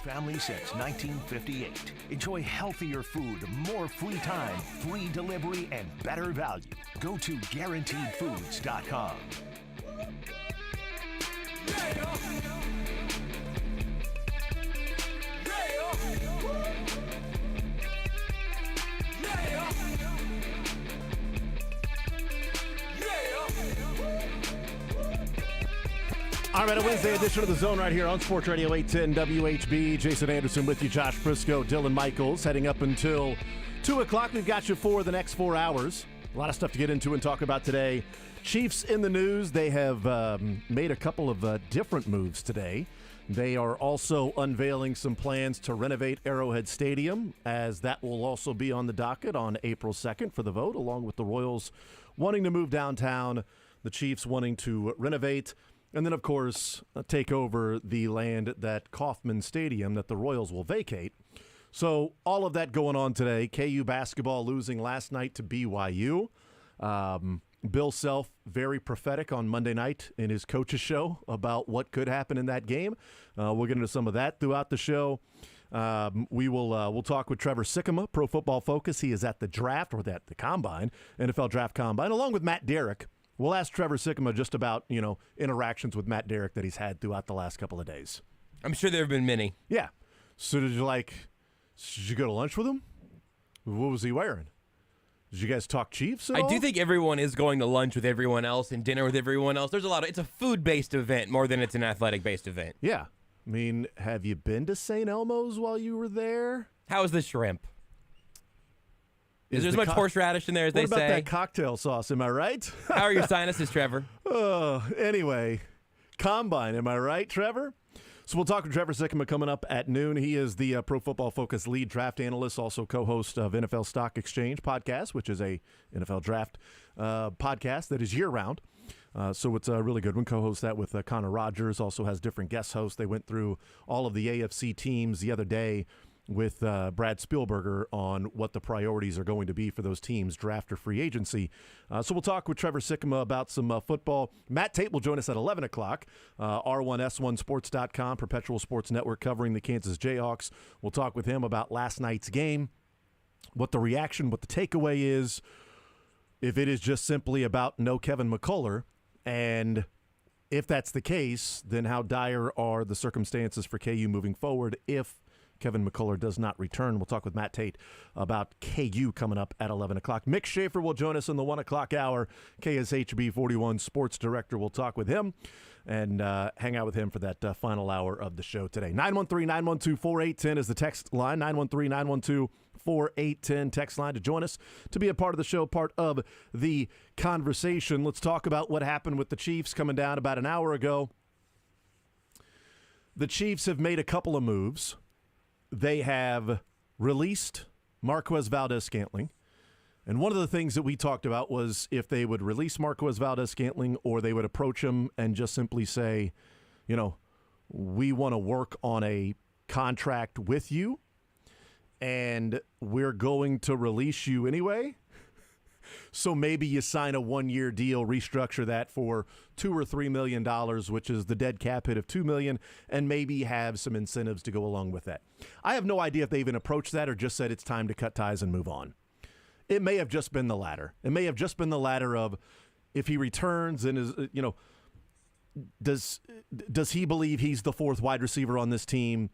family since 1958. Enjoy healthier food, more free time, free delivery, and better value. Go to GuaranteedFoods.com. All right, a Wednesday edition of The Zone right here on Sports Radio 810 WHB. Jason Anderson with you, Josh Brisco, Dylan Michaels, heading up until 2 o'clock. We've got you for the next 4 hours. A lot of stuff to get into and talk about today. Chiefs in the news. They have made a couple of different moves today. They are also unveiling some plans to renovate Arrowhead Stadium, as that will also be on the docket on April 2nd for the vote, along with the Royals wanting to move downtown, the Chiefs wanting to renovate, and then, of course, take over the land that Kauffman Stadium that the Royals will vacate. So all of that going on today. KU basketball losing last night to BYU. Bill Self, very prophetic on Monday night in his coach's show about what could happen in that game. We'll get into some of that throughout the show. We'll talk with Trevor Sikkema, Pro Football Focus. He is at the draft, or at the Combine, NFL Draft Combine, along with Matt Derrick. We'll ask Trevor Sikkema just about, interactions with Matt Derrick that he's had throughout the last couple of days. I'm sure there have been many. Yeah. So did you go to lunch with him? What was he wearing? Did you guys talk Chiefs at all? I do think everyone is going to lunch with everyone else and dinner with everyone else. It's a food-based event more than it's an athletic-based event. Yeah. I mean, have you been to St. Elmo's while you were there? How is the shrimp? Is there as much horseradish in there as they say? What about that cocktail sauce? Am I right? How are your sinuses, Trevor? Anyway, Combine, am I right, Trevor? So we'll talk with Trevor Sikkema coming up at noon. He is the Pro Football Focus lead draft analyst, also co-host of NFL Stock Exchange podcast, which is a NFL draft podcast that is year-round. So it's a really good one. Co-hosts that with Connor Rogers, also has different guest hosts. They went through all of the AFC teams the other day with Brad Spielberger on what the priorities are going to be for those teams, draft or free agency. So we'll talk with Trevor Sikkema about some football. Matt Tate will join us at 11 o'clock. R1S1Sports.com, Perpetual Sports Network covering the Kansas Jayhawks. We'll talk with him about last night's game, what the reaction, what the takeaway is, if it is just simply about no Kevin McCullough, and if that's the case, then how dire are the circumstances for KU moving forward if Kevin McCullough does not return. We'll talk with Matt Tate about KU coming up at 11 o'clock. Mick Schaefer will join us in the 1 o'clock hour. KSHB 41 sports director. We'll talk with him and hang out with him for that final hour of the show today. 913-912-4810 is the text line. 913-912-4810 text line to join us, to be a part of the show, part of the conversation. Let's talk about what happened with the Chiefs coming down about an hour ago. The Chiefs have made a couple of moves. They have released Marquez Valdes-Scantling. And one of the things that we talked about was if they would release Marquez Valdes-Scantling or they would approach him and just simply say, we want to work on a contract with you and we're going to release you anyway. So maybe you sign a one-year deal, restructure that for $2 or $3 million, which is the dead cap hit of $2 million, and maybe have some incentives to go along with that. I have no idea if they even approached that or just said it's time to cut ties and move on. It may have just been the latter. It may have just been the latter of if he returns and is, does he believe he's the fourth wide receiver on this team?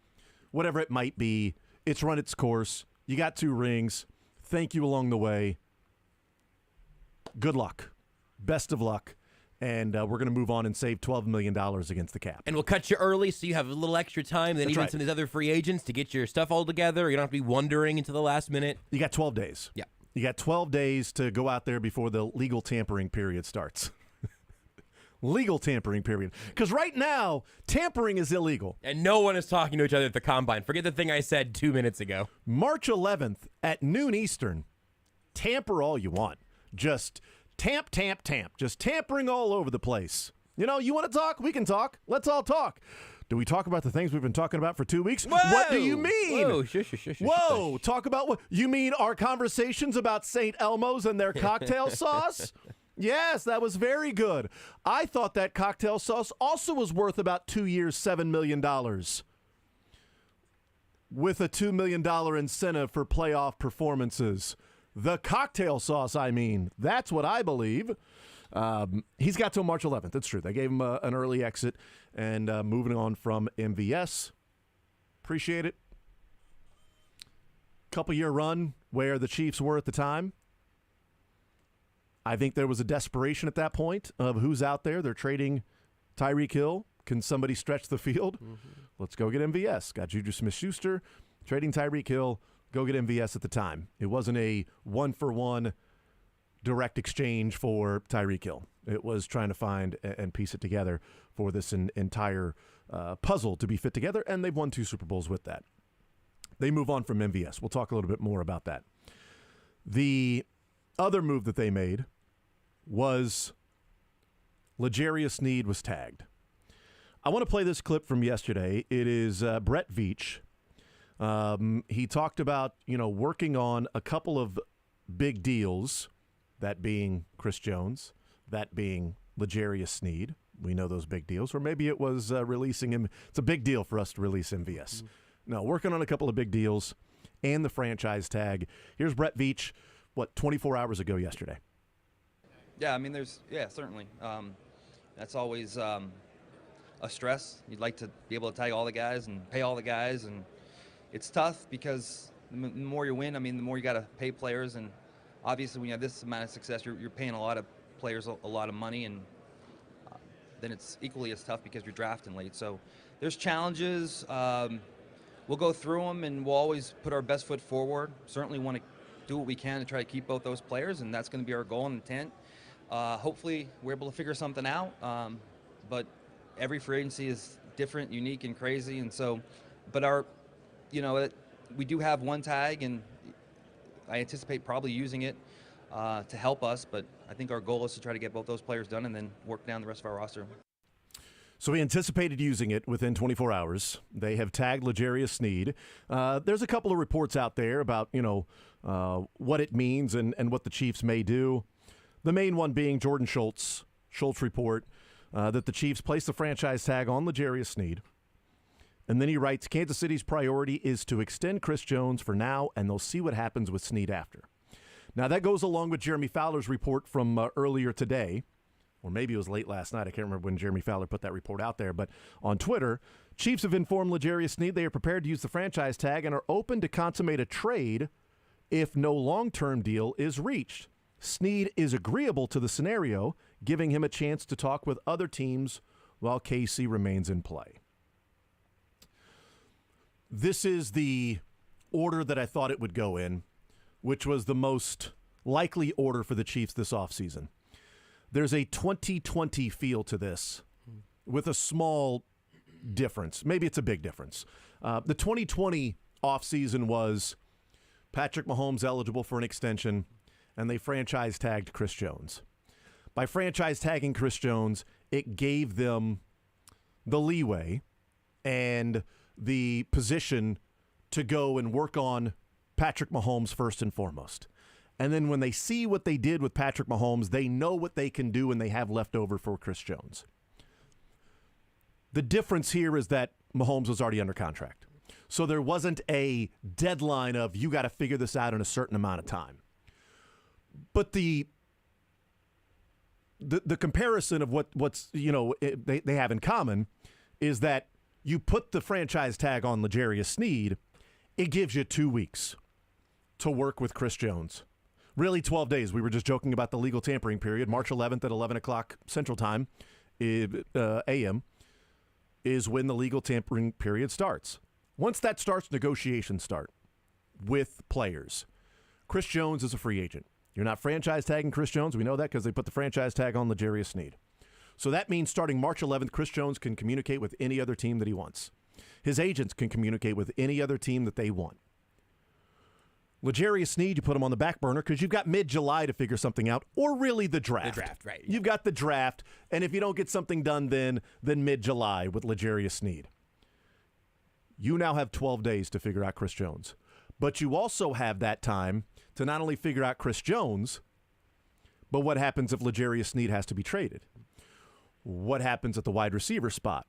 Whatever it might be, it's run its course. You got 2 rings. Thank you along the way. Good luck. Best of luck. And we're going to move on and save $12 million against the cap. And we'll cut you early so you have a little extra time than even some of these other free agents to get your stuff all together. You don't have to be wondering until the last minute. You got 12 days. Yeah. You got 12 days to go out there before the legal tampering period starts. Legal tampering period. Because right now, tampering is illegal. And no one is talking to each other at the Combine. Forget the thing I said 2 minutes ago. March 11th at noon Eastern, tamper all you want. Just tamp. Just tampering all over the place. You want to talk? We can talk. Let's all talk. Do we talk about the things we've been talking about for 2 weeks? Whoa! What do you mean? Whoa, shush. Whoa, talk about what? You mean our conversations about St. Elmo's and their cocktail sauce? Yes, that was very good. I thought that cocktail sauce also was worth about 2 years, $7 million. with a $2 million incentive for playoff performances. The cocktail sauce, I mean. That's what I believe. He's got till March 11th. That's true. They gave him an early exit, and moving on from MVS. Appreciate it. Couple-year run where the Chiefs were at the time. I think there was a desperation at that point of who's out there. They're trading Tyreek Hill. Can somebody stretch the field? Mm-hmm. Let's go get MVS. Got Juju Smith-Schuster. Trading Tyreek Hill. Go get MVS at the time. It wasn't a one-for-one direct exchange for Tyreek Hill. It was trying to find and piece it together for this entire puzzle to be fit together, and they've won 2 Super Bowls with that. They move on from MVS. We'll talk a little bit more about that. The other move that they made was L'Jarius Sneed was tagged. I want to play this clip from yesterday. It is Brett Veach. He talked about, working on a couple of big deals, that being Chris Jones, that being L'Jarius Sneed. We know those big deals. Or maybe it was releasing him. It's a big deal for us to release MVS. Mm-hmm. No, working on a couple of big deals and the franchise tag. Here's Brett Veach, 24 hours ago yesterday. Yeah, I mean, certainly. That's always a stress. You'd like to be able to tag all the guys and pay all the guys, and it's tough because the more you win, the more you got to pay players, and obviously when you have this amount of success, you're paying a lot of players a lot of money, and then it's equally as tough because you're drafting late. So there's challenges. We'll go through them, and we'll always put our best foot forward. Certainly want to do what we can to try to keep both those players, and that's going to be our goal and intent. Hopefully we're able to figure something out, but every free agency is different, unique, and crazy, and so, but we do have one tag, and I anticipate probably using it to help us, but I think our goal is to try to get both those players done and then work down the rest of our roster. So we anticipated using it within 24 hours. They have tagged L'Jarius Sneed. There's a couple of reports out there about, what it means and what the Chiefs may do. The main one being Jordan Schultz report that the Chiefs placed the franchise tag on L'Jarius Sneed. And then he writes, Kansas City's priority is to extend Chris Jones for now, and they'll see what happens with Sneed after. Now, that goes along with Jeremy Fowler's report from earlier today, or maybe it was late last night. I can't remember when Jeremy Fowler put that report out there. But on Twitter, Chiefs have informed L'Jarius Sneed they are prepared to use the franchise tag and are open to consummate a trade if no long-term deal is reached. Sneed is agreeable to the scenario, giving him a chance to talk with other teams while KC remains in play. This is the order that I thought it would go in, which was the most likely order for the Chiefs this offseason. There's a 2020 feel to this with a small difference. Maybe it's a big difference. The 2020 offseason was Patrick Mahomes eligible for an extension, and they franchise tagged Chris Jones. By franchise tagging Chris Jones, it gave them the leeway and the position to go and work on Patrick Mahomes first and foremost. And then when they see what they did with Patrick Mahomes, they know what they can do and they have left over for Chris Jones. The difference here is that Mahomes was already under contract. So there wasn't a deadline of you got to figure this out in a certain amount of time. But the comparison of what's they have in common is that you put the franchise tag on L'Jarius Sneed, it gives you 2 weeks to work with Chris Jones. Really 12 days. We were just joking about the legal tampering period. March 11th at 11 o'clock Central Time, a.m., is when the legal tampering period starts. Once that starts, negotiations start with players. Chris Jones is a free agent. You're not franchise tagging Chris Jones. We know that because they put the franchise tag on L'Jarius Sneed. So that means starting March 11th, Chris Jones can communicate with any other team that he wants. His agents can communicate with any other team that they want. L'Jarius Sneed, you put him on the back burner because you've got mid-July to figure something out, or really the draft. The draft, right. You've got the draft, and if you don't get something done then mid-July with L'Jarius Sneed. You now have 12 days to figure out Chris Jones. But you also have that time to not only figure out Chris Jones, but what happens if L'Jarius Sneed has to be traded? What happens at the wide receiver spot?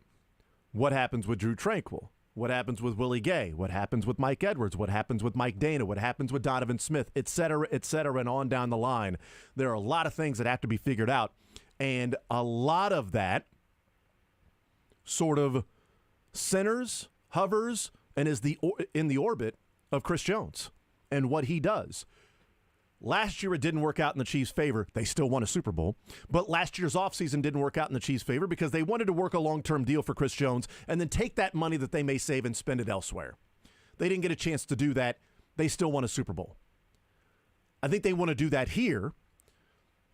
What happens with Drew Tranquill? What happens with Willie Gay? What happens with Mike Edwards? What happens with Mike Dana? What happens with Donovan Smith? Et cetera, and on down the line. There are a lot of things that have to be figured out. And a lot of that sort of centers, hovers, and is in the orbit of Chris Jones and what he does. Last year, it didn't work out in the Chiefs' favor. They still won a Super Bowl. But last year's offseason didn't work out in the Chiefs' favor because they wanted to work a long-term deal for Chris Jones and then take that money that they may save and spend it elsewhere. They didn't get a chance to do that. They still won a Super Bowl. I think they want to do that here.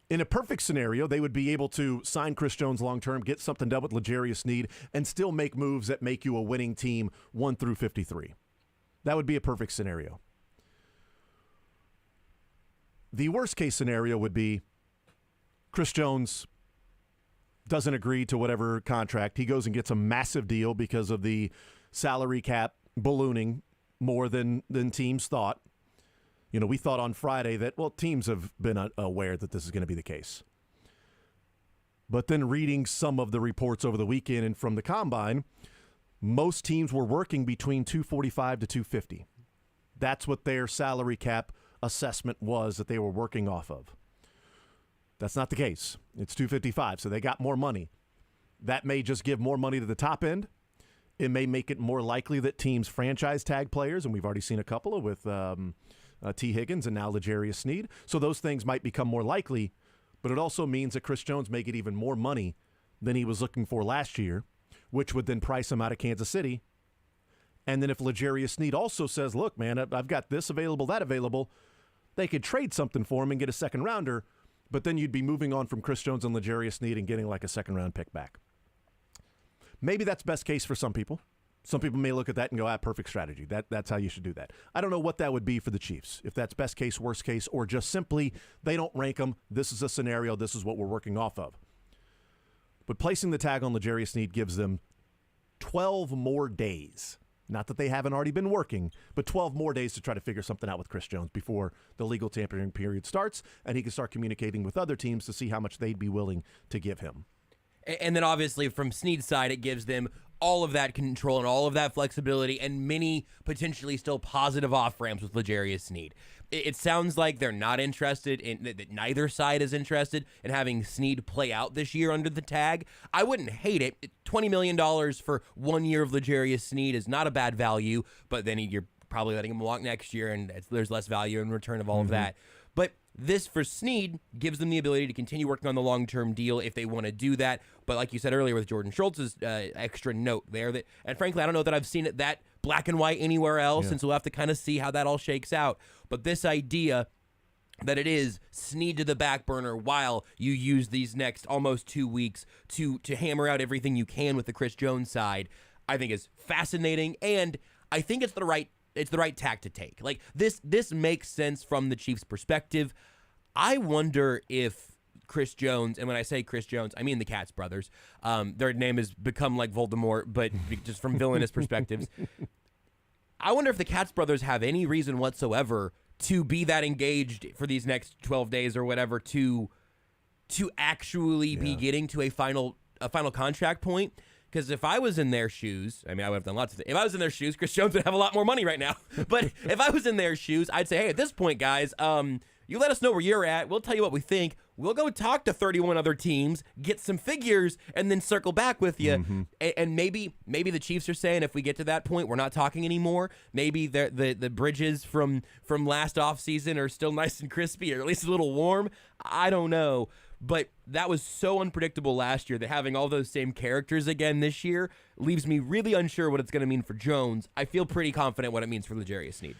In a perfect scenario, they would be able to sign Chris Jones long-term, get something done with L'Jarius Sneed, and still make moves that make you a winning team 1 through 53. That would be a perfect scenario. The worst-case scenario would be Chris Jones doesn't agree to whatever contract. He goes and gets a massive deal because of the salary cap ballooning more than teams thought. You know, we thought on Friday that, well, teams have been aware that this is going to be the case. But then reading some of the reports over the weekend and from the Combine, most teams were working between 245 to 250. That's what their salary cap assessment was that they were working off of. That's not the case. It's 255, so they got more money. That may just give more money to the top end. It may make it more likely that teams franchise tag players, and we've already seen a couple with T. Higgins and now L'Jarius Sneed. So those things might become more likely, but it also means that Chris Jones may get even more money than he was looking for last year, which would then price him out of Kansas City. And then if L'Jarius Sneed also says, look, man, I've got this available, that available, they could trade something for him and get a second rounder, but then you'd be moving on from Chris Jones and L'Jarius Sneed and getting like a second round pick back. Maybe that's best case for some people. Some people may look at that and go, perfect strategy. That's how you should do that. I don't know what that would be for the Chiefs, if that's best case, worst case, or just simply they don't rank them. This is a scenario. This is what we're working off of. But placing the tag on L'Jarius Sneed gives them 12 more days. Not that they haven't already been working, but 12 more days to try to figure something out with Chris Jones before the legal tampering period starts, and he can start communicating with other teams to see how much they'd be willing to give him. And then obviously from Sneed's side, it gives them all of that control and all of that flexibility and many potentially still positive off-ramps with L'Jarius Sneed. It sounds like they're not interested in that neither side is interested in having Sneed play out this year under the tag. I wouldn't hate it. $20 million for 1 year of L'Jarius Sneed is not a bad value, but then you're probably letting him walk next year, and there's less value in return of all of that. But this for Sneed gives them the ability to continue working on the long-term deal if they want to do that. But like you said earlier with Jordan Schultz's extra note there, and frankly, I don't know that I've seen it that black and white anywhere else, and so we'll have to kind of see how that all shakes out. But this idea that it is Sneed to the back burner while you use these next almost 2 weeks to hammer out everything you can with the Chris Jones side, I think is fascinating, and I think it's the right tack to take. Like this makes sense from the Chiefs' perspective. I wonder if Chris Jones, and when I say Chris Jones, I mean the Katz brothers. Their name has become like Voldemort, but just from villainous perspectives. I wonder if the Katz brothers have any reason whatsoever to be that engaged for these next 12 days or whatever to actually be getting to a final contract point. Because if I was in their shoes, I mean, I would have done lots of things. If I was in their shoes, Chris Jones would have a lot more money right now. But if I was in their shoes, I'd say, hey, at this point, guys, you let us know where you're at. We'll tell you what we think. We'll go talk to 31 other teams, get some figures, and then circle back with you. Mm-hmm. And maybe the Chiefs are saying if we get to that point, we're not talking anymore. Maybe the bridges from last offseason are still nice and crispy, or at least a little warm. I don't know. But that was so unpredictable last year that having all those same characters again this year leaves me really unsure what it's going to mean for Jones. I feel pretty confident what it means for L'Jarius Sneed.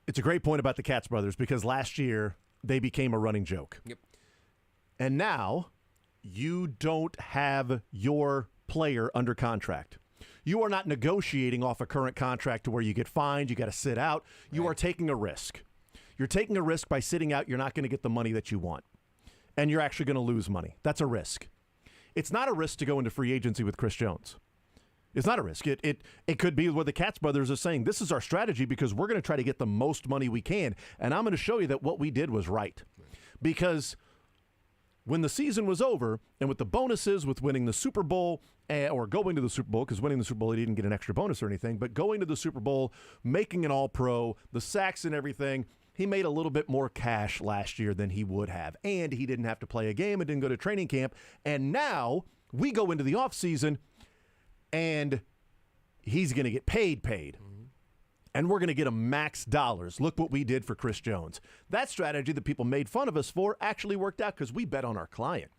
It's a great point about the Katz brothers because last year they became a running joke. Yep. And now you don't have your player under contract. You are not negotiating off a current contract to where you get fined, you got to sit out. You are taking a risk. You're taking a risk by sitting out. You're not going to get the money that you want. And you're actually going to lose money. That's a risk. It's not a risk to go into free agency with Chris Jones. It's not a risk. It could be where the Katz brothers are saying, this is our strategy because we're going to try to get the most money we can. And I'm going to show you that what we did was right. Because when the season was over, and with the bonuses, with winning the Super Bowl, or going to the Super Bowl, because winning the Super Bowl, he didn't get an extra bonus or anything, but going to the Super Bowl, making an All-Pro, the sacks and everything, he made a little bit more cash last year than he would have. And he didn't have to play a game and didn't go to training camp. And now we go into the offseason, and he's going to get paid. And we're going to get him max dollars. Look what we did for Chris Jones. That strategy that people made fun of us for actually worked out because we bet on our client.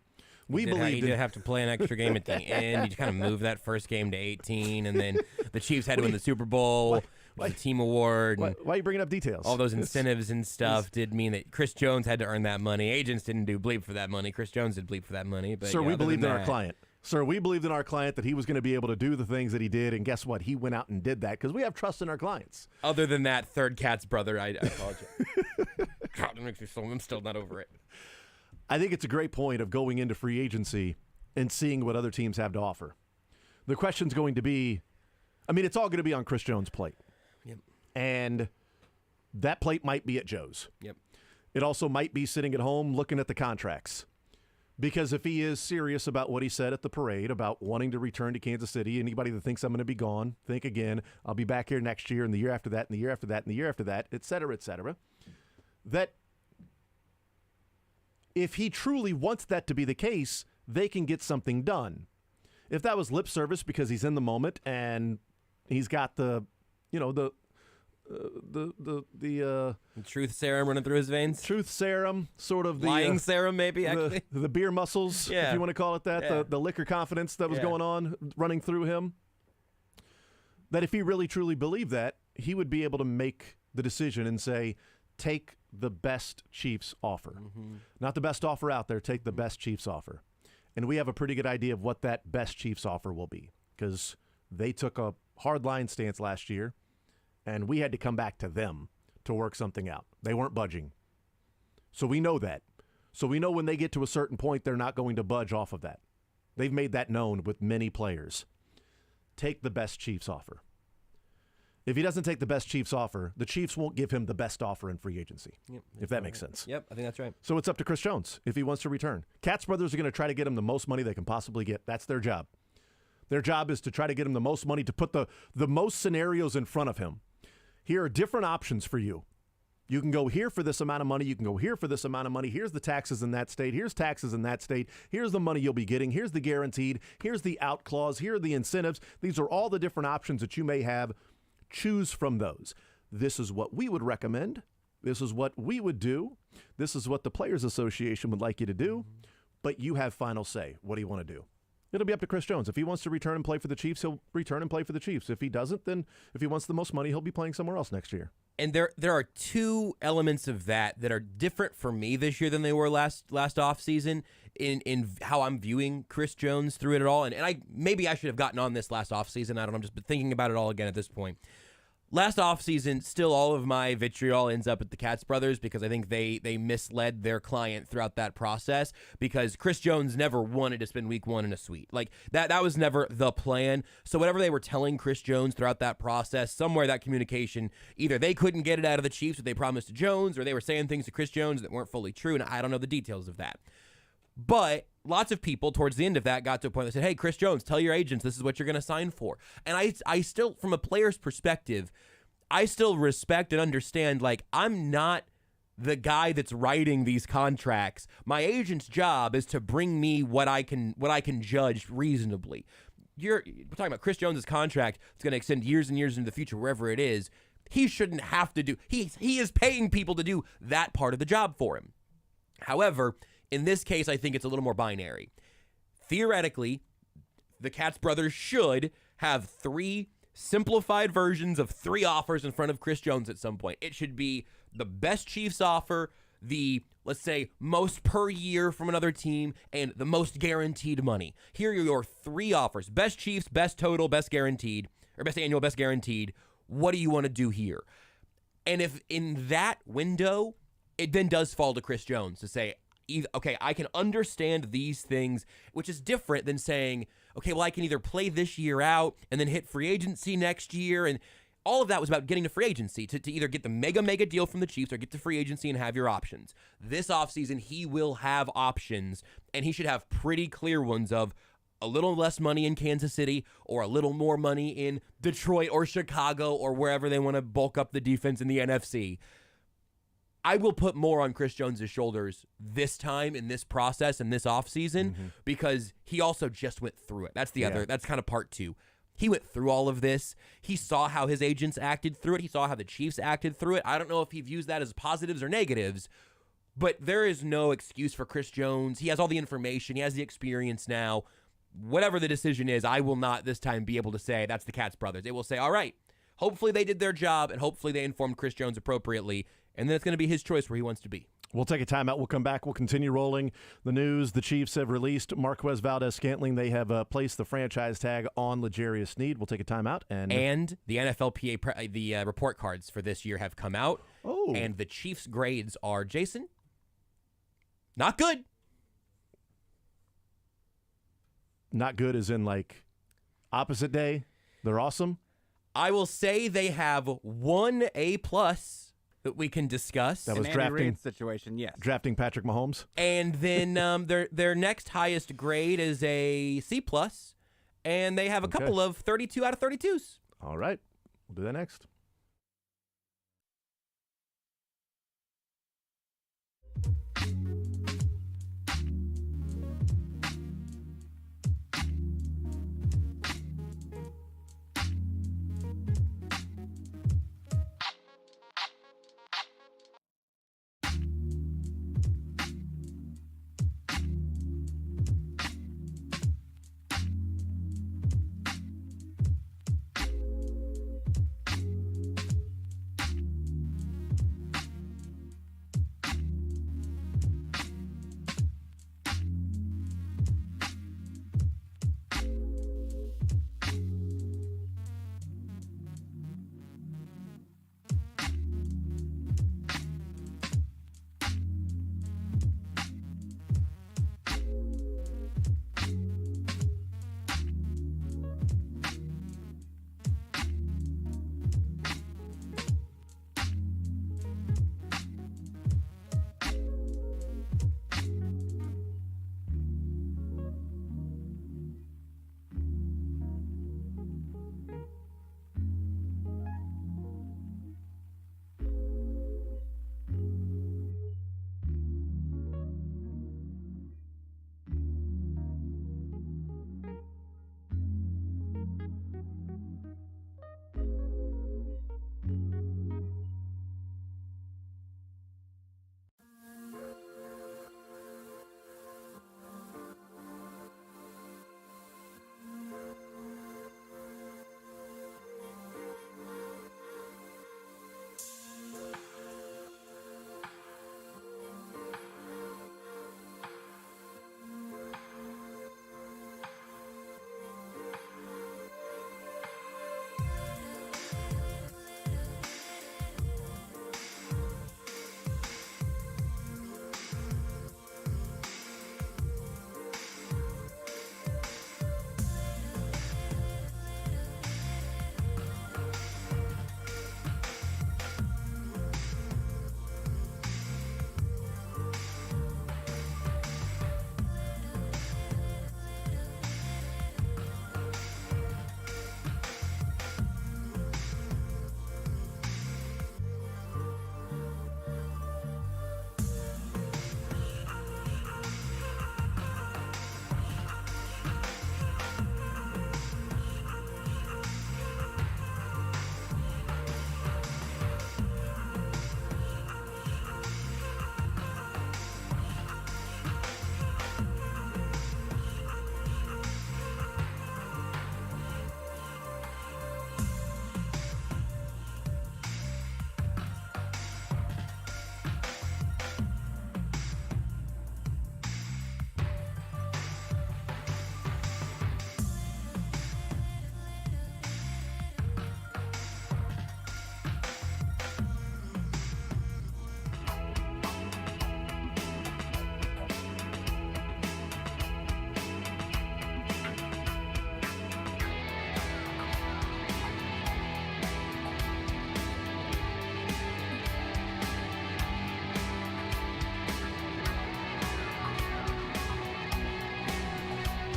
We believed you did have to play an extra game at the end. You kind of moved that first game to 18, and then the Chiefs had to win the Super Bowl. The team award. Why are you bringing up details? All those incentives and stuff did mean that Chris Jones had to earn that money. Agents didn't do bleep for that money. Chris Jones did bleep for that money. But Sir, we believed in our client. Sir, we believed in our client that he was going to be able to do the things that he did, and guess what? He went out and did that because we have trust in our clients. Other than that, third cat's brother, I apologize. God, it makes me so. I'm still not over it. I think it's a great point of going into free agency and seeing what other teams have to offer. The question's going to be, it's all going to be on Chris Jones' plate. Yep. And that plate might be at Joe's. Yep. It also might be sitting at home looking at the contracts. Because if he is serious about what he said at the parade about wanting to return to Kansas City, anybody that thinks I'm going to be gone, think again, I'll be back here next year and the year after that and the year after that and the year after that, et cetera, that if he truly wants that to be the case, they can get something done. If that was lip service because he's in the moment and he's got the truth serum running through his veins. Truth serum, sort of the lying serum, maybe actually the beer muscles, if you want to call it that. Yeah. The liquor confidence that was going on running through him. That if he really truly believed that, he would be able to make the decision and say, take the best Chiefs offer, not the best offer out there. Take the best Chiefs offer, and we have a pretty good idea of what that best Chiefs offer will be because they took a hard line stance last year. And we had to come back to them to work something out. They weren't budging. So we know that. So we know when they get to a certain point, they're not going to budge off of that. They've made that known with many players. Take the best Chiefs offer. If he doesn't take the best Chiefs offer, the Chiefs won't give him the best offer in free agency, if that makes sense. Yep, I think that's right. So it's up to Chris Jones if he wants to return. Katz brothers are going to try to get him the most money they can possibly get. That's their job. Their job is to try to get him the most money, to put the most scenarios in front of him. Here are different options for you. You can go here for this amount of money. You can go here for this amount of money. Here's the taxes in that state. Here's taxes in that state. Here's the money you'll be getting. Here's the guaranteed. Here's the out clause. Here are the incentives. These are all the different options that you may have. Choose from those. This is what we would recommend. This is what we would do. This is what the Players Association would like you to do. But you have final say. What do you want to do? It'll be up to Chris Jones. If he wants to return and play for the Chiefs, he'll return and play for the Chiefs. If he doesn't, then if he wants the most money, he'll be playing somewhere else next year. And there are two elements of that are different for me this year than they were last offseason in how I'm viewing Chris Jones through it all. And maybe I should have gotten on this last offseason. I don't know. I'm just thinking about it all again at this point. Last offseason, still all of my vitriol ends up at the Katz brothers because I think they misled their client throughout that process because Chris Jones never wanted to spend week one in a suite. Like, that was never the plan. So whatever they were telling Chris Jones throughout that process, somewhere that communication, either they couldn't get it out of the Chiefs that they promised to Jones, or they were saying things to Chris Jones that weren't fully true, and I don't know the details of that. But lots of people towards the end of that got to a point that said, hey, Chris Jones, tell your agents this is what you're going to sign for. And I still, from a player's perspective, I still respect and understand, like, I'm not the guy that's writing these contracts. My agent's job is to bring me what I can judge reasonably. We're talking about Chris Jones's contract. It's going to extend years and years into the future, wherever it is. He shouldn't have to do. He is paying people to do that part of the job for him. However, in this case, I think it's a little more binary. Theoretically, the Katz brothers should have three simplified versions of three offers in front of Chris Jones at some point. It should be the best Chiefs offer, the, let's say, most per year from another team, and the most guaranteed money. Here are your three offers. Best Chiefs, best total, best guaranteed, or best annual, best guaranteed. What do you want to do here? And if in that window, it then does fall to Chris Jones to say, okay, I can understand these things, which is different than saying, okay, well, I can either play this year out and then hit free agency next year. And all of that was about getting to free agency to either get the mega deal from the Chiefs or get to free agency and have your options. This offseason, he will have options, and he should have pretty clear ones of a little less money in Kansas City or a little more money in Detroit or Chicago or wherever they want to bulk up the defense in the NFC. I will put more on Chris Jones' shoulders this time in this process in this offseason because he also just went through it. That's the other, that's kind of part two. He went through all of this. He saw how his agents acted through it. He saw how the Chiefs acted through it. I don't know if he views that as positives or negatives, but there is no excuse for Chris Jones. He has all the information. He has the experience now. Whatever the decision is, I will not this time be able to say that's the Katz brothers. It will say, all right, hopefully they did their job and hopefully they informed Chris Jones appropriately. And then it's going to be his choice where he wants to be. We'll take a timeout. We'll come back. We'll continue rolling the news. The Chiefs have released Marquez Valdez-Scantling. They have placed the franchise tag on L'Jarius Sneed. We'll take a timeout. And the NFLPA, the report cards for this year have come out. Oh. And the Chiefs' grades are, Jason, not good. Not good as in like opposite day? They're awesome? I will say they have one A+ that we can discuss. That was Andy drafting Reid's situation, yes. Drafting Patrick Mahomes. And then their next highest grade is a C+, and they have a couple of 32 out of 32s. All right. We'll do that next.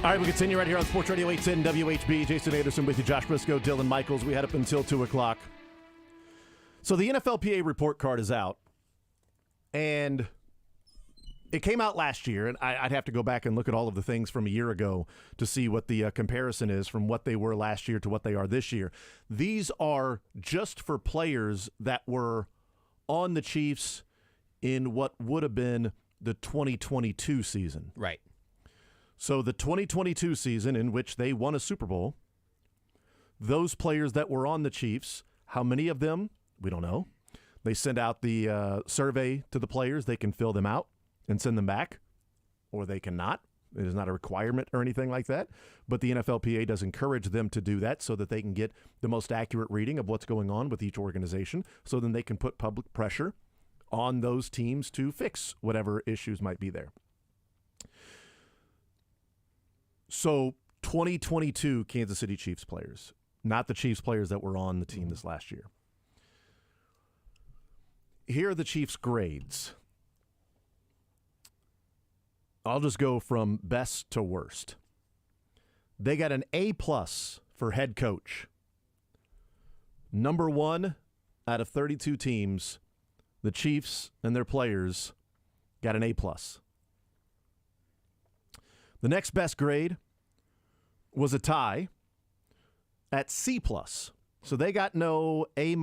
All right, we continue right here on Sports Radio 810 WHB. Jason Anderson with you, Josh Brisco, Dylan Michaels. We had up until 2 o'clock. So the NFLPA report card is out, and it came out last year, and I'd have to go back and look at all of the things from a year ago to see what the comparison is from what they were last year to what they are this year. These are just for players that were on the Chiefs in what would have been the 2022 season. Right. So the 2022 season in which they won a Super Bowl, those players that were on the Chiefs, how many of them? We don't know. They send out the survey to the players. They can fill them out and send them back, or they cannot. It is not a requirement or anything like that. But the NFLPA does encourage them to do that so that they can get the most accurate reading of what's going on with each organization, so then they can put public pressure on those teams to fix whatever issues might be there. So 2022 Kansas City Chiefs players, not the Chiefs players that were on the team this last year. Here are the Chiefs' grades. I'll just go from best to worst. They got an A+ for head coach. Number 1 out of 32 teams, the Chiefs and their players got an A+. The next best grade was a tie at C+. So they got no A-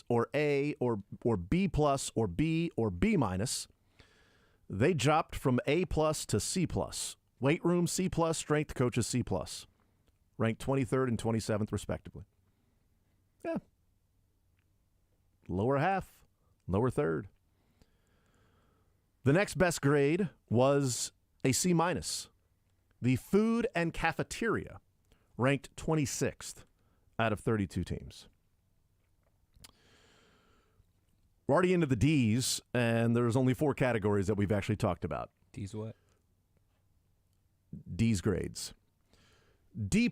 or A or B+ or B or B-. They dropped from A+ to C+. Weight room C+, strength coaches C+. Ranked 23rd and 27th respectively. Yeah. Lower half, lower third. The next best grade was a C-. The food and cafeteria ranked 26th out of 32 teams. We're already into the D's, and there's only 4 categories that we've actually talked about. D's what? D's grades. D+,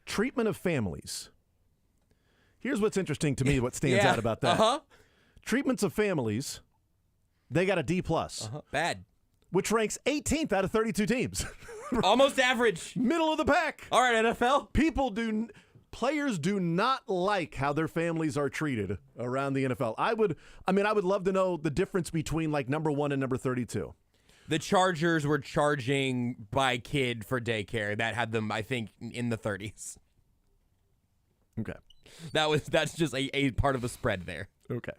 treatment of families. Here's what's interesting to me, what stands out about that. Treatments of families, they got a D+. Bad. Which ranks 18th out of 32 teams. Almost average. Middle of the pack. All right, NFL. Players do not like how their families are treated around the NFL. I would love to know the difference between like number 1 and number 32. The Chargers were charging by kid for daycare. That had them, I think, in the 30s. Okay. That's just a part of the spread there. Okay.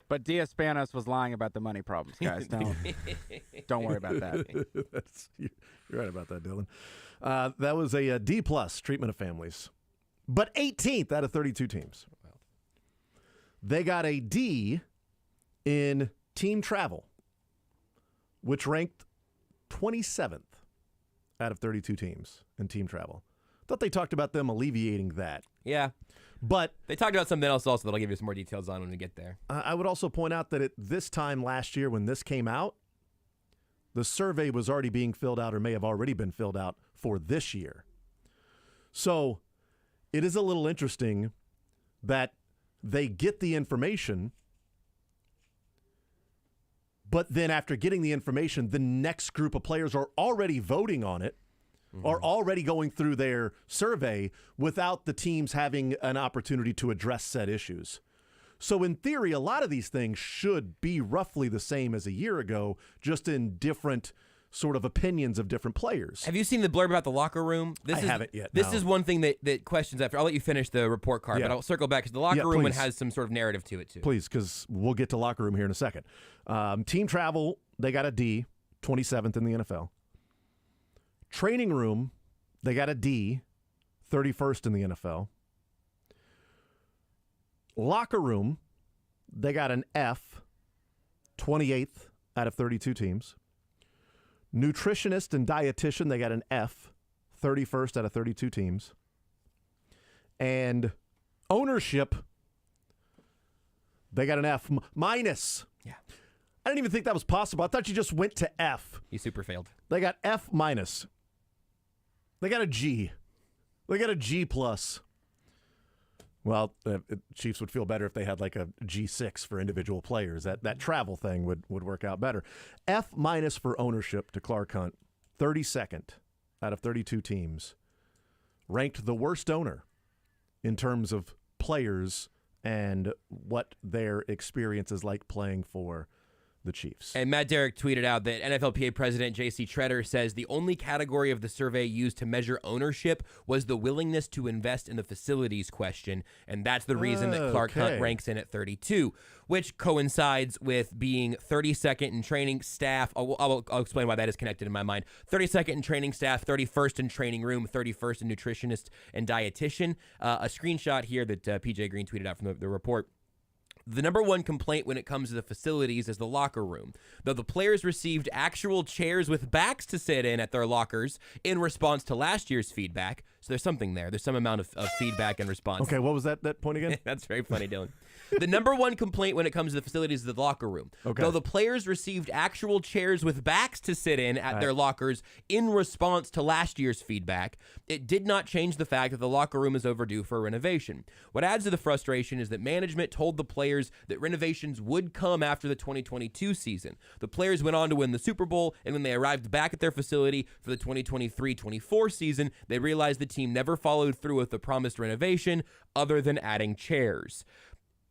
But Diaz-Spanos was lying about the money problems, guys. Don't worry about that. You're right about that, Dylan. That was a D+ treatment of families. But 18th out of 32 teams. They got a D in team travel, which ranked 27th out of 32 teams in team travel. Thought they talked about them alleviating that. Yeah. But they talked about something else also that I'll give you some more details on when we get there. I would also point out that at this time last year when this came out, the survey was already being filled out or may have already been filled out for this year. So it is a little interesting that they get the information, but then after getting the information, the next group of players are already voting on it, are already going through their survey without the teams having an opportunity to address said issues. So in theory, a lot of these things should be roughly the same as a year ago, just in different sort of opinions of different players. Have you seen the blurb about the locker room? I haven't yet. This no. is one thing that questions after. I'll let you finish the report card, but I'll circle back because the locker room one has some sort of narrative to it too. Please, because we'll get to locker room here in a second. Team travel, they got a D, 27th in the NFL. Training room, they got a D, 31st in the NFL. Locker room, they got an F, 28th out of 32 teams. Nutritionist and dietitian, they got an F, 31st out of 32 teams. And ownership, they got an F minus. Yeah. I didn't even think that was possible. I thought you just went to F. You super failed. They got F minus. They got a G. They got a G plus. Well, Chiefs would feel better if they had like a G6 for individual players. That travel thing would work out better. F minus for ownership to Clark Hunt. 32nd out of 32 teams, ranked the worst owner in terms of players and what their experience is like playing for the Chiefs. And Matt Derrick tweeted out that NFLPA President J.C. Tretter says the only category of the survey used to measure ownership was the willingness to invest in the facilities question, and that's the reason that Clark Hunt ranks in at 32, which coincides with being 32nd in training staff. I'll explain why that is connected in my mind. 32nd in training staff, 31st in training room, 31st in nutritionist and dietitian. A screenshot here that PJ Green tweeted out from the report. The number one complaint when it comes to the facilities is the locker room. Though the players received actual chairs with backs to sit in at their lockers in response to last year's feedback. So there's something there. There's some amount of feedback and response. Okay, what was that point again? That's very funny, Dylan. The number one complaint when it comes to the facilities is the locker room. Okay. Though the players received actual chairs with backs to sit in at their lockers in response to last year's feedback, it did not change the fact that the locker room is overdue for renovation. What adds to the frustration is that management told the players that renovations would come after the 2022 season. The players went on to win the Super Bowl, and when they arrived back at their facility for the 2023-24 season, they realized the team never followed through with the promised renovation other than adding chairs.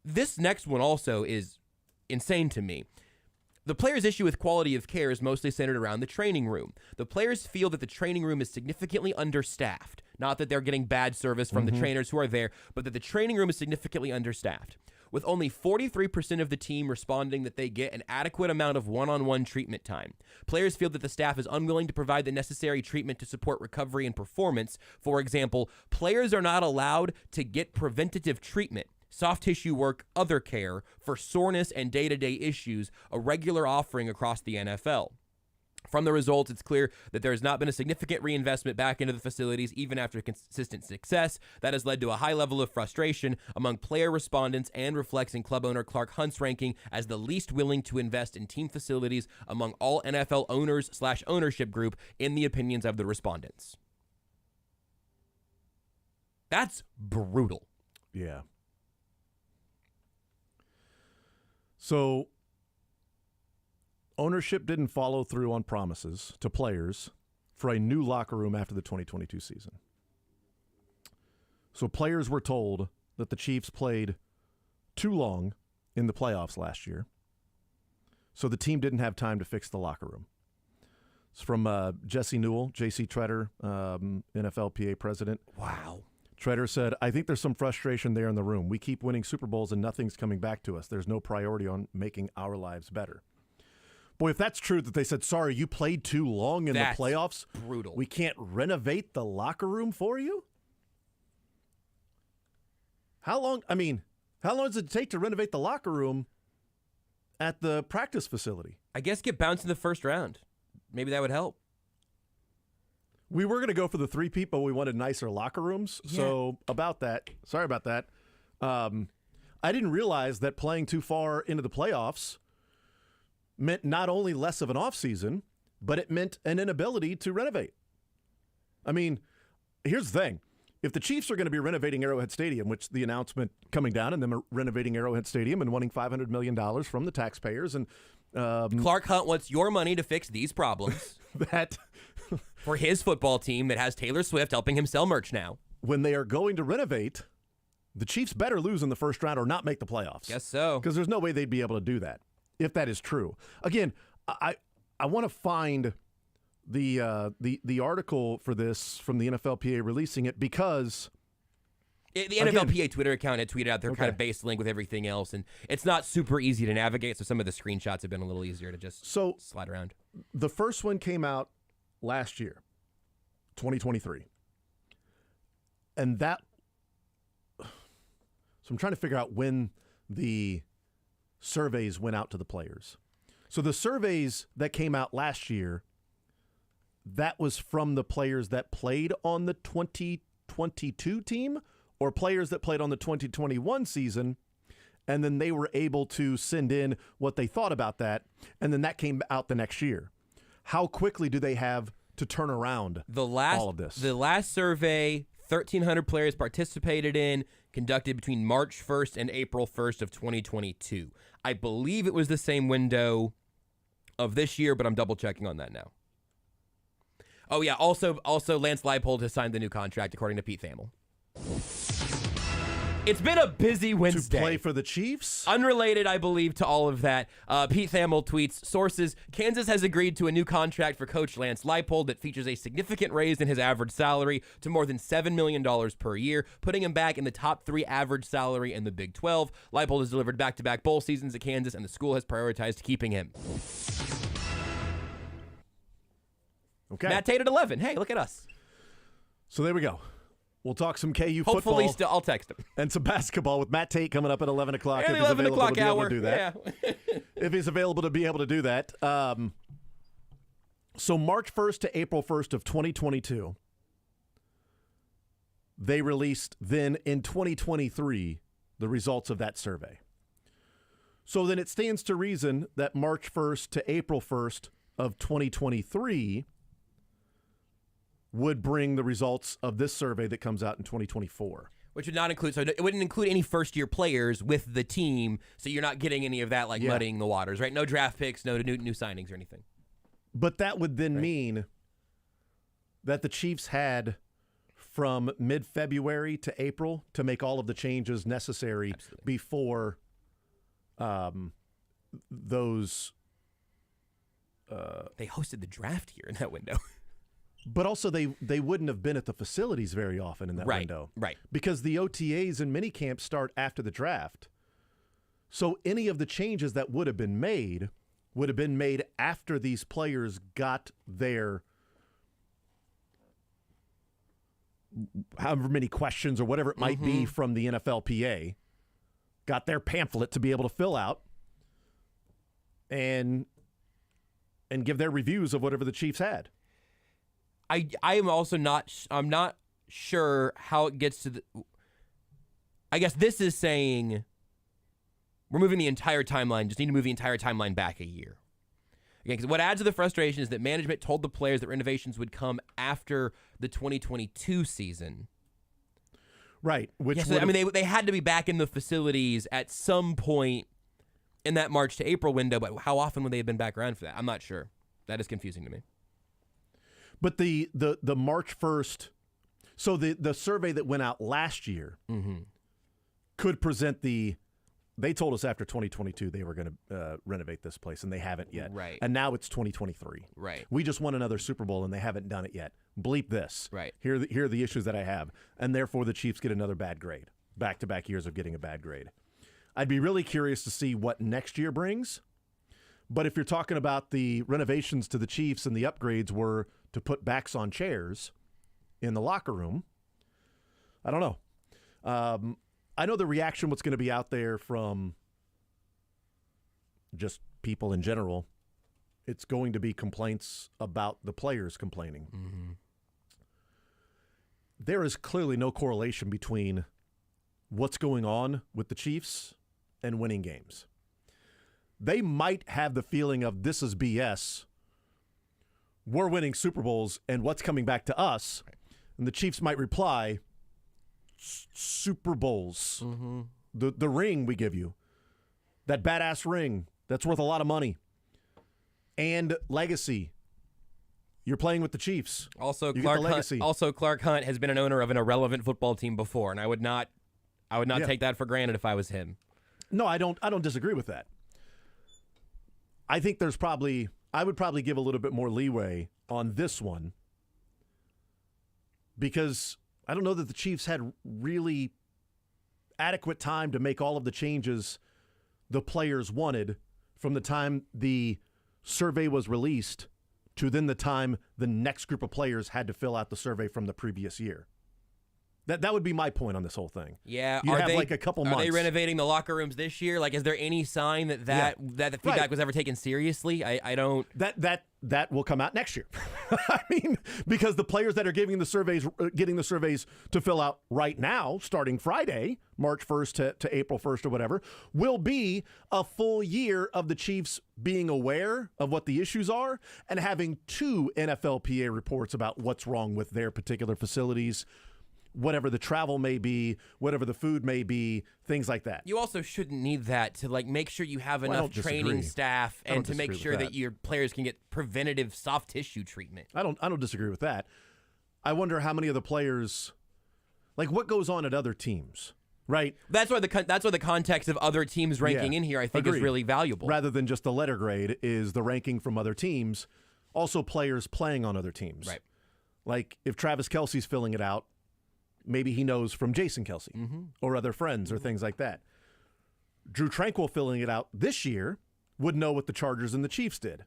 This next one also is insane to me. The players' issue with quality of care is mostly centered around the training room. The players feel that the training room is significantly understaffed. Not that they're getting bad service from the trainers who are there, but that the training room is significantly understaffed. With only 43% of the team responding that they get an adequate amount of one-on-one treatment time. Players feel that the staff is unwilling to provide the necessary treatment to support recovery and performance. For example, players are not allowed to get preventative treatment, soft tissue work, other care for soreness and day-to-day issues, a regular offering across the NFL. From the results, it's clear that there has not been a significant reinvestment back into the facilities, even after consistent success. That has led to a high level of frustration among player respondents and reflects in club owner Clark Hunt's ranking as the least willing to invest in team facilities among all NFL owners/ownership group in the opinions of the respondents. That's brutal. Yeah. So ownership didn't follow through on promises to players for a new locker room after the 2022 season. So players were told that the Chiefs played too long in the playoffs last year, so the team didn't have time to fix the locker room. It's from Jesse Newell, J.C. Tretter, NFLPA president. Wow. Tretter said, I think there's some frustration there in the room. We keep winning Super Bowls and nothing's coming back to us. There's no priority on making our lives better. Boy, if that's true that they said, sorry, you played too long in the playoffs. Brutal. We can't renovate the locker room for you? How long does it take to renovate the locker room at the practice facility? I guess get bounced in the first round. Maybe that would help. We were going to go for the three-peat, but we wanted nicer locker rooms. Yeah. So sorry about that. I didn't realize that playing too far into the playoffs meant not only less of an offseason, but it meant an inability to renovate. I mean, here's the thing. If the Chiefs are going to be renovating Arrowhead Stadium, which the announcement coming down and them renovating Arrowhead Stadium and wanting $500 million from the taxpayers, and Clark Hunt wants your money to fix these problems. that for his football team that has Taylor Swift helping him sell merch now. When they are going to renovate, the Chiefs better lose in the first round or not make the playoffs. Guess so. Because there's no way they'd be able to do that, if that is true. Again, I want to find the article for this from the NFLPA releasing it, because The NFLPA Twitter account had tweeted out their kind of base link with everything else, and it's not super easy to navigate, so some of the screenshots have been a little easier to just slide around. The first one came out last year, 2023. And so I'm trying to figure out when the surveys went out to the players. So the surveys that came out last year, that was from the players that played on the 2022 team, or players that played on the 2021 season, and then they were able to send in what they thought about that, and then that came out the next year. How quickly do they have to turn around all of this? The last survey, 1,300 players participated in, conducted between March 1st and April 1st of 2022. I believe it was the same window of this year, but I'm double-checking on that now. Oh yeah. Also, Lance Leipold has signed the new contract, according to Pete Thamel. It's been a busy Wednesday. To play for the Chiefs? Unrelated, I believe, to all of that. Pete Thamel tweets, sources, Kansas has agreed to a new contract for coach Lance Leipold that features a significant raise in his average salary to more than $7 million per year, putting him back in the top 3 average salary in the Big 12. Leipold has delivered back-to-back bowl seasons at Kansas, and the school has prioritized keeping him. Okay. Matt Tate at 11. Hey, look at us. So there we go. We'll talk some KU Hopefully, football I'll text him. and some basketball with Matt Tate coming up at 11 o'clock. And if 11 he's available o'clock to be able hour. to do that. Yeah. If he's available to be able to do that. So March 1st to April 1st of 2022, they released then in 2023 the results of that survey. So then it stands to reason that March 1st to April 1st of 2023 would bring the results of this survey that comes out in 2024. Which would not include, so it wouldn't include any first-year players with the team, so you're not getting any of that, like muddying the waters, right? No draft picks, no new signings or anything. But that would then mean that the Chiefs had from mid-February to April to make all of the changes necessary before those. They hosted the draft here in that window. But also they wouldn't have been at the facilities very often in that window. Right. Because the OTAs and minicamps start after the draft. So any of the changes that would have been made after these players got their however many questions or whatever it might be from the NFLPA, got their pamphlet to be able to fill out and give their reviews of whatever the Chiefs had. I am also I'm not sure how it gets to the. I guess this is saying we're moving the entire timeline. Just need to move the entire timeline back a year. Again, because what adds to the frustration is that management told the players that renovations would come after the 2022 season. Right. Which yes, I mean, they had to be back in the facilities at some point in that March to April window, but how often would they have been back around for that? I'm not sure. That is confusing to me. But the March 1st, so the survey that went out last year could present they told us after 2022 they were going to renovate this place, and they haven't yet. Right. And now it's 2023. Right. We just won another Super Bowl, and they haven't done it yet. Bleep this. Right. Here are the issues that I have, and therefore the Chiefs get another bad grade. Back-to-back years of getting a bad grade. I'd be really curious to see what next year brings. But if you're talking about the renovations to the Chiefs and the upgrades were to put backs on chairs in the locker room, I don't know. I know the reaction what's going to be out there from just people in general. It's going to be complaints about the players complaining. Mm-hmm. There is clearly no correlation between what's going on with the Chiefs and winning games. They might have the feeling of this is BS. We're winning Super Bowls, and what's coming back to us? And the Chiefs might reply, Super Bowls. Mm-hmm. The ring we give you. That badass ring that's worth a lot of money. And legacy. You're playing with the Chiefs. Also, Clark Hunt has been an owner of an irrelevant football team before, and I would not take that for granted if I was him. No, I don't disagree with that. I think I would probably give a little bit more leeway on this one because I don't know that the Chiefs had really adequate time to make all of the changes the players wanted from the time the survey was released to then the time the next group of players had to fill out the survey from the previous year. That would be my point on this whole thing. Yeah, you have like a couple months. Are they renovating the locker rooms this year? Like, is there any sign that the feedback was ever taken seriously? I don't. That will come out next year. I mean, because the players that are getting the surveys to fill out right now, starting Friday, March 1st to April 1st or whatever, will be a full year of the Chiefs being aware of what the issues are and having 2 NFLPA reports about what's wrong with their particular facilities, whatever the travel may be, whatever the food may be, things like that. You also shouldn't need that to like make sure you have enough training staff and to make sure that your players can get preventative soft tissue treatment. I don't disagree with that. I wonder how many of the players, like what goes on at other teams, right? That's why the context of other teams ranking in here I think is really valuable. Rather than just the letter grade is the ranking from other teams, also players playing on other teams. Right. Like if Travis Kelce's filling it out, maybe he knows from Jason Kelce or other friends or things like that. Drew Tranquil filling it out this year would know what the Chargers and the Chiefs did.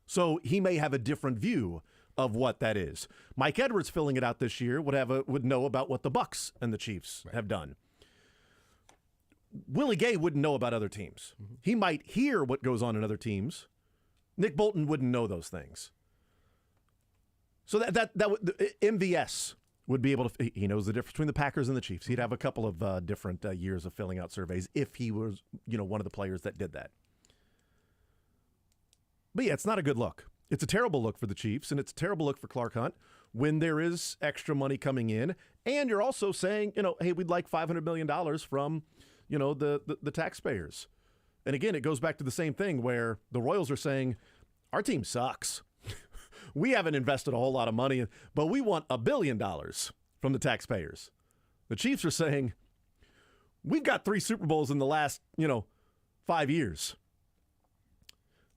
So he may have a different view of what that is. Mike Edwards filling it out this year would know about what the Bucs and the Chiefs have done. Willie Gay wouldn't know about other teams. He might hear what goes on in other teams. Nick Bolton wouldn't know those things. So that MVS would be able to, he knows the difference between the Packers and the Chiefs. He'd have a couple of different years of filling out surveys if he was, one of the players that did that. But yeah, it's not a good look. It's a terrible look for the Chiefs, and it's a terrible look for Clark Hunt when there is extra money coming in. And you're also saying, hey, we'd like $500 million from, the taxpayers. And again, it goes back to the same thing where the Royals are saying, our team sucks. We haven't invested a whole lot of money, but we want $1 billion from the taxpayers. The Chiefs are saying, we've got 3 Super Bowls in the last, 5 years.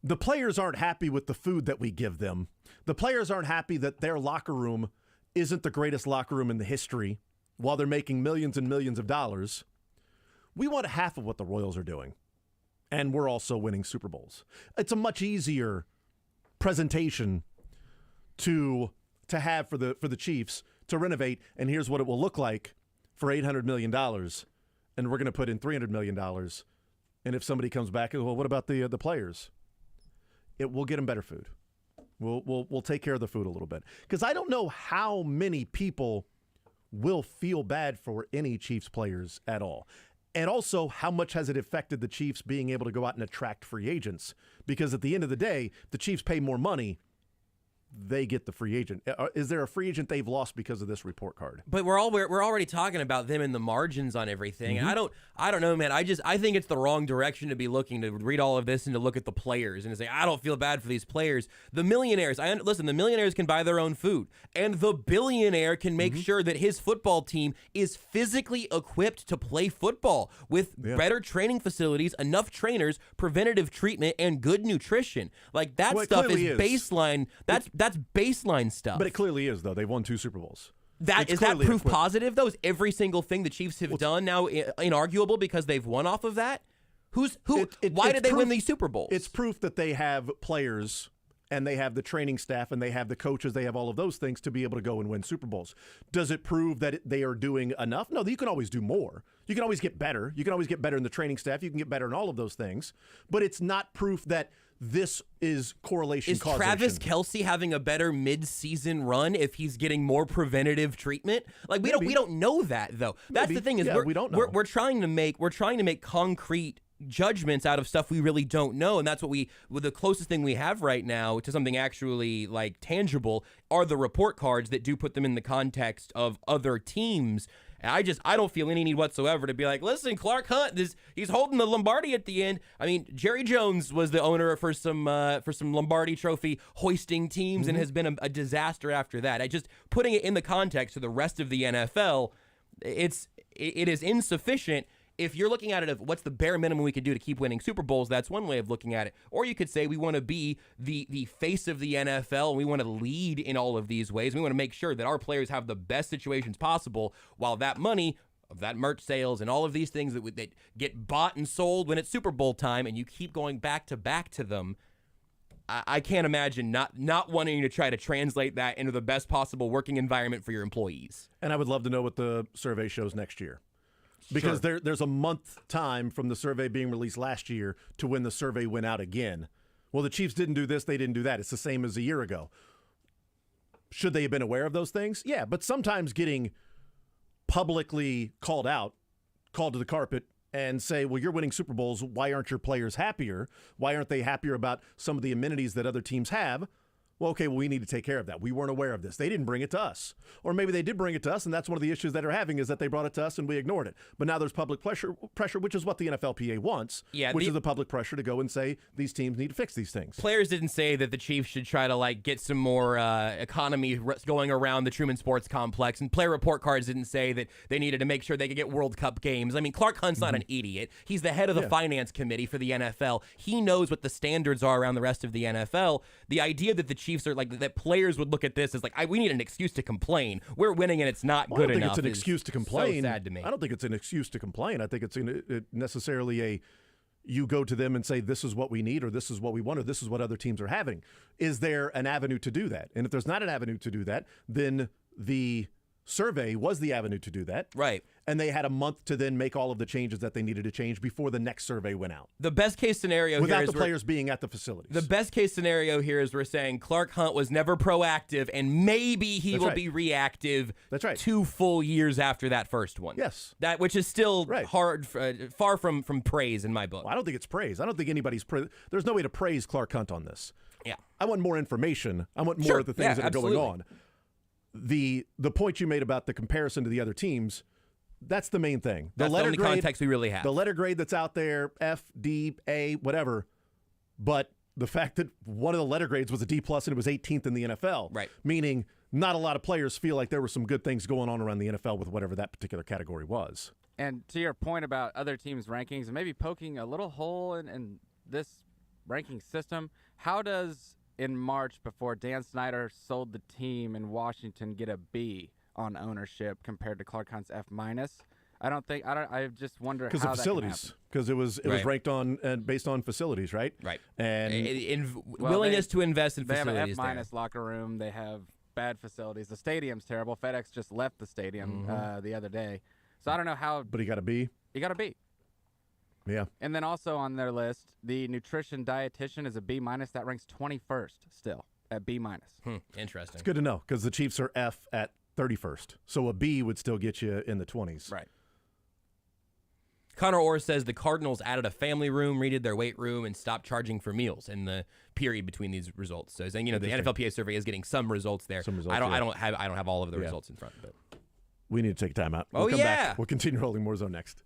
The players aren't happy with the food that we give them. The players aren't happy that their locker room isn't the greatest locker room in the history while they're making millions and millions of dollars. We want half of what the Royals are doing, and we're also winning Super Bowls. It's a much easier presentation to have for the Chiefs to renovate, and here's what it will look like for $800 million, and we're going to put in $300 million. And if somebody comes back, well, what about the players? It will get them better food. We'll take care of the food a little bit, because I don't know how many people will feel bad for any Chiefs players at all. And also, how much has it affected the Chiefs being able to go out and attract free agents? Because at the end of the day, the Chiefs pay more money, they get the free agent. Is there a free agent they've lost because of this report card? But we're already talking about them and the margins on everything. And I don't know, man. I think it's the wrong direction to be looking to read all of this and to look at the players and to say, I don't feel bad for these players. The millionaires, the millionaires can buy their own food, and the billionaire can make sure that his football team is physically equipped to play football with better training facilities, enough trainers, preventative treatment, and good nutrition. Like that stuff is baseline. That's baseline stuff. But it clearly is, though. They've won 2 Super Bowls. Is that proof positive, though? Is every single thing the Chiefs have done now inarguable because they've won off of that? Why did they win these Super Bowls? It's proof that they have players and they have the training staff and they have the coaches, they have all of those things to be able to go and win Super Bowls. Does it prove that they are doing enough? No, you can always do more. You can always get better. You can always get better in the training staff. You can get better in all of those things. But it's not proof that this is correlation causation. Is Travis Kelce having a better mid-season run if he's getting more preventative treatment? Like we don't know that, though. That's the thing is we don't know. We're trying to make concrete judgments out of stuff we really don't know, and that's what the closest thing we have right now to something actually like tangible are the report cards that do put them in the context of other teams. And I don't feel any need whatsoever to be like, listen, Clark Hunt, he's holding the Lombardi at the end. I mean, Jerry Jones was the owner for some Lombardi Trophy hoisting teams and has been a disaster after that. Putting it in the context of the rest of the NFL, it is insufficient. If you're looking at it of what's the bare minimum we could do to keep winning Super Bowls, that's one way of looking at it. Or you could say we want to be the face of the NFL, and we want to lead in all of these ways. We want to make sure that our players have the best situations possible, while that money of that merch sales and all of these things that get bought and sold when it's Super Bowl time, and you keep going back to them. I can't imagine not wanting to try to translate that into the best possible working environment for your employees. And I would love to know what the survey shows next year. Because there's a month time from the survey being released last year to when the survey went out again. Well, the Chiefs didn't do this, they didn't do that. It's the same as a year ago. Should they have been aware of those things? Yeah, but sometimes getting publicly called to the carpet and say, well, you're winning Super Bowls, why aren't your players happier? Why aren't they happier about some of the amenities that other teams have? Well, okay, well, we need to take care of that. We weren't aware of this. They didn't bring it to us. Or maybe they did bring it to us, and that's one of the issues that they're having is that they brought it to us and we ignored it. But now there's public pressure, which is what the NFLPA wants, which is the public pressure to go and say these teams need to fix these things. Players didn't say that the Chiefs should try to get some more economy going around the Truman Sports Complex, and player report cards didn't say that they needed to make sure they could get World Cup games. I mean, Clark Hunt's not an idiot. He's the head of the finance committee for the NFL. He knows what the standards are around the rest of the NFL. The idea that the Chiefs are that players would look at this as we need an excuse to complain. We're winning and it's not good enough. I don't think it's an excuse to complain. So sad to me. I don't think it's an excuse to complain. I think it's necessarily you go to them and say, this is what we need, or this is what we want, or this is what other teams are having. Is there an avenue to do that? And if there's not an avenue to do that, then the survey was the avenue to do that. Right. And they had a month to then make all of the changes that they needed to change before the next survey went out. The best case scenario without here is the players being at the facilities. The best case scenario here is we're saying Clark Hunt was never proactive, and maybe he will be reactive. That's right. 2 full years after that first one. Yes. That which is still hard, far from praise in my book. Well, I don't think it's praise. I don't think anybody's there's no way to praise Clark Hunt on this. Yeah. I want more information. I want more of the things that are going on. The point you made about the comparison to the other teams, that's the main thing. That's the only context we really have. The letter grade that's out there, F, D, A, whatever. But the fact that one of the letter grades was a D+ and it was 18th in the NFL. Right. Meaning not a lot of players feel like there were some good things going on around the NFL with whatever that particular category was. And to your point about other teams' rankings and maybe poking a little hole in this ranking system, how does in March, before Dan Snyder sold the team in Washington, get a B on ownership compared to Clark Hunt's F-? I just wonder how that because of facilities, because it was ranked on and based on facilities, right? Right. And willingness to invest in facilities. They have an F- locker room. They have bad facilities. The stadium's terrible. FedEx just left the stadium the other day, so I don't know how. But he got a B. He got a B. Yeah. And then also on their list, the nutrition dietitian is a B-. That ranks 21st still at B-. Interesting. It's good to know because the Chiefs are F at 31st. So a B would still get you in the 20s. Right. Connor Orr says the Cardinals added a family room, redid their weight room, and stopped charging for meals in the period between these results. So saying, the NFLPA survey is getting some results there. I don't have all of the results in front. But we need to take a time out. We'll come back. We'll continue rolling more zone next.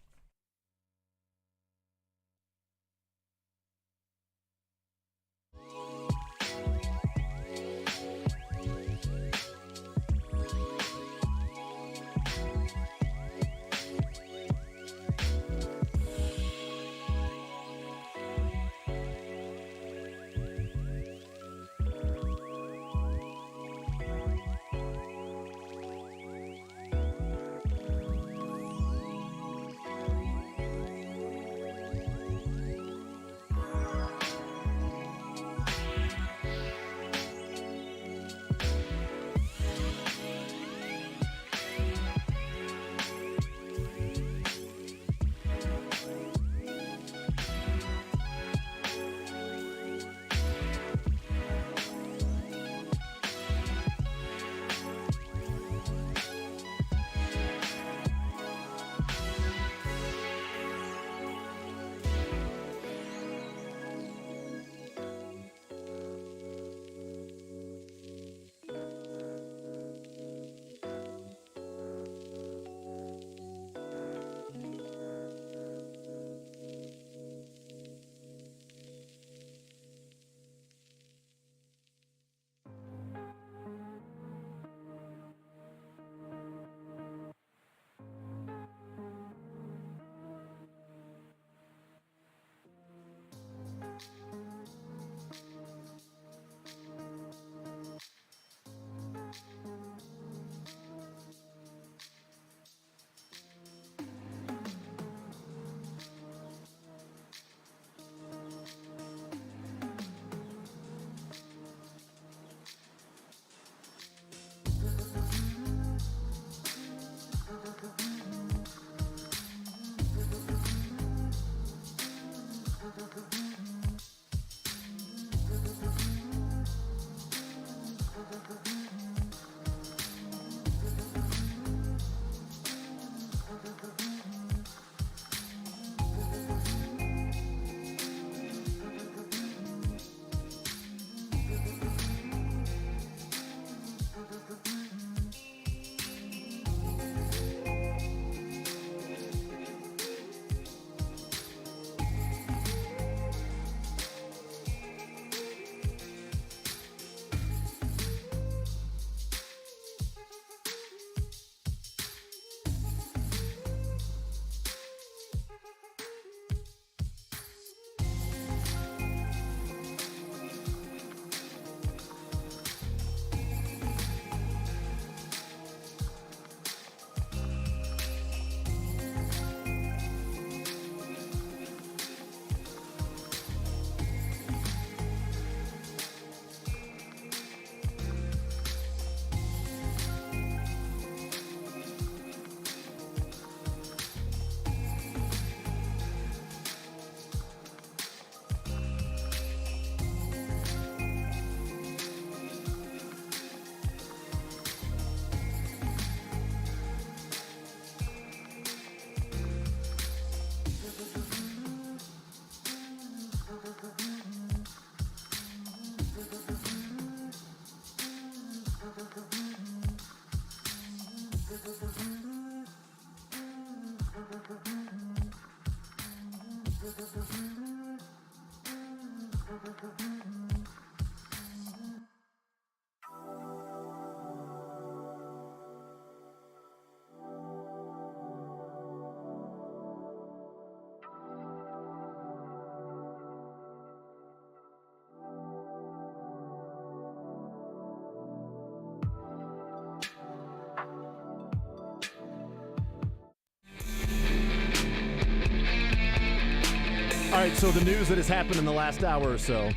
All right, so the news that has happened in the last hour or so.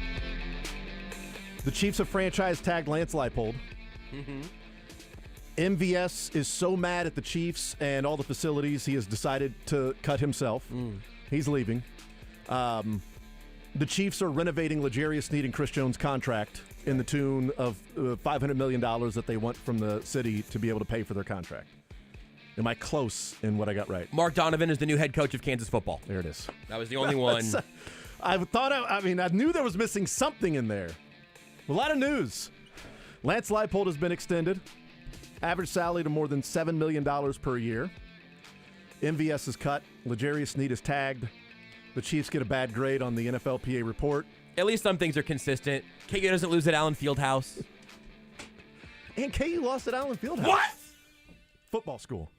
The Chiefs have franchise tagged Lance Leipold. MVS is so mad at the Chiefs and all the facilities, he has decided to cut himself. He's leaving. The Chiefs are renovating L'Jarius Sneed and Chris Jones' contract in the tune of $500 million that they want from the city to be able to pay for their contract. Am I close in what I got right? Mark Donovan is the new head coach of Kansas football. There it is. That was the only one. I knew there was missing something in there. A lot of news. Lance Leipold has been extended. Average salary to more than $7 million per year. MVS is cut. L'Jarius Sneed is tagged. The Chiefs get a bad grade on the NFLPA report. At least some things are consistent. KU doesn't lose at Allen Fieldhouse. And KU lost at Allen Fieldhouse. What? Football school.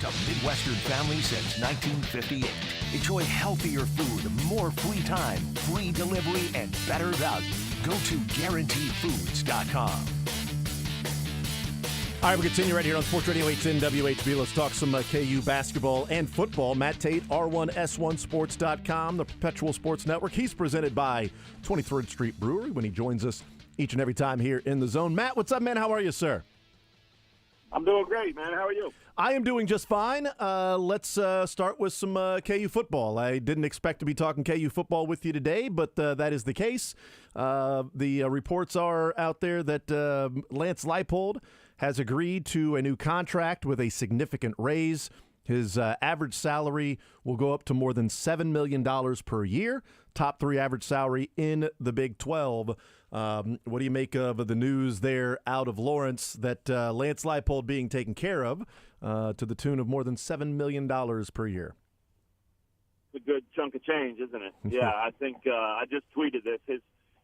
To Midwestern families since 1958. Enjoy healthier food, more free time, free delivery, and better value. Go to GuaranteedFoods.com. All right, we continue right here on Sports Radio 810 WHB. Let's talk some KU basketball and football. Matt Tate, R1S1Sports.com, the Perpetual Sports Network. He's presented by 23rd Street Brewery when he joins us each and every time here in the zone. Matt, what's up, man? How are you, sir? I'm doing great, man. How are you? I am doing just fine. Let's start with some KU football. I didn't expect to be talking KU football with you today, but that is the case. The reports are out there that Lance Leipold has agreed to a new contract with a significant raise. His average salary will go up to more than $7 million per year, top 3 average salary in the Big 12. What do you make of the news there out of Lawrence that Lance Leipold being taken care of to the tune of more than $7 million per year? It's a good chunk of change, isn't it? Yeah, I think I just tweeted this.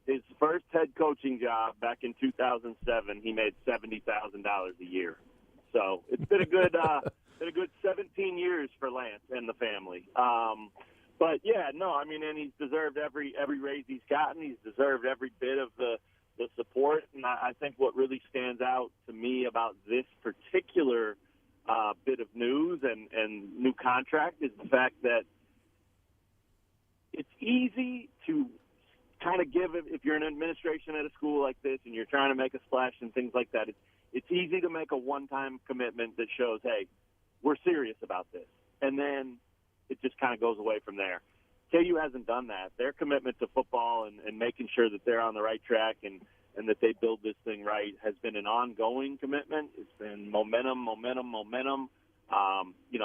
His first head coaching job back in 2007, he made $70,000 a year. So it's been a good 17 years for Lance and the family. But yeah, no, I mean, and he's deserved every raise he's gotten. He's deserved every bit of the support. And I think what really stands out to me about this particular bit of news and new contract is the fact that it's easy to kind of give, if you're an administration at a school like this and you're trying to make a splash and things like that, it's easy to make a one-time commitment that shows, hey, we're serious about this. And then it just kind of goes away from there. KU hasn't done that. Their commitment to football and making sure that they're on the right track and that they build this thing right has been an ongoing commitment. It's been momentum.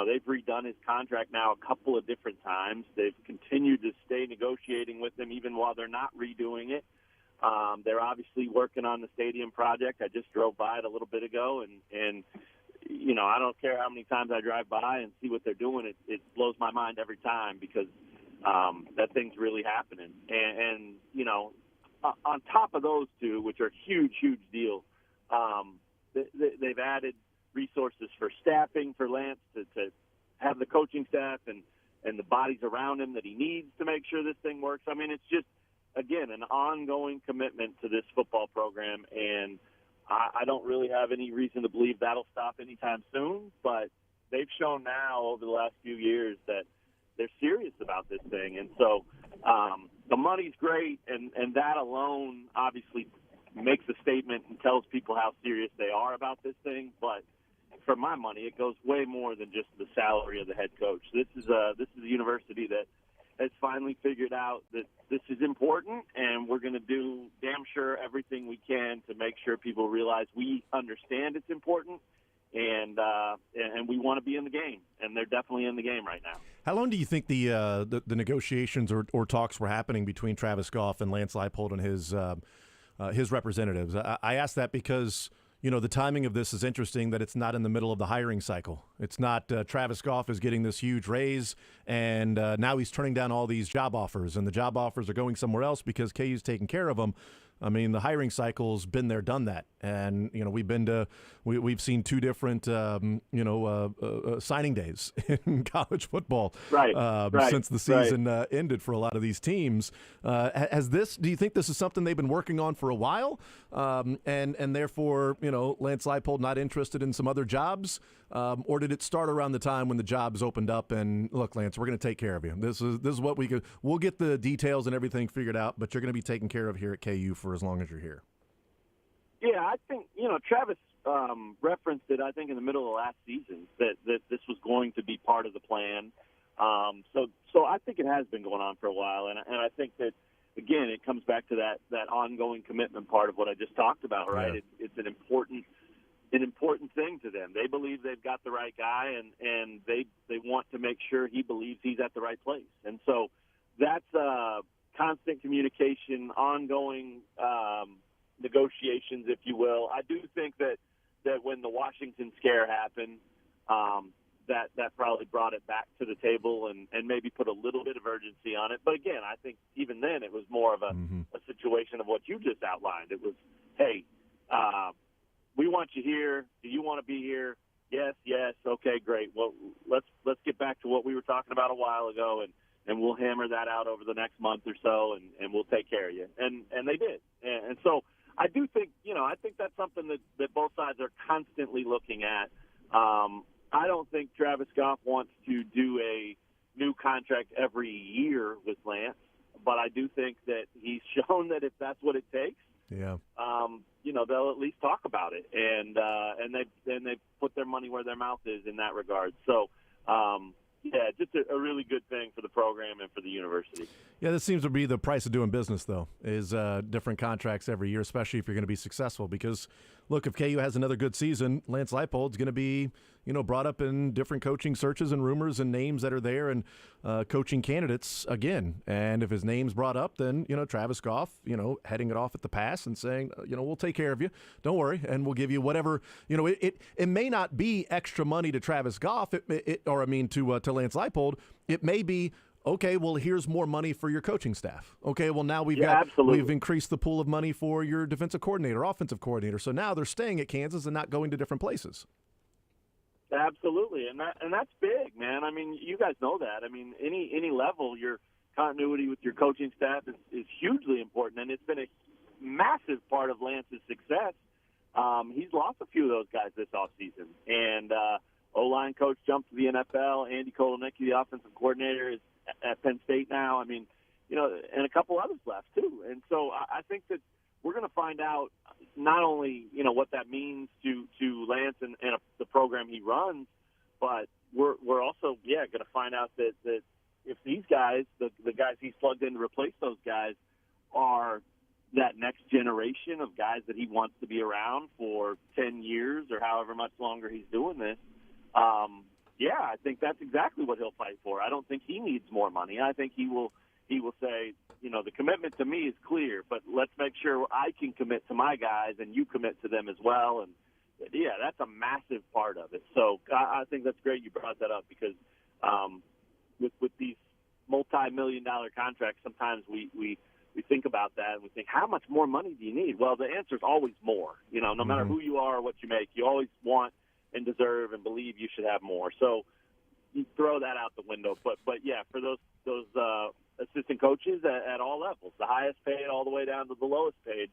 They've redone his contract now a couple of different times. They've continued to stay negotiating with him even while they're not redoing it. They're obviously working on the stadium project. I just drove by it a little bit ago, and I don't care how many times I drive by and see what they're doing. It blows my mind every time because that thing's really happening. And on top of those two, which are huge deal, they've added resources for staffing for Lance to have the coaching staff and the bodies around him that he needs to make sure this thing works. I mean, it's just, again, an ongoing commitment to this football program, and I don't really have any reason to believe that'll stop anytime soon, but they've shown now over the last few years that they're serious about this thing. And so the money's great, and that alone obviously makes a statement and tells people how serious they are about this thing. But for my money, it goes way more than just the salary of the head coach. This is a university that has finally figured out that this is important, and we're going to do damn sure everything we can to make sure people realize we understand it's important, and we want to be in the game, and they're definitely in the game right now. How long do you think the negotiations or talks were happening between Travis Goff and Lance Leipold and his representatives? I ask that because the timing of this is interesting, that it's not in the middle of the hiring cycle. It's not Travis Goff is getting this huge raise, and now he's turning down all these job offers, and the job offers are going somewhere else because KU's taking care of them. I mean, the hiring cycle's been there, done that, and we've seen 2 different signing days in college football, since the season ended for a lot of these teams. Do you think this is something they've been working on for a while, and therefore Lance Leipold not interested in some other jobs, or did it start around the time when the jobs opened up and look, Lance, we're going to take care of you. This is what we'll get the details and everything figured out, but you're going to be taken care of here at KU for as long as you're here. Yeah, I think Travis referenced it, I think, in the middle of last season that this was going to be part of the plan. So I think it has been going on for a while, and I think that, again, it comes back to that ongoing commitment part of what I just talked about, right? Yeah. It's an important thing to them. They believe they've got the right guy, and they want to make sure he believes he's at the right place. And so that's constant communication, ongoing negotiations, if you will. I do think that when the Washington scare happened, that probably brought it back to the table and maybe put a little bit of urgency on it. But again, I think even then it was more of a situation of what you just outlined. It was, hey, we want you here. Do you want to be here? Yes. Okay, great. Well, let's get back to what we were talking about a while ago, and we'll hammer that out over the next month or so, and we'll take care of you. And they did. And so I do think, I think that's something that both sides are constantly looking at. I don't think Travis Goff wants to do a new contract every year with Lance, but I do think that he's shown that if that's what it takes, they'll at least talk about it, and they put their money where their mouth is in that regard. So, just a really good thing for the program and for the university. Yeah, this seems to be the price of doing business, though, is different contracts every year, especially if you're going to be successful. Because, look, if KU has another good season, Lance Leipold's going to be, brought up in different coaching searches and rumors and names that are there and coaching candidates again. And if his name's brought up, then, Travis Goff, heading it off at the pass and saying, we'll take care of you. Don't worry. And we'll give you whatever, it may not be extra money to Travis Goff, to Lance Leipold. It may be, okay, well, here's more money for your coaching staff. Okay, well, now we've increased the pool of money for your defensive coordinator, offensive coordinator. So now they're staying at Kansas and not going to different places. Absolutely, and that's big, man. I mean, you guys know that. I mean, any level, your continuity with your coaching staff is hugely important, and it's been a massive part of Lance's success. He's lost a few of those guys this offseason, and O-line coach jumped to the NFL. Andy Kolonicki, the offensive coordinator, is at Penn State now. I mean, and a couple others left too. And so I think that we're going to find out not only, what that means to Lance and the program he runs, but we're also, going to find out that if these guys, the guys he's plugged in to replace those guys, are that next generation of guys that he wants to be around for 10 years or however much longer he's doing this. I think that's exactly what he'll fight for. I don't think he needs more money. I think he will say, the commitment to me is clear, but let's make sure I can commit to my guys and you commit to them as well. And that's a massive part of it. So I think that's great you brought that up because with these multi-million-dollar contracts, sometimes we think about that and we think, how much more money do you need? Well, the answer is always more. No matter who you are or what you make, you always want and deserve and believe you should have more. So you throw that out the window. But for those assistant coaches at all levels, the highest paid all the way down to the lowest paid,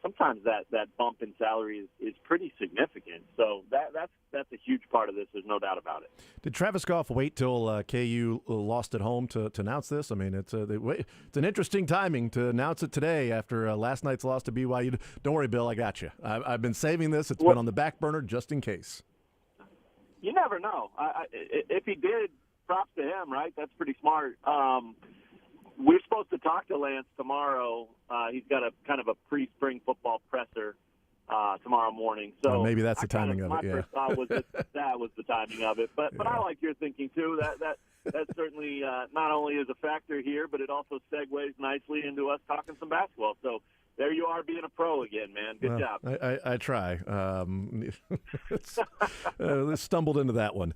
sometimes that bump in salary is pretty significant. So that's a huge part of this. There's no doubt about it. Did Travis Goff wait till KU lost at home to announce this? I mean, it's an interesting timing to announce it today after last night's loss to BYU. Don't worry, Bill, I got you. I've been saving this. It's been on the back burner just in case. You never know. If he did, props to him, right? That's pretty smart. We're supposed to talk to Lance tomorrow. He's got a kind of a pre-spring football presser tomorrow morning. So maybe that's the timing of it. My first thought was that was the timing of it. But I like your thinking too. That certainly not only is a factor here, but it also segues nicely into us talking some basketball. So there you are being a pro again, man. Good job. I try. Stumbled into that one.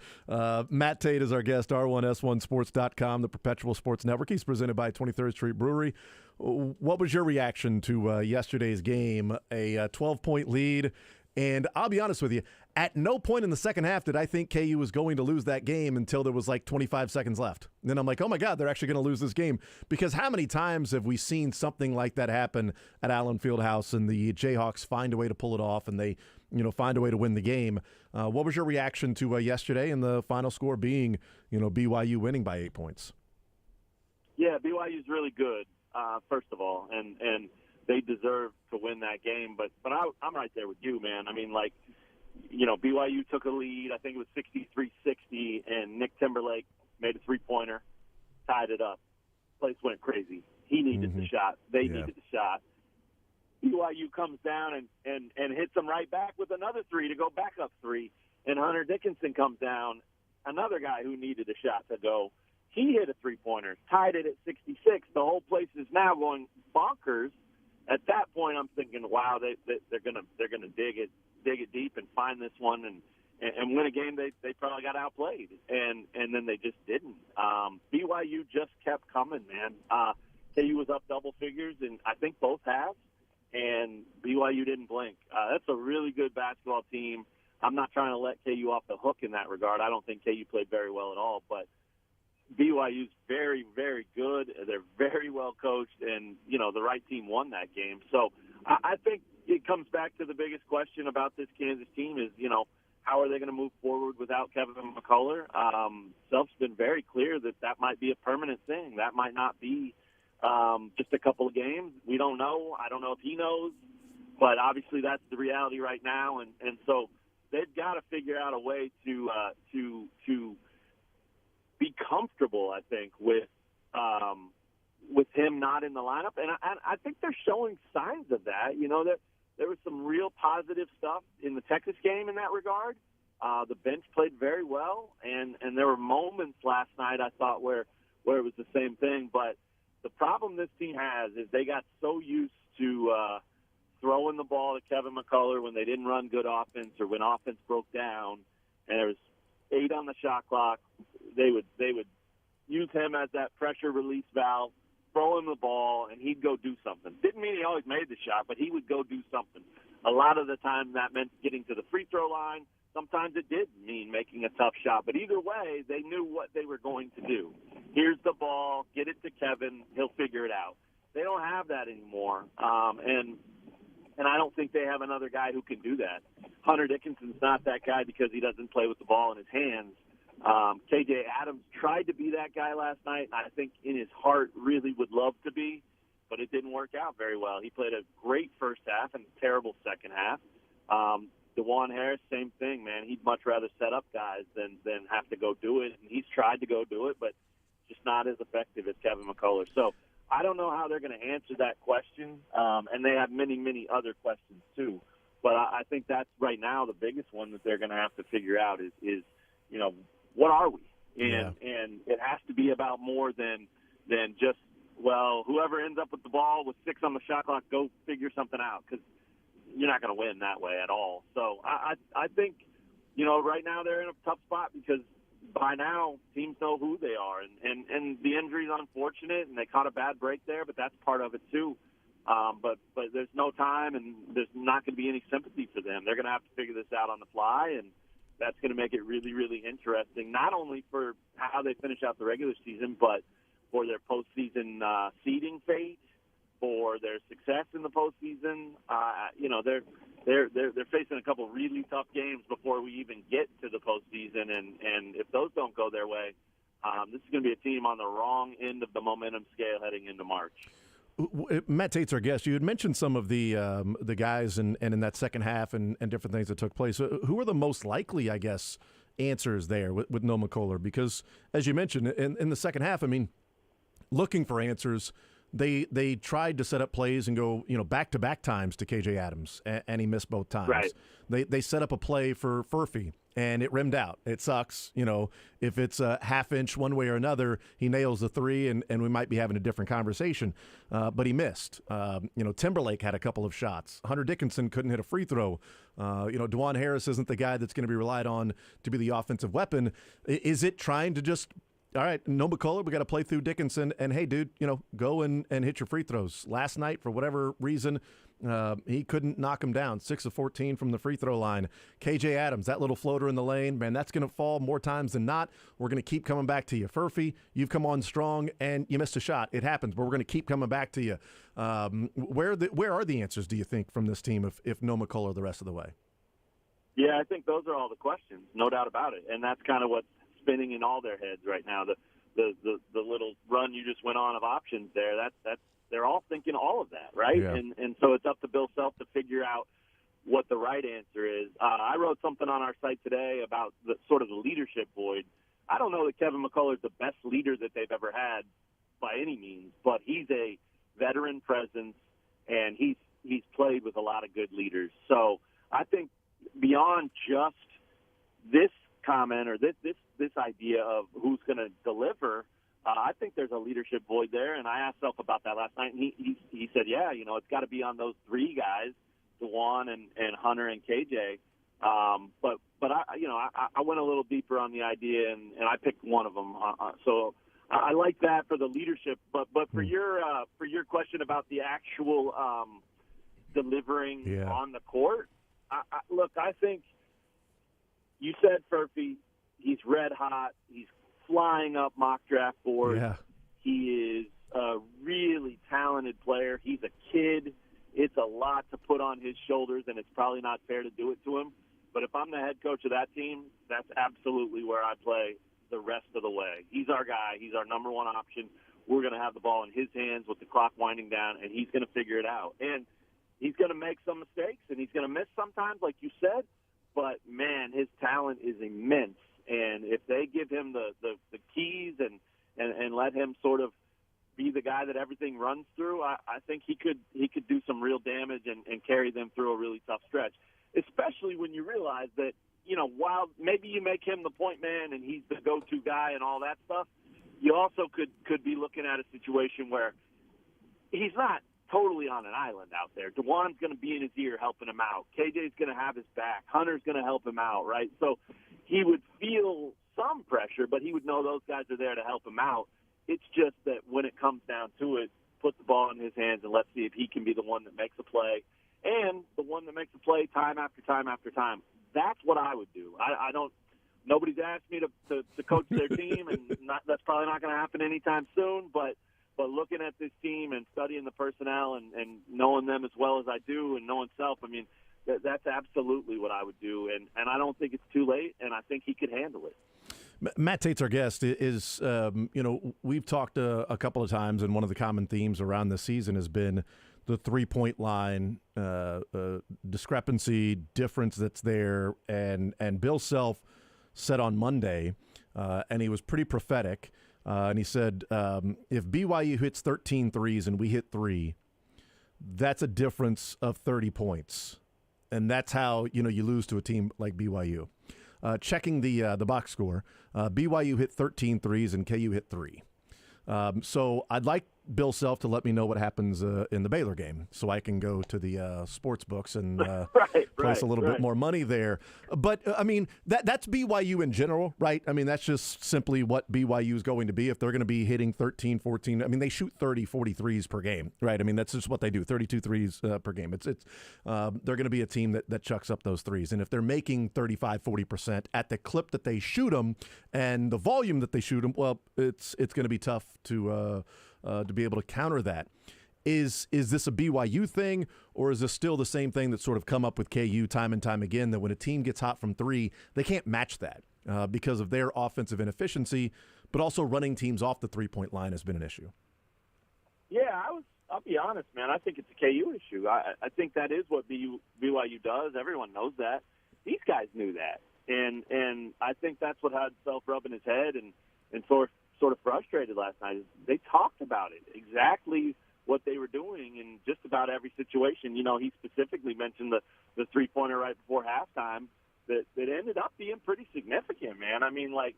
Matt Tate is our guest, R1S1Sports.com, the Perpetual Sports Network. He's presented by 23rd Street Brewery. What was your reaction to yesterday's game? A 12-point lead. And I'll be honest with you, at no point in the second half did I think KU was going to lose that game until there was like 25 seconds left. And then I'm like, oh, my God, they're actually going to lose this game. Because how many times have we seen something like that happen at Allen Fieldhouse and the Jayhawks find a way to pull it off and they find a way to win the game? What was your reaction to yesterday and the final score being BYU winning by 8 points? Yeah, BYU's really good, first of all, and they deserve to win that game. But I'm right there with you, man. I mean, BYU took a lead. I think it was 63-60, and Nick Timberlake made a three-pointer, tied it up. Place went crazy. He needed the shot. They needed the shot. BYU comes down and hits them right back with another three to go back up three. And Hunter Dickinson comes down, another guy who needed a shot to go. He hit a three-pointer, tied it at 66. The whole place is now going bonkers. At that point, I'm thinking, wow, they're gonna dig it deep and find this one and win a game they probably got outplayed, and then they just didn't. BYU just kept coming, man. KU was up double figures, and I think both halves, and BYU didn't blink. That's a really good basketball team. I'm not trying to let KU off the hook in that regard. I don't think KU played very well at all, but BYU's very, very good. They're very well coached, and the right team won that game. So I think it comes back to the biggest question about this Kansas team is, how are they going to move forward without Kevin McCullough? Self's been very clear that might be a permanent thing. That might not be just a couple of games. We don't know. I don't know if he knows, but obviously that's the reality right now. And so they've got to figure out a way to be comfortable, I think, with him not in the lineup. And I think they're showing signs of that. There was some real positive stuff in the Texas game in that regard. The bench played very well, and there were moments last night, I thought, where it was the same thing. But the problem this team has is they got so used to throwing the ball to Kevin McCullough when they didn't run good offense or when offense broke down, and there was 8 on the shot clock. They would use him as that pressure release valve, throw him the ball, and he'd go do something. Didn't mean he always made the shot, but he would go do something. A lot of the time that meant getting to the free throw line. Sometimes it did mean making a tough shot. But either way, they knew what they were going to do. Here's the ball. Get it to Kevin. He'll figure it out. They don't have that anymore. And I don't think they have another guy who can do that. Hunter Dickinson's not that guy because he doesn't play with the ball in his hands. KJ Adams tried to be that guy last night, and I think in his heart really would love to be, but it didn't work out very well. He played a great first half and a terrible second half. DeJuan Harris, same thing, man. He'd much rather set up guys than have to go do it, and he's tried to go do it, but just not as effective as Kevin McCullough. So I don't know how they're going to answer that question, and they have many, many other questions too. But I think that's right now the biggest one that they're going to have to figure out is what are we? And it has to be about more than just, whoever ends up with the ball with 6 on the shot clock, go figure something out, because you're not going to win that way at all. So I think, right now they're in a tough spot because by now teams know who they are. And the injury is unfortunate, and they caught a bad break there, but that's part of it too. But there's no time, and there's not going to be any sympathy for them. They're going to have to figure this out on the fly, and that's going to make it really, really interesting, not only for how they finish out the regular season, but for their postseason seeding fate, for their success in the postseason. They're facing a couple really tough games before we even get to the postseason, and if those don't go their way, this is going to be a team on the wrong end of the momentum scale heading into March. Matt Tate's our guest. You had mentioned some of the guys and in that second half and different things that took place. Who are the most likely, I guess, answers there with no McCullough? Because, as you mentioned, in the second half, I mean, looking for answers, they tried to set up plays and go, back-to-back times to KJ Adams, and he missed both times. Right. They set up a play for Furphy, and it rimmed out. It sucks. If it's a half-inch one way or another, he nails the 3, and we might be having a different conversation. But he missed. Timberlake had a couple of shots. Hunter Dickinson couldn't hit a free throw. DeJuan Harris isn't the guy that's going to be relied on to be the offensive weapon. Is it trying to just, all right, no McCullough, we got to play through Dickinson, and hey, dude, go and hit your free throws. Last night, for whatever reason, he couldn't knock him down. 6 of 14 from the free throw line. KJ Adams, that little floater in the lane, man, that's going to fall more times than not. We're going to keep coming back to you. Furphy, you've come on strong, and you missed a shot. It happens, but we're going to keep coming back to you. Where are the answers, do you think, from this team if no McCullough the rest of the way? Yeah, I think those are all the questions, no doubt about it, and that's kind of what's spinning in all their heads right now. The little run you just went on of options there, that's they're all thinking all of that, right? Yeah. And so it's up to Bill Self to figure out what the right answer is. I wrote something on our site today about the sort of the leadership void. I don't know that Kevin McCullough is the best leader that they've ever had by any means, but he's a veteran presence, and he's played with a lot of good leaders. So I think beyond just this comment or this idea of who's going to deliver, I think there's a leadership void there, and I asked Self about that last night, and he said, yeah, it's got to be on those 3 guys, DeJuan and Hunter and KJ. But I went a little deeper on the idea, and I picked one of them. So I like that for the leadership. But for your question about the actual delivering on the court, I think you said Furphy. He's red hot. He's flying up mock draft boards. Yeah. He is a really talented player. He's a kid. it's a lot to put on his shoulders, and it's probably not fair to do it to him. But if I'm the head coach of that team, that's absolutely where I play the rest of the way. He's our guy. He's our number one option. We're going to have the ball in his hands with the clock winding down, and he's going to figure it out. And he's going to make some mistakes, and he's going to miss sometimes, like you said. But, man, his talent is immense. And if they give him the keys and let him sort of be the guy that everything runs through, I think he could do some real damage and carry them through a really tough stretch, especially when you realize that, while maybe you make him the point man and he's the go-to guy and all that stuff, you also could be looking at a situation where he's not totally on an island out there. DeJuan's going to be in his ear helping him out. KJ's going to have his back. Hunter's going to help him out, right? So he would feel some pressure, but he would know those guys are there to help him out. It's just that when it comes down to it, put the ball in his hands and let's see if he can be the one that makes a play and the one that makes a play time after time after time. That's what I would do. I don't. Nobody's asked me to coach their team, and that's probably not going to happen anytime soon. But looking at this team and studying the personnel and knowing them as well as I do and knowing self, I mean, that's absolutely what I would do. And I don't think it's too late, and I think he could handle it. Matt Tate's our guest. Is we've talked a couple of times, and one of the common themes around this season has been the three-point line discrepancy, difference that's there. And Bill Self said on Monday, and he was pretty prophetic, and he said, if BYU hits 13 threes and we hit 3, that's a difference of 30 points. And that's how, you lose to a team like BYU. Checking the box score, BYU hit 13 threes and KU hit 3. So I'd like Bill Self to let me know what happens in the Baylor game so I can go to the sports books and place a little bit more money there. But, I mean, that's BYU in general, right? I mean, that's just simply what BYU is going to be. If they're going to be hitting 13, 14, I mean, they shoot 30, 40 threes per game, right? I mean, that's just what they do, 32 threes per game. They're going to be a team that chucks up those threes. And if they're making 35, 40% at the clip that they shoot them and the volume that they shoot them, well, it's going to be tough to be able to counter that. Is this a BYU thing, or is this still the same thing that's sort of come up with KU time and time again, that when a team gets hot from 3, they can't match that because of their offensive inefficiency, but also running teams off the three-point line has been an issue? Yeah, I'll be honest, man. I think it's a KU issue. I think that is what BYU does. Everyone knows that. These guys knew that. And I think that's what had Self rubbing his head and sort of frustrated last night. They talked about it, exactly what they were doing in just about every situation. He specifically mentioned the three-pointer right before halftime that ended up being pretty significant, man. I mean, like,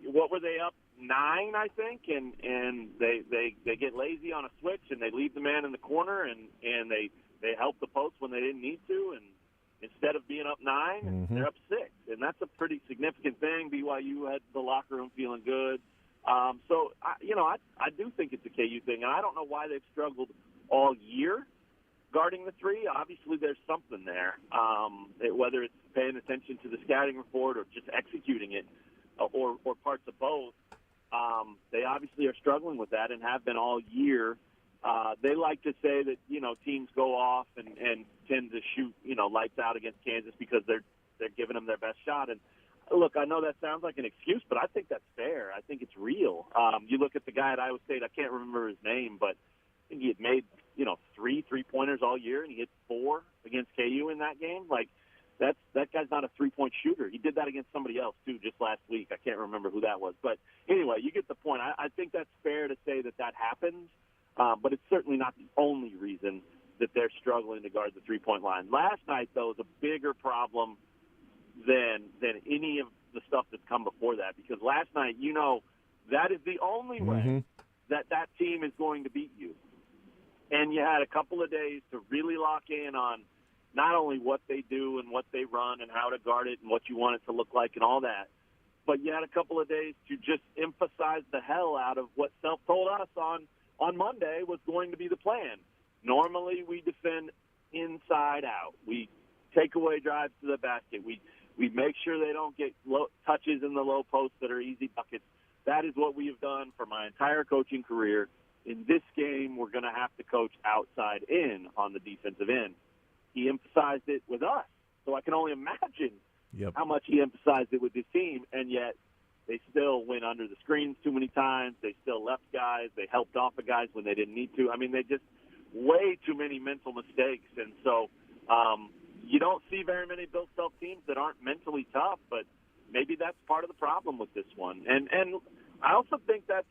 what were they up 9, I think, and they get lazy on a switch and they leave the man in the corner and they help the post when they didn't need to, and instead of being up 9, they're up 6, and that's a pretty significant thing. BYU had the locker room feeling good. So I do think it's a KU thing, and I don't know why they've struggled all year guarding the 3. Obviously, there's something there, whether it's paying attention to the scouting report or just executing it, or parts of both. They obviously are struggling with that and have been all year. They like to say that teams go off and tend to shoot lights out against Kansas because they're giving them their best shot. And look, I know that sounds like an excuse, but I think that's fair. I think it's real. You look at the guy at Iowa State, I can't remember his name, but I think he had made, 3 3-pointers all year, and he hit 4 against KU in that game. Like, that guy's not a three-point shooter. He did that against somebody else, too, just last week. I can't remember who that was. But anyway, you get the point. I think that's fair to say that happens, but it's certainly not the only reason that they're struggling to guard the three-point line. Last night, though, was a bigger problem than any of the stuff that's come before that, because last night, that is the only way that team is going to beat you. And you had a couple of days to really lock in on not only what they do and what they run and how to guard it and what you want it to look like and all that, but you had a couple of days to just emphasize the hell out of what Self told us on Monday was going to be the plan. Normally we defend inside out. We take away drives to the basket. We make sure they don't get touches in the low post that are easy buckets. That is what we have done for my entire coaching career. in this game, we're going to have to coach outside in on the defensive end. He emphasized it with us, so I can only imagine how much he emphasized it with his team, and yet they still went under the screens too many times. They still left guys. They helped off of guys when they didn't need to. I mean, they just way too many mental mistakes, and so you don't see very many Bill Self teams that aren't mentally tough, but maybe that's part of the problem with this one. And I also think that's,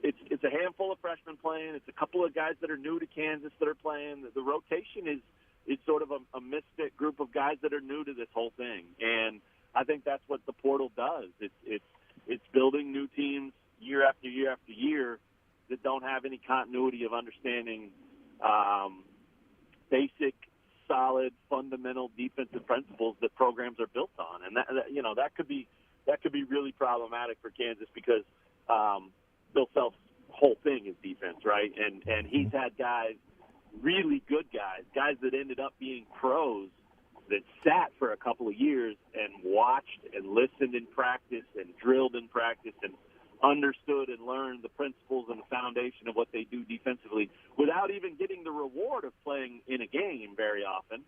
it's a handful of freshmen playing. It's a couple of guys that are new to Kansas that are playing. The rotation is sort of a misfit group of guys that are new to this whole thing. And I think that's what the portal does. It's building new teams year after year after year that don't have any continuity of understanding basic, solid, fundamental defensive principles that programs are built on. And that could be really problematic for Kansas because Bill Self's whole thing is defense, right? And he's had guys, really good guys that ended up being pros that sat for a couple of years and watched and listened in practice and drilled in practice and understood and learned the principles and the foundation of what they do defensively without even getting the reward of playing in a game very often.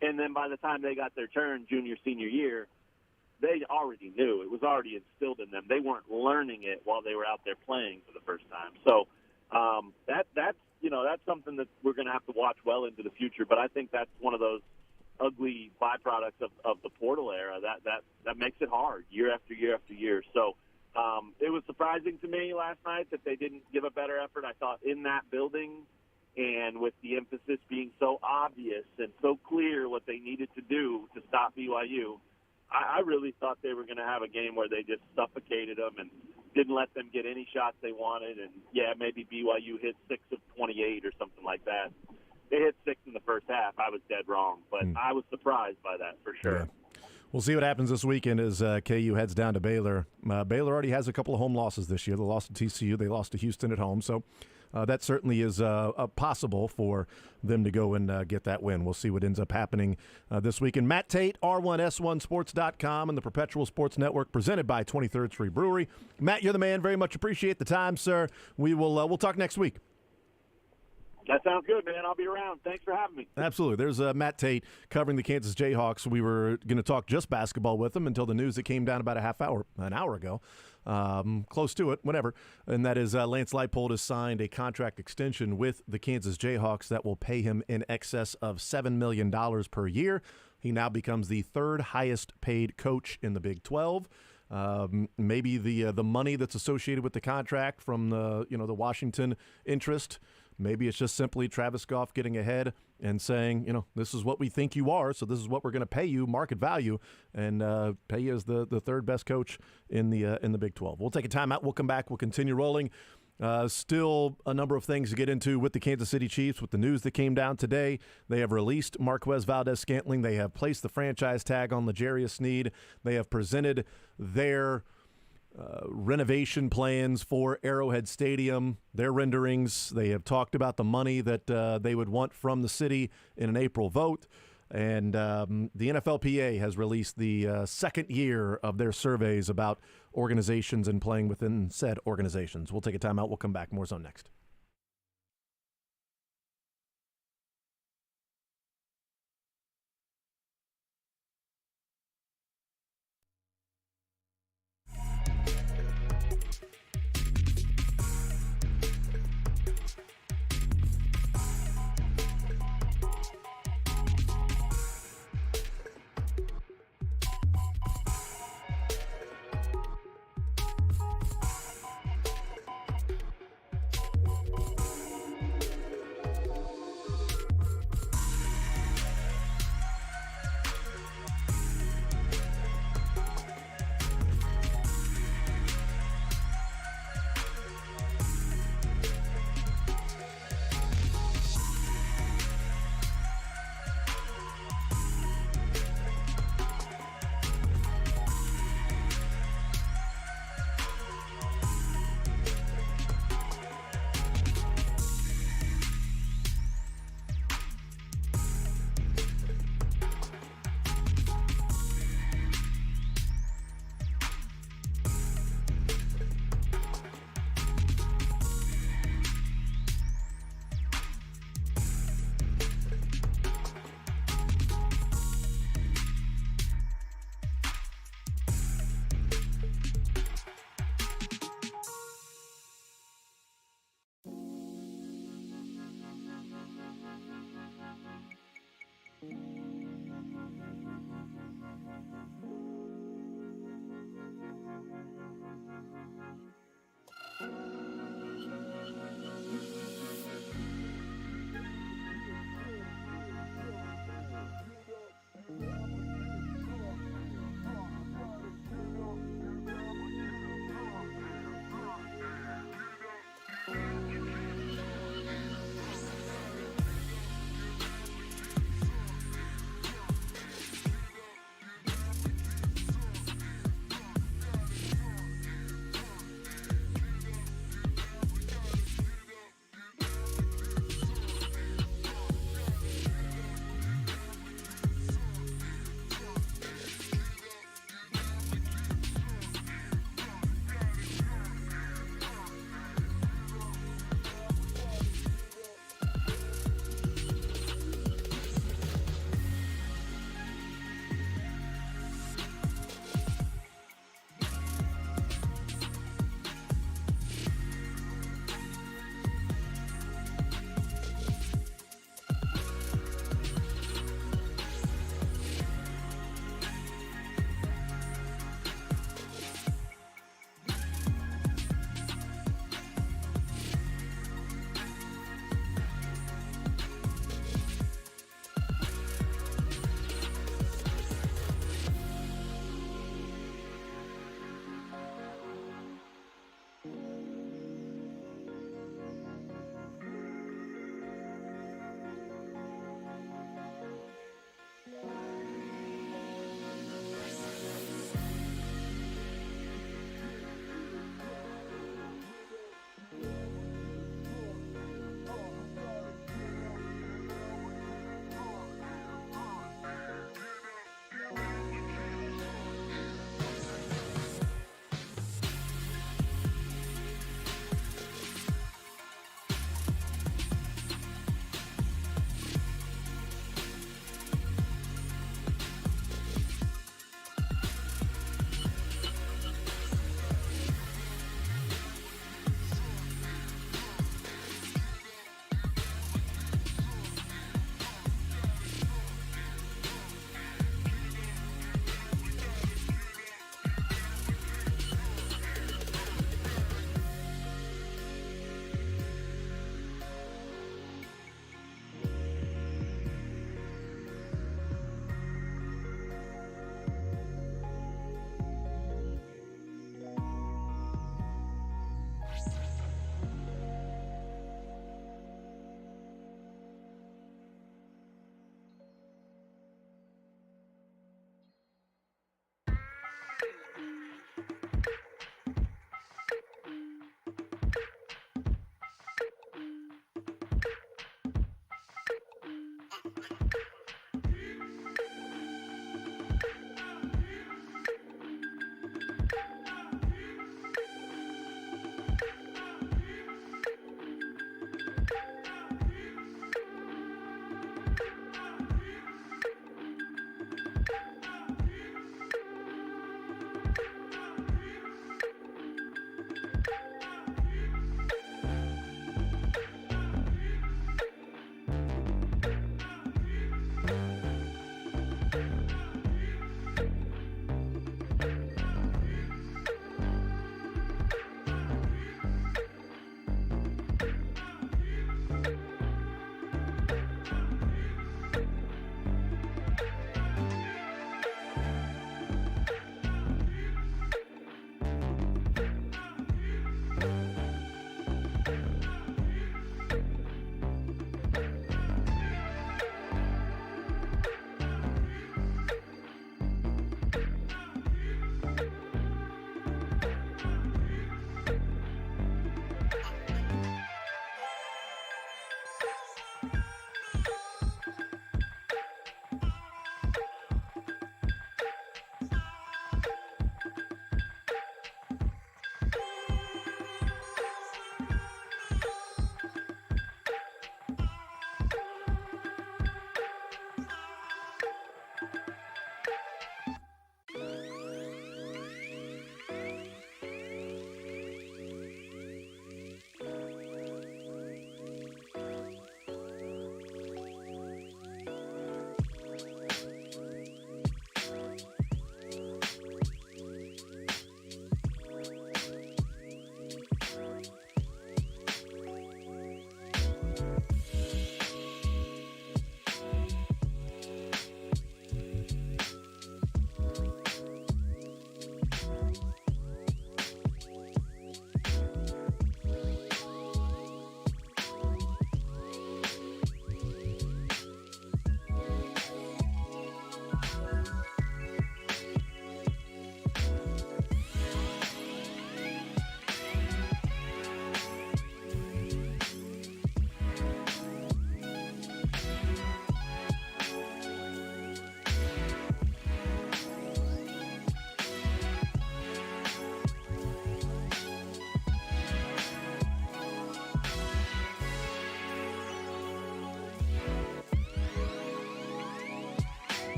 And then by the time they got their turn junior, senior year, they already knew. It was already instilled in them. They weren't learning it while they were out there playing for the first time. So that's something that we're going to have to watch well into the future. But I think that's one of those ugly byproducts of the portal era that makes it hard year after year after year. So it was surprising to me last night that they didn't give a better effort. I thought in that building and with the emphasis being so obvious and so clear what they needed to do to stop BYU, I really thought they were going to have a game where they just suffocated them and didn't let them get any shots they wanted. And, maybe BYU hit 6 of 28 or something like that. They hit 6 in the first half. I was dead wrong, but I was surprised by that for sure. Yeah. We'll see what happens this weekend as KU heads down to Baylor. Baylor already has a couple of home losses this year. They lost to TCU. They lost to Houston at home. So that certainly is possible for them to go and get that win. We'll see what ends up happening this weekend. Matt Tate, R1S1Sports.com, and the Perpetual Sports Network, presented by 23rd Street Brewery. Matt, you're the man. Very much appreciate the time, sir. We'll talk next week. That sounds good, man. I'll be around. Thanks for having me. Absolutely. There's Matt Tate covering the Kansas Jayhawks. We were going to talk just basketball with him until the news that came down about an hour ago, close to it, whatever. And that is Lance Leipold has signed a contract extension with the Kansas Jayhawks that will pay him in excess of $7 million per year. He now becomes the third highest paid coach in the Big 12. Maybe the money that's associated with the contract from the Washington interest. Maybe it's just simply Travis Goff getting ahead and saying, this is what we think you are, so this is what we're going to pay you, market value, and pay you as the third best coach in the Big 12. We'll take a timeout. We'll come back. We'll continue rolling. Still a number of things to get into with the Kansas City Chiefs with the news that came down today. They have released Marquez Valdez-Scantling. They have placed the franchise tag on L'Jarius Sneed. They have presented their renovation plans for Arrowhead Stadium, their renderings. They have talked about the money that they would want from the city in an April vote. And the NFLPA has released the second year of their surveys about organizations and playing within said organizations. We'll take a timeout. We'll come back. More Zone next.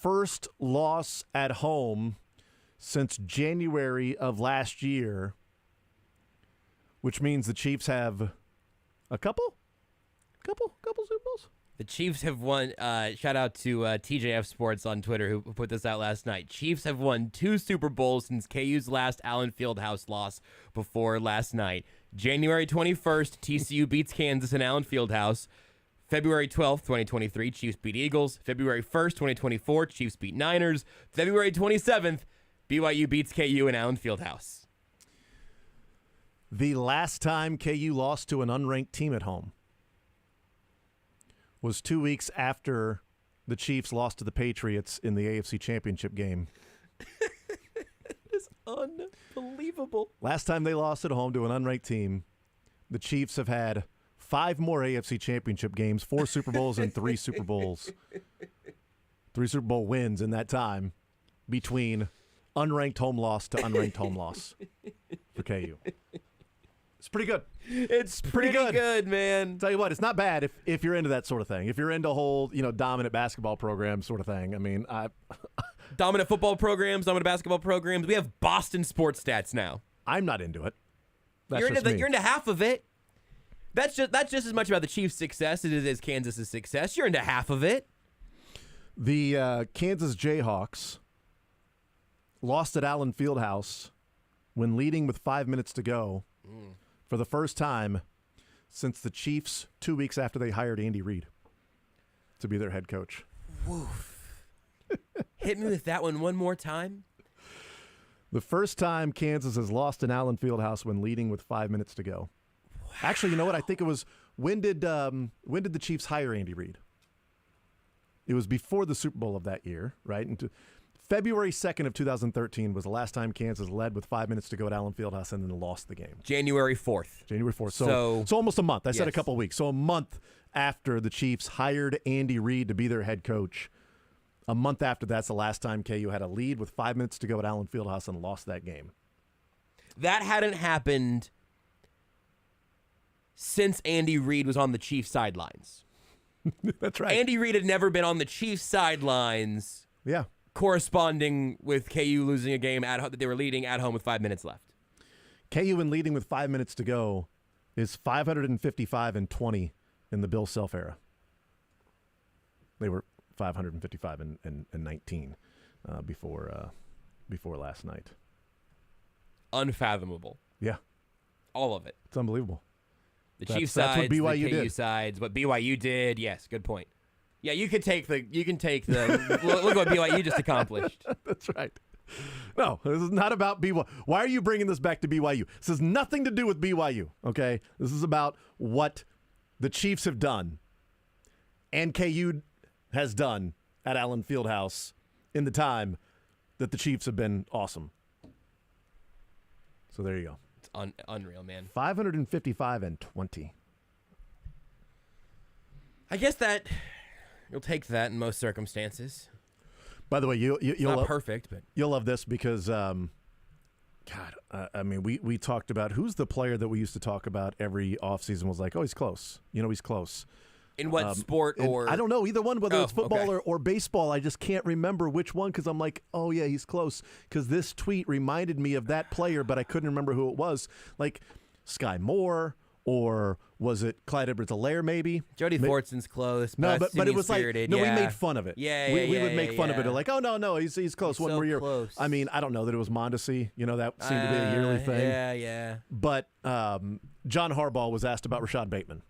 first loss at home since January of last year, which means the Chiefs have a couple Super Bowls. The Chiefs have won. Shout out to TJF Sports on Twitter who put this out last night. Chiefs have won 2 Super Bowls since KU's last Allen Fieldhouse loss before last night. January 21st, TCU beats Kansas in Allen Fieldhouse. February 12th, 2023, Chiefs beat Eagles. February 1st, 2024, Chiefs beat Niners. February 27th, BYU beats KU in Allen Fieldhouse. The last time KU lost to an unranked team at home was 2 weeks after the Chiefs lost to the Patriots in the AFC Championship game. It's unbelievable. Last time they lost at home to an unranked team, the Chiefs have had 5 more AFC Championship games, 4 Super Bowls, and 3 Super Bowls. 3 Super Bowl wins in that time between unranked home loss to unranked home loss for KU. It's pretty good. It's pretty good, man. Tell you what, it's not bad if you're into that sort of thing. If you're into a whole, dominant basketball program sort of thing. I mean, Dominant football programs, dominant basketball programs. We have Boston sports stats now. I'm not into it. That's You're just into me. you're into half of it. That's just as much about the Chiefs' success as it is Kansas' success. You're into half of it. The Kansas Jayhawks lost at Allen Fieldhouse when leading with 5 minutes to go for the first time since the Chiefs 2 weeks after they hired Andy Reid to be their head coach. Woof. Hit me with that one more time. The first time Kansas has lost in Allen Fieldhouse when leading with 5 minutes to go. Wow. Actually, you know what? I think it was when did the Chiefs hire Andy Reid? It was before the Super Bowl of that year, right? And February 2nd of 2013 was the last time Kansas led with 5 minutes to go at Allen Fieldhouse and then lost the game. January 4th. January 4th. So almost a month. I said a Yes. couple of weeks. So a month after the Chiefs hired Andy Reid to be their head coach. A month after that's the last time KU had a lead with 5 minutes to go at Allen Fieldhouse and lost that game. That hadn't happened since Andy Reid was on the Chiefs sidelines. That's right. Andy Reid had never been on the Chiefs sidelines Yeah. corresponding with KU losing a game that they were leading at home with 5 minutes left. KU in leading with 5 minutes to go is 555-20 in the Bill Self era. They were 555-19 before last night. Unfathomable. Yeah, All of it. it's unbelievable. The That's- Chiefs that's what sides, BYU the KU did. sides, what BYU did. Yes, good point. Yeah, you can take the look what BYU just accomplished. That's right. No, this is not about BYU. Why are you bringing this back to BYU? This has nothing to do with BYU, okay? This is about what the Chiefs have done and KU has done at Allen Fieldhouse in the time that the Chiefs have been awesome. So there you go. It's unreal, man. 555-20. I guess that you'll take that in most circumstances. By the way, you'll Not perfect, but you'll love this because, I mean, we talked about who's the player that we used to talk about every offseason was like, oh, he's close. He's close. in what sport And or I don't know either one, whether it's football okay. or baseball. I just can't remember which one because I'm like, oh, yeah, he's close. Because this tweet reminded me of that player, but I couldn't remember who it was. Like Sky Moore, or was it Clyde Edwards-Helaire maybe? Jody Fortson's close. No, but it was like, spirited. no, yeah. we made fun of it. Yeah, we would make fun of it. yeah. Like, oh, no, he's close. He's One so more year. close. I mean, I don't know that it was Mondesi. That seemed to be a yearly thing. Yeah. But John Harbaugh was asked about Rashad Bateman.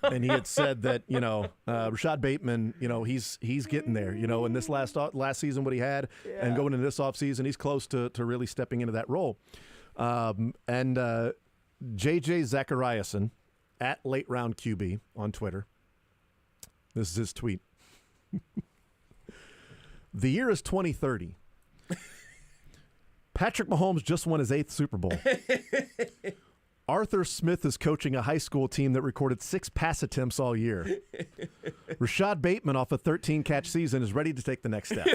And he had said that, Rashad Bateman, he's getting there, in this last season, what he had, and going into this offseason, he's close to really stepping into that role. And J.J. Zachariason, at Late Round QB on Twitter, this is his tweet. The year is 2030. Patrick Mahomes just won his 8th Super Bowl. Arthur Smith is coaching a high school team that recorded 6 pass attempts all year. Rashad Bateman, off a 13-catch season, is ready to take the next step.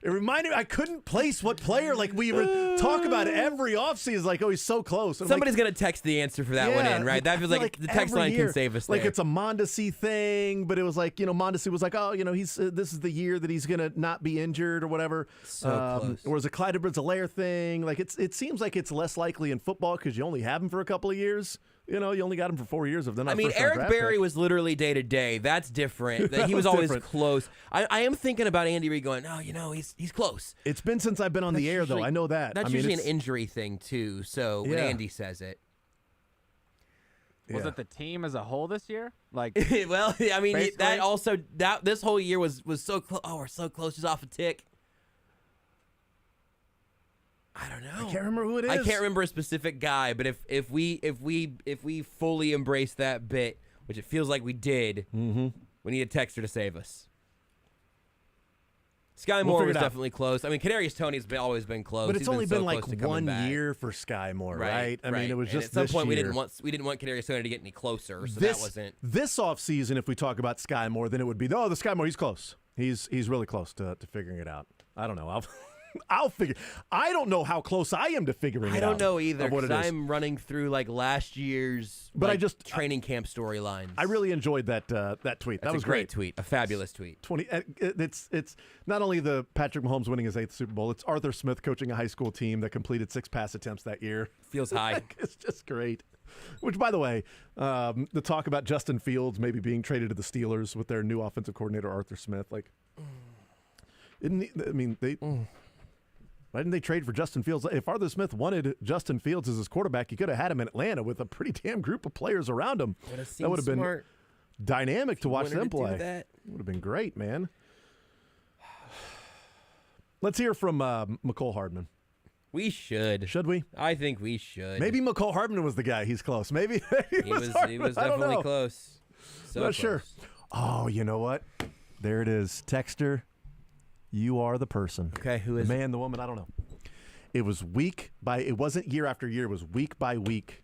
It reminded me, I couldn't place what player. Like, we would talk about it every offseason. Like, oh, he's so close. Somebody's going to text the answer for that one in, right? That feels like the text line can save us there. Like, it's a Mondesi thing, but it was like, Mondesi was like, oh, he's this is the year that he's going to not be injured or whatever. So close. Or was a Clyde Edwards-Helaire thing. Like, it seems like it's less likely in football because you only have him for a couple of years. You only got him for 4 years of them. I mean, Eric Berry was literally day to day. That's different. He was always close. I am thinking about Andy Reid going, oh, he's close. It's been since I've been on the air, though. I know that. That's usually an injury thing, too. So when Andy says it. Was it the team as a whole this year? Like, well, I mean, basically? this whole year was so close. Oh, we're so close, just off a tick. I don't know. I can't remember who it is. I can't remember a specific guy, but if we fully embrace that bit, which it feels like we did, we need a texter to save us. Sky Moore was definitely close. I mean, Kadarius Toney's always been close. But it's only been like 1 year for Sky Moore, right? I mean, it was just at some point year. we didn't want Kadarius Toney to get any closer, so that wasn't this offseason. If we talk about Sky Moore, then it would be the Sky Moore. He's close. He's really close to figuring it out. I don't know. I'll figure. I don't know how close I am to figuring it out. I don't know either. Because I'm running through like last year's training camp storylines. I really enjoyed that tweet. That was a great tweet. A fabulous tweet. It's not only the Patrick Mahomes winning his 8th Super Bowl. It's Arthur Smith coaching a high school team that completed 6 pass attempts that year. Feels high. It's just great. Which, by the way, the talk about Justin Fields maybe being traded to the Steelers with their new offensive coordinator Arthur Smith, like, why didn't they trade for Justin Fields? If Arthur Smith wanted Justin Fields as his quarterback, he could have had him in Atlanta with a pretty damn group of players around him. That would have been dynamic to watch them play. It would have been great, man. Let's hear from McCole Hardman. We should. Should we? I think we should. Maybe McCole Hardman was the guy. He's close. Maybe he was definitely close. So not close. Sure. Oh, you know what? There it is. Texter. You are the person. Okay, who is the man, the woman? I don't know. It was it wasn't year after year. It was week by week.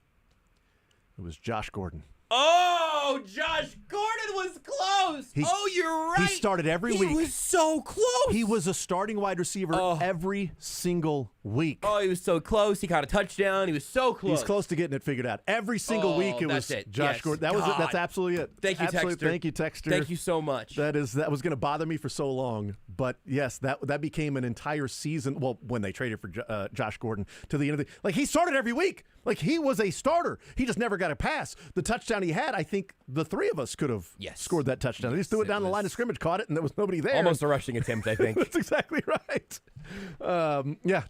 It was Josh Gordon. Oh, Josh Gordon was close. You're right. He started every week. He was so close. He was a starting wide receiver every single week. Oh, he was so close. He caught a touchdown. He was so close. He's close to getting it figured out. Every single week it was Josh Gordon. That was it. That's absolutely it. Thank you, Texter. Thank you, Texter. Thank you so much. That was going to bother me for so long. But yes, that became an entire season. Well, when they traded for Josh Gordon to the end of he started every week. Like, he was a starter. He just never got a pass. The touchdown he had, I think the 3 of us could have scored that touchdown. He just threw it down the line of scrimmage, caught it, and there was nobody there. Almost a rushing attempt, I think. That's exactly right.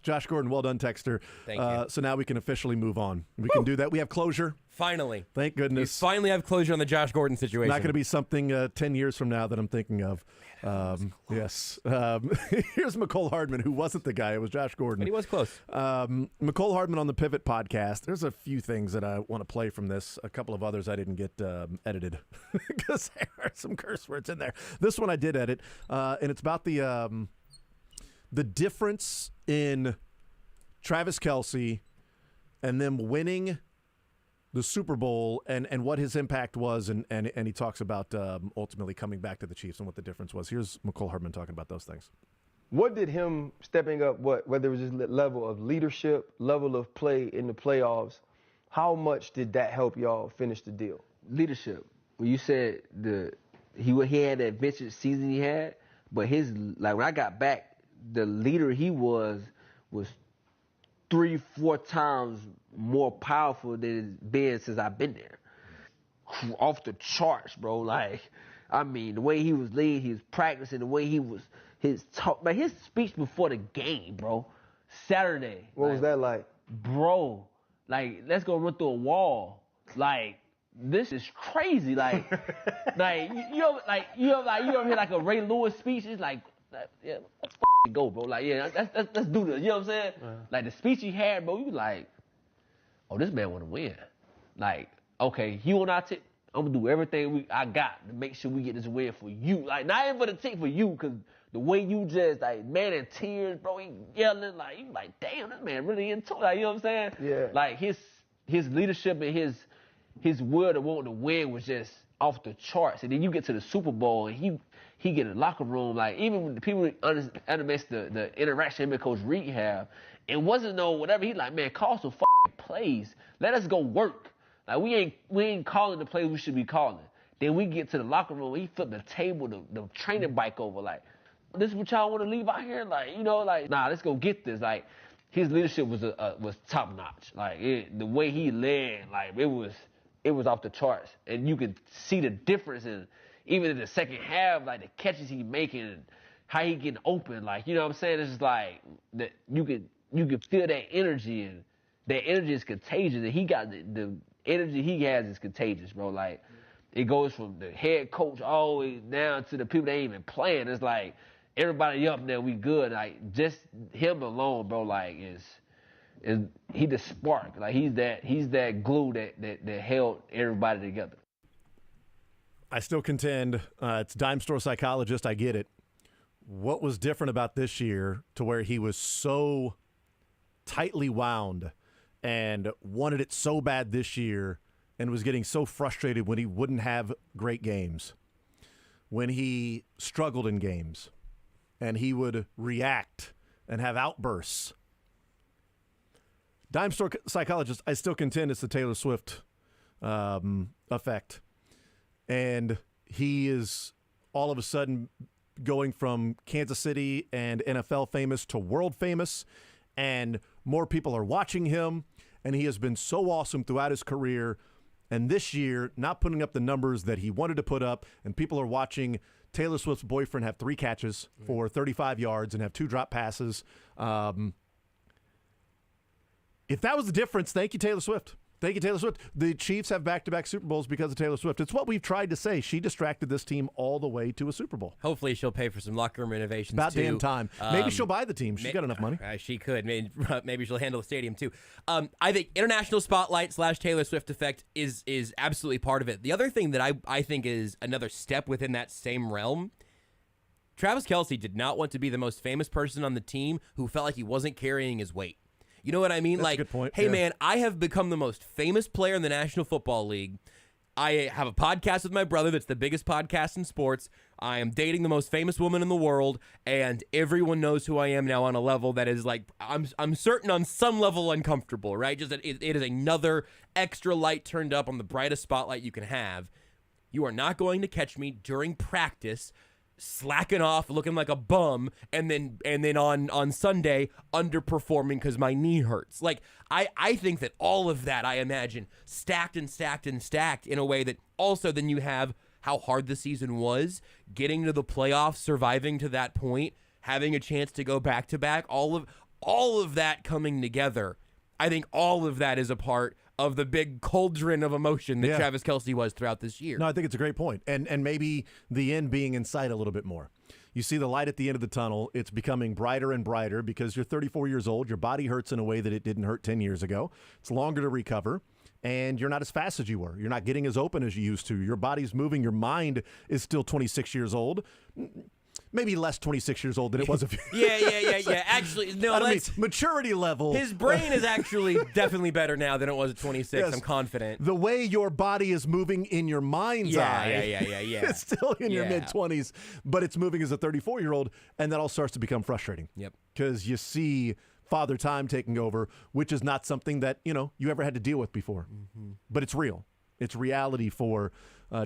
Josh Gordon, well done, Texter. Thank you. So now we can officially move on. We can do that. We have closure. Finally. Thank goodness. We finally have closure on the Josh Gordon situation. Not going to be something 10 years from now that I'm thinking of. Yes. Here's McCole Hardman, who wasn't the guy. It was Josh Gordon. But he was close. McCole Hardman on the Pivot podcast. There's a few things that I want to play from this. A couple of others I didn't get edited because there are some curse words in there. This one I did edit, and it's about the difference in Travis Kelce and them winning the Super Bowl and what his impact was, and he talks about ultimately coming back to the Chiefs and what the difference was. Here's McCole Hardman talking about those things. What did him stepping up, whether it was his level of leadership, level of play in the playoffs, how much did that help y'all finish the deal? Leadership. When you said he had that vintage season he had, but when I got back, the leader he was 3-4 times more powerful than it's been since I've been there. Off the charts, bro. The way he was leading, he was practicing, the way he was, his speech before the game, bro. Saturday. What was that like? Bro, let's go run through a wall. This is crazy. You ever hear a Ray Lewis speech? It's yeah, let's go, bro. Let's do this. You know what I'm saying? The speech he had, bro, you oh, this man want to win. Okay, he on our tip. I'm gonna do everything I got to make sure we get this win for you. Not even for the team, for you, because the way you just man in tears, bro, he yelling, damn, this man really into it. You know what I'm saying? Yeah. His leadership and his will to want to win was just off the charts. And then you get to the Super Bowl, and he get in the locker room, like, even when the people underestimate the interaction him and Coach Reed have, it wasn't no whatever. He's like, man, call some plays. Let us go work. Like, we ain't calling the plays we should be calling. Then we get to the locker room, he flipped the table, the training bike over, like, this is what y'all want to leave out here? Like, you know, like, nah, let's go get this. Like, his leadership was top notch. Like, the way he led, like, it was off the charts. And you could see the difference even in the second half, like the catches he making and how he getting open. Like, you know what I'm saying? It's just like that you could feel that energy, and that energy is contagious. And he got the energy he has is contagious, bro. Like, it goes from the head coach all the way down to the people that ain't even playing. It's like everybody up there, we good. Like, just him alone, bro, like is he the spark. Like, he's that glue that held everybody together. I still contend it's dime store psychologist. I get it. What was different about this year to where he was so tightly wound and wanted it so bad this year and was getting so frustrated when he wouldn't have great games, when he struggled in games, and he would react and have outbursts? Dime store psychologist, I still contend it's the Taylor Swift effect. And he is all of a sudden going from Kansas City and NFL famous to world famous, and more people are watching him, and he has been so awesome throughout his career. And this year, not putting up the numbers that he wanted to put up, and people are watching Taylor Swift's boyfriend have 3 catches for 35 yards and have 2 drop passes. If that was the difference, thank you, Taylor Swift. Thank you, Taylor Swift. The Chiefs have back-to-back Super Bowls because of Taylor Swift. It's what we've tried to say. She distracted this team all the way to a Super Bowl. Hopefully she'll pay for some locker room renovations, About too. damn time. Maybe she'll buy the team. She's got enough money. She could. Maybe she'll handle the stadium, too. I think international spotlight / Taylor Swift effect is absolutely part of it. The other thing that I think is another step within that same realm, Travis Kelce did not want to be the most famous person on the team who felt like he wasn't carrying his weight. You know what I mean? That's like, a good point. Hey, Yeah. man, I have become the most famous player in the National Football League. I have a podcast with my brother that's the biggest podcast in sports. I am dating the most famous woman in the world, and everyone knows who I am now on a level that is like, I'm certain on some level uncomfortable, right? Just that it is another extra light turned up on the brightest spotlight you can have. You are not going to catch me during practice slacking off, looking like a bum, and then on Sunday underperforming because my knee hurts. Like, I think that all of that, I imagine, stacked and stacked and stacked in a way that also then you have how hard the season was, getting to the playoffs, surviving to that point, having a chance to go back to back, all of that coming together. I think all of that is a part of the big cauldron of emotion that Travis Kelce was throughout this year. No, I think it's a great point. And maybe the end being in sight a little bit more. You see the light at the end of the tunnel. It's becoming brighter and brighter because you're 34 years old. Your body hurts in a way that it didn't hurt 10 years ago. It's longer to recover. And you're not as fast as you were. You're not getting as open as you used to. Your body's moving. Your mind is still 26 years old. Maybe less 26 years old than it was a few Yeah. Actually, no, maturity level. His brain is actually definitely better now than it was at 26. Yes. I'm confident. The way your body is moving in your mind's eye. Yeah. It's still in your mid-20s, but it's moving as a 34-year-old, and that all starts to become frustrating. Yep. Because you see Father Time taking over, which is not something that, you ever had to deal with before. Mm-hmm. But it's real. It's reality for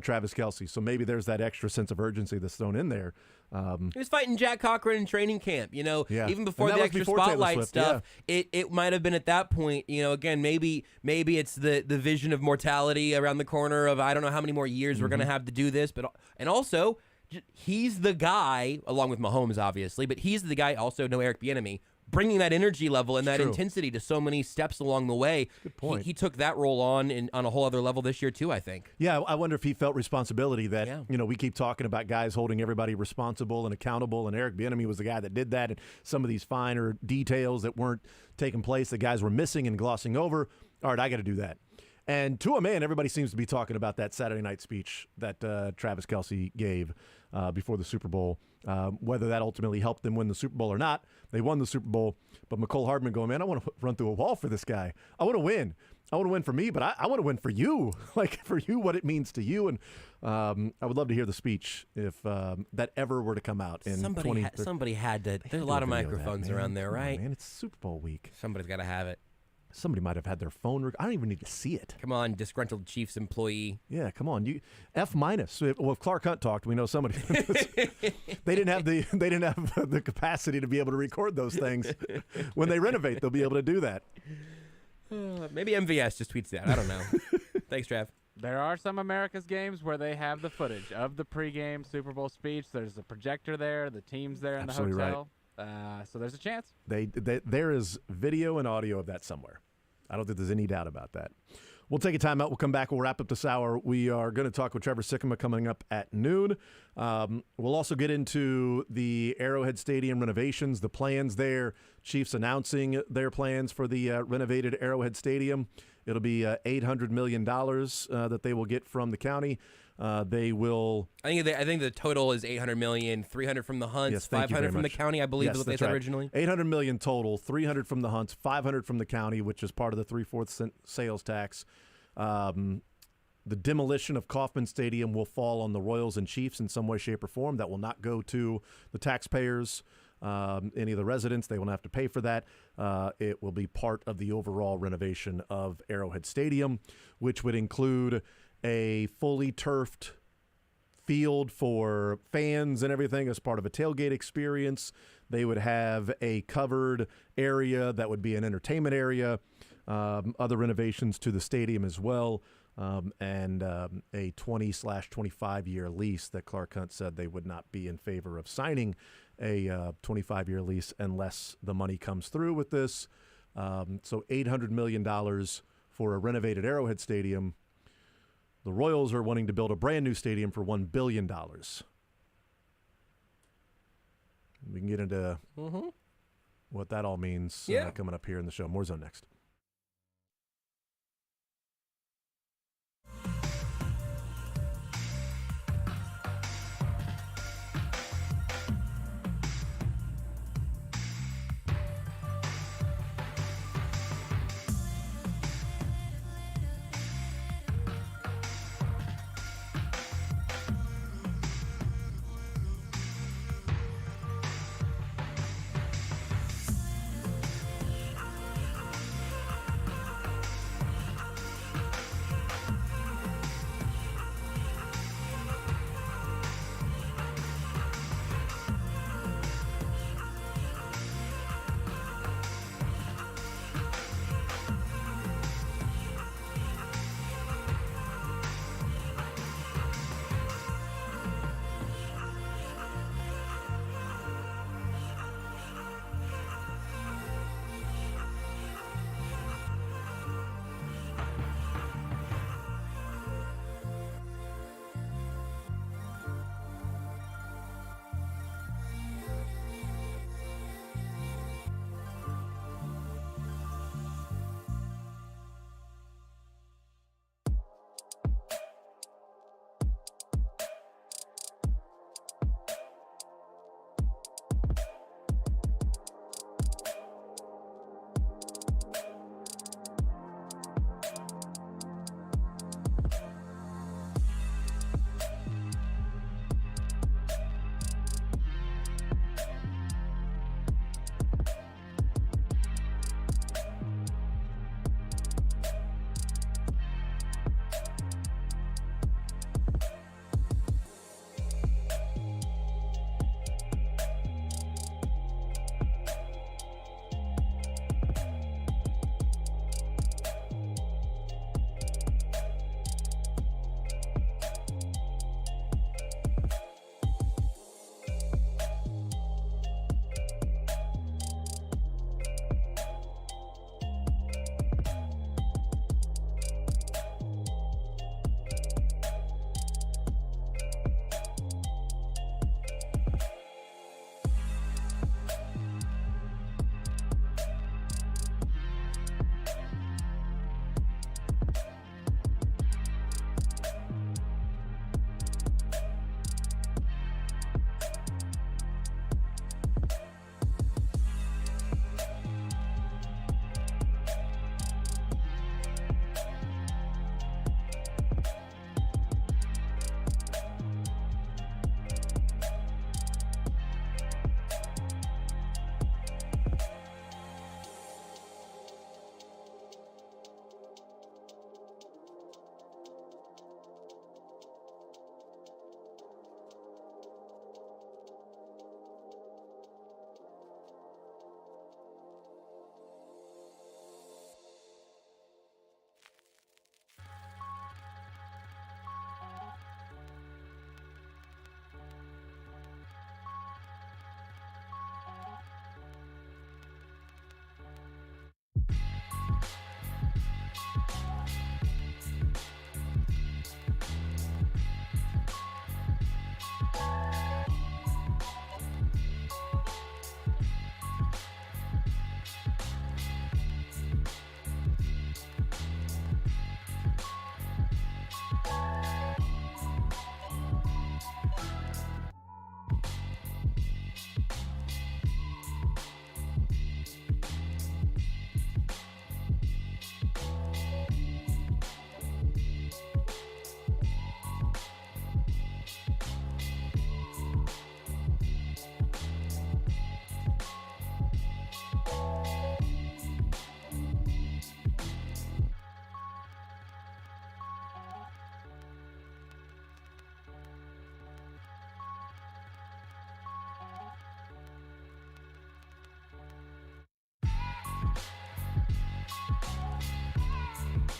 Travis Kelce. So maybe there's that extra sense of urgency that's thrown in there. He was fighting Jack Cochran in training camp, even before the extra before spotlight Swift, stuff. It might have been at that point, again, maybe it's the vision of mortality around the corner of I don't know how many more years we're going to have to do this. And also, he's the guy, along with Mahomes, obviously, but he's the guy, also no Eric Bieniemy, bringing that energy level and that intensity to so many steps along the way. Good point. He took that role on a whole other level this year too, I think. Yeah, I wonder if he felt responsibility that, we keep talking about guys holding everybody responsible and accountable, and Eric Bieniemy was the guy that did that, and some of these finer details that weren't taking place that guys were missing and glossing over. All right, I got to do that. And to a man, everybody seems to be talking about that Saturday night speech that Travis Kelce gave before the Super Bowl. Whether that ultimately helped them win the Super Bowl or not, they won the Super Bowl. But McCole Hardman going, man, I want to run through a wall for this guy. I want to win. I want to win for me, but I want to win for you. Like, for you, what it means to you. And I would love to hear the speech if that ever were to come out in somebody had to. There's a lot of microphones around there, right? Man, it's Super Bowl week. Somebody's got to have it. Somebody might have had their phone. I don't even need to see it. Come on, disgruntled Chiefs employee. Yeah, come on. You F-. Well, if Clark Hunt talked, we know somebody. They didn't have the capacity to be able to record those things. When they renovate, they'll be able to do that. Maybe MVS just tweets that. I don't know. Thanks, Trav. There are some America's games where they have the footage of the pregame Super Bowl speech. There's a projector there. The team's there in Absolutely the hotel. So there's a chance. There is video and audio of that somewhere. I don't think there's any doubt about that. We'll take a time out. We'll come back. We'll wrap up this hour. We are going to talk with Trevor Sikkema coming up at noon. We'll also get into the Arrowhead Stadium renovations, the plans there. Chiefs announcing their plans for the renovated Arrowhead Stadium. It'll be $800 million that they will get from the county. They will. I think the total is $800 million, $300 from the Hunts, yes, $500 from the county. I believe is what they said originally. $800 million total, $300 from the Hunts, $500 from the county, which is part of the 3/4 sales tax. The demolition of Kauffman Stadium will fall on the Royals and Chiefs in some way, shape, or form. That will not go to the taxpayers. Any of the residents, they will not have to pay for that. It will be part of the overall renovation of Arrowhead Stadium, which would include a fully turfed field for fans and everything as part of a tailgate experience. They would have a covered area that would be an entertainment area, other renovations to the stadium as well, and a 20/25-year lease that Clark Hunt said they would not be in favor of signing a 25-year lease unless the money comes through with this. So $800 million for a renovated Arrowhead Stadium. The Royals are wanting to build a brand new stadium for $1 billion. We can get into what that all means coming up here in the show. More Zone next.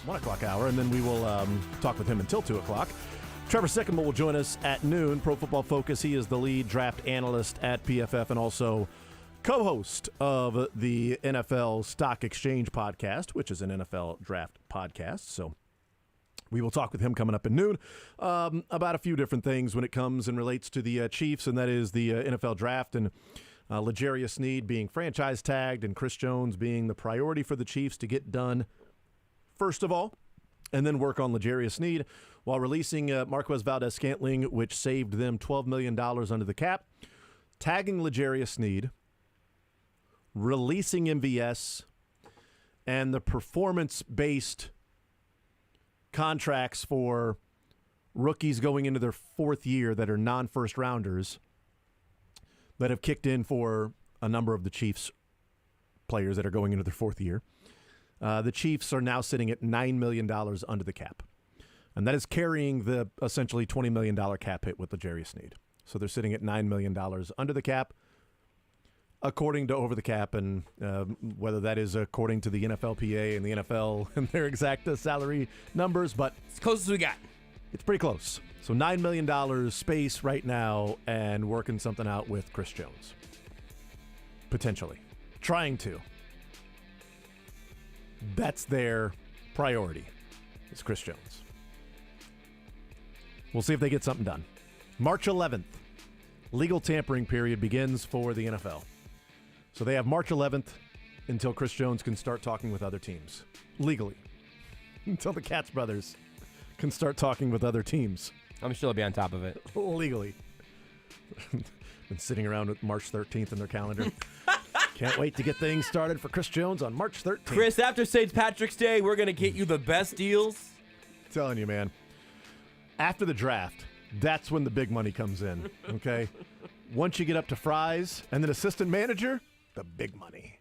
1 o'clock hour, and then we will talk with him until 2 o'clock. Trevor Sycamore will join us at noon. Pro Football Focus. He is the lead draft analyst at PFF and also co-host of the NFL Stock Exchange podcast, which is an NFL draft podcast. So we will talk with him coming up at noon about a few different things when it comes and relates to the Chiefs, and that is the NFL draft and L'Jarius Sneed being franchise tagged and Chris Jones being the priority for the Chiefs to get done first of all, and then work on L'Jarius Sneed while releasing Marquez Valdez-Scantling, which saved them $12 million under the cap, tagging L'Jarius Sneed, releasing MVS, and the performance-based contracts for rookies going into their fourth year that are non-first rounders that have kicked in for a number of the Chiefs players that are going into their fourth year. The Chiefs are now sitting at $9 million under the cap. And that is carrying the essentially $20 million cap hit with L'Jarius Sneed. So they're sitting at $9 million under the cap, according to over the cap, and whether that is according to the NFLPA and the NFL and their exact salary numbers, but It's close as we got. it's pretty close. So $9 million space right now and working something out with Chris Jones. Potentially. Trying to. That's their priority, is Chris Jones. We'll see if they get something done. March 11th, legal tampering period begins for the NFL. So they have March 11th until Chris Jones can start talking with other teams. Legally. Until the Katz brothers can start talking with other teams. I'm sure they'll be on top of it. Legally. Been sitting around with March 13th in their calendar. Can't wait to get things started for Chris Jones on March 13th. Chris, after St. Patrick's Day, we're going to get you the best deals. Telling you, man. After the draft, that's when the big money comes in, okay? Once you get up to fries and then assistant manager, the big money.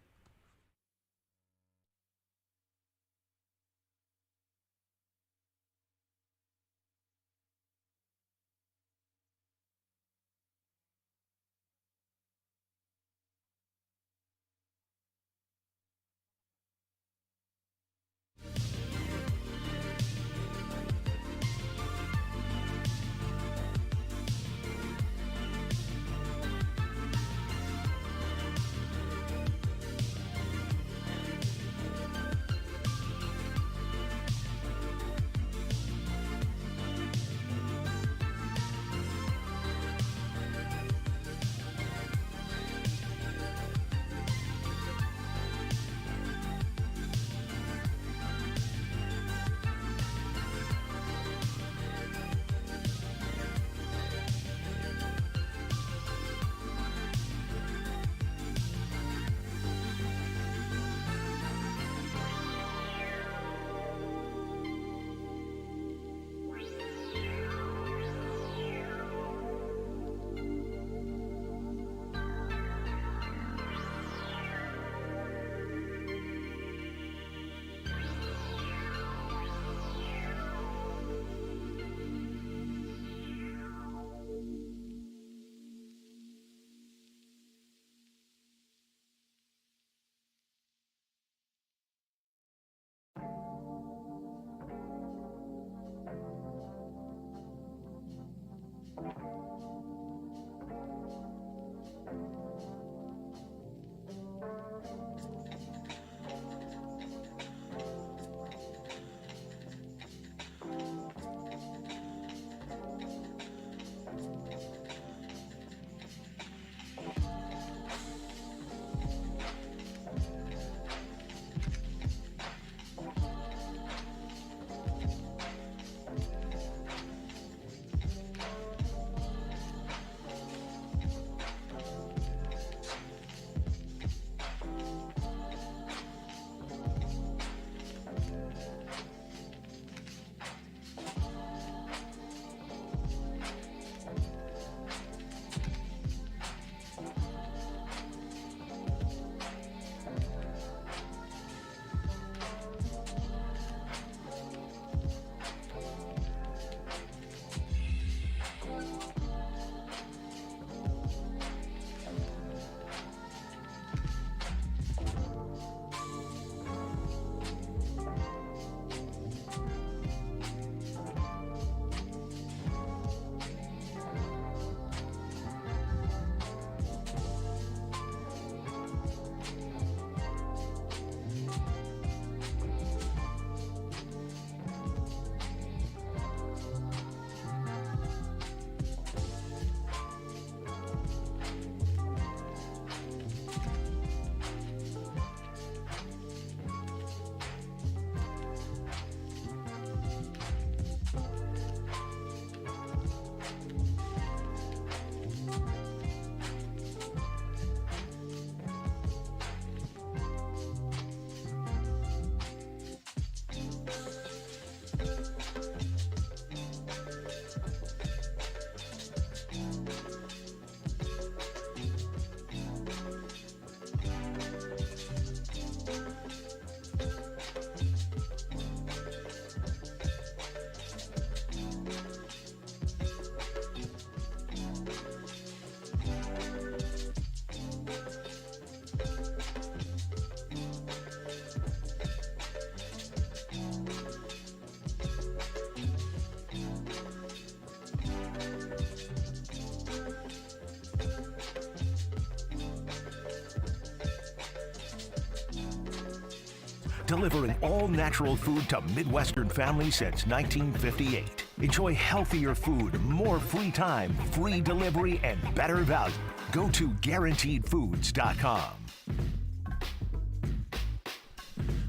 delivering all natural food to Midwestern families since 1958. Enjoy healthier food, more free time, free delivery, and better value. Go to GuaranteedFoods.com.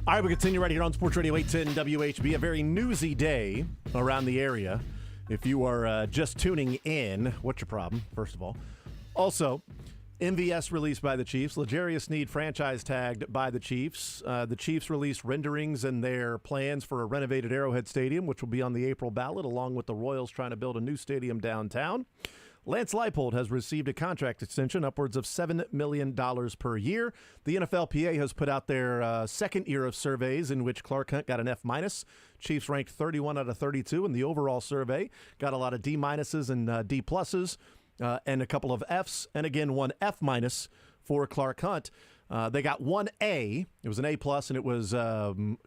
All right, we continue right here on Sports Radio 810 WHB. A very newsy day around the area. If you are just tuning in, what's your problem, first of all? Also, MVS released by the Chiefs. L'Jarius Sneed franchise tagged by the Chiefs. The Chiefs released renderings and their plans for a renovated Arrowhead Stadium, which will be on the April ballot, along with the Royals trying to build a new stadium downtown. Lance Leipold has received a contract extension upwards of $7 million per year. The NFLPA has put out their second year of surveys in which Clark Hunt got an F-. Chiefs ranked 31 out of 32 in the overall survey. Got a lot of D- and D+, and a couple of Fs, and again, one F- for Clark Hunt. They got one A. It was an A+, and it was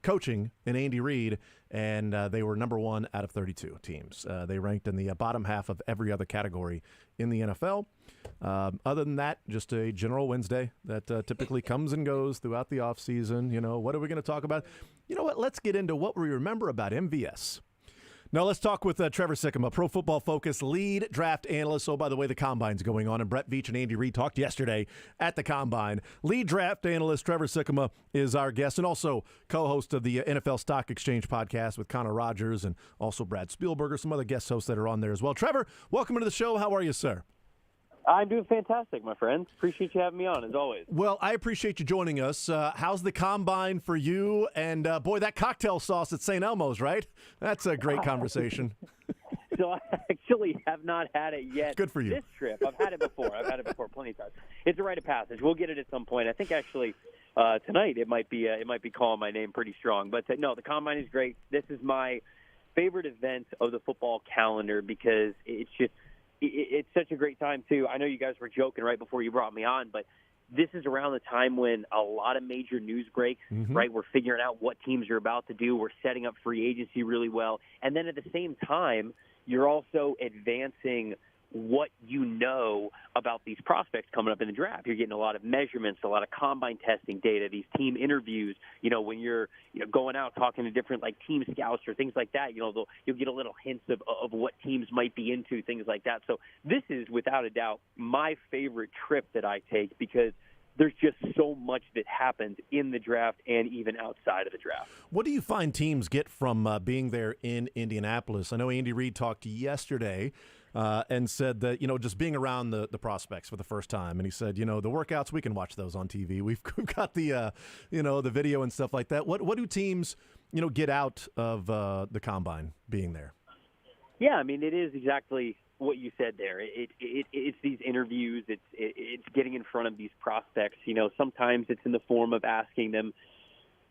coaching in Andy Reid, and they were number 1 out of 32 teams. They ranked in the bottom half of every other category in the NFL. Other than that, just a general Wednesday that typically comes and goes throughout the offseason. You know, what are we going to talk about? You know what? Let's get into what we remember about MVS. Now, let's talk with Trevor Sikkema, Pro Football Focus lead draft analyst. Oh, by the way, the Combine's going on, and Brett Veach and Andy Reid talked yesterday at the Combine. Lead draft analyst Trevor Sikkema is our guest, and also co-host of the NFL Stock Exchange podcast with Connor Rogers and also Brad Spielberger, some other guest hosts that are on there as well. Trevor, welcome into the show. How are you, sir? I'm doing fantastic, my friend. Appreciate you having me on, as always. Well, I appreciate you joining us. How's the Combine for you? And, boy, that cocktail sauce at St. Elmo's, right? That's a great conversation. So I actually have not had it yet. Good for you. This trip. I've had it before. Plenty of times. It's a rite of passage. We'll get it at some point. I think actually tonight it might be calling my name pretty strong. But, no, the Combine is great. This is my favorite event of the football calendar because it's just – it's such a great time, too. I know you guys were joking right before you brought me on, but this is around the time when a lot of major news breaks, right? We're figuring out what teams are about to do. We're setting up free agency really well. And then at the same time, you're also advancing what you know about these prospects coming up in the draft. You're getting a lot of measurements, a lot of combine testing data, these team interviews. You know, when you're going out talking to different like team scouts or things like that, you'll get a little hints of what teams might be into, things like that. So this is without a doubt my favorite trip that I take because there's just so much that happens in the draft and even outside of the draft. What do you find teams get from being there in Indianapolis? I know Andy Reid talked yesterday and said that, just being around the prospects for the first time. And he said, the workouts, we can watch those on TV. We've got the, the video and stuff like that. What do teams, get out of the Combine being there? Yeah, I mean, it is exactly what you said there. It's these interviews. It's getting in front of these prospects. Sometimes it's in the form of asking them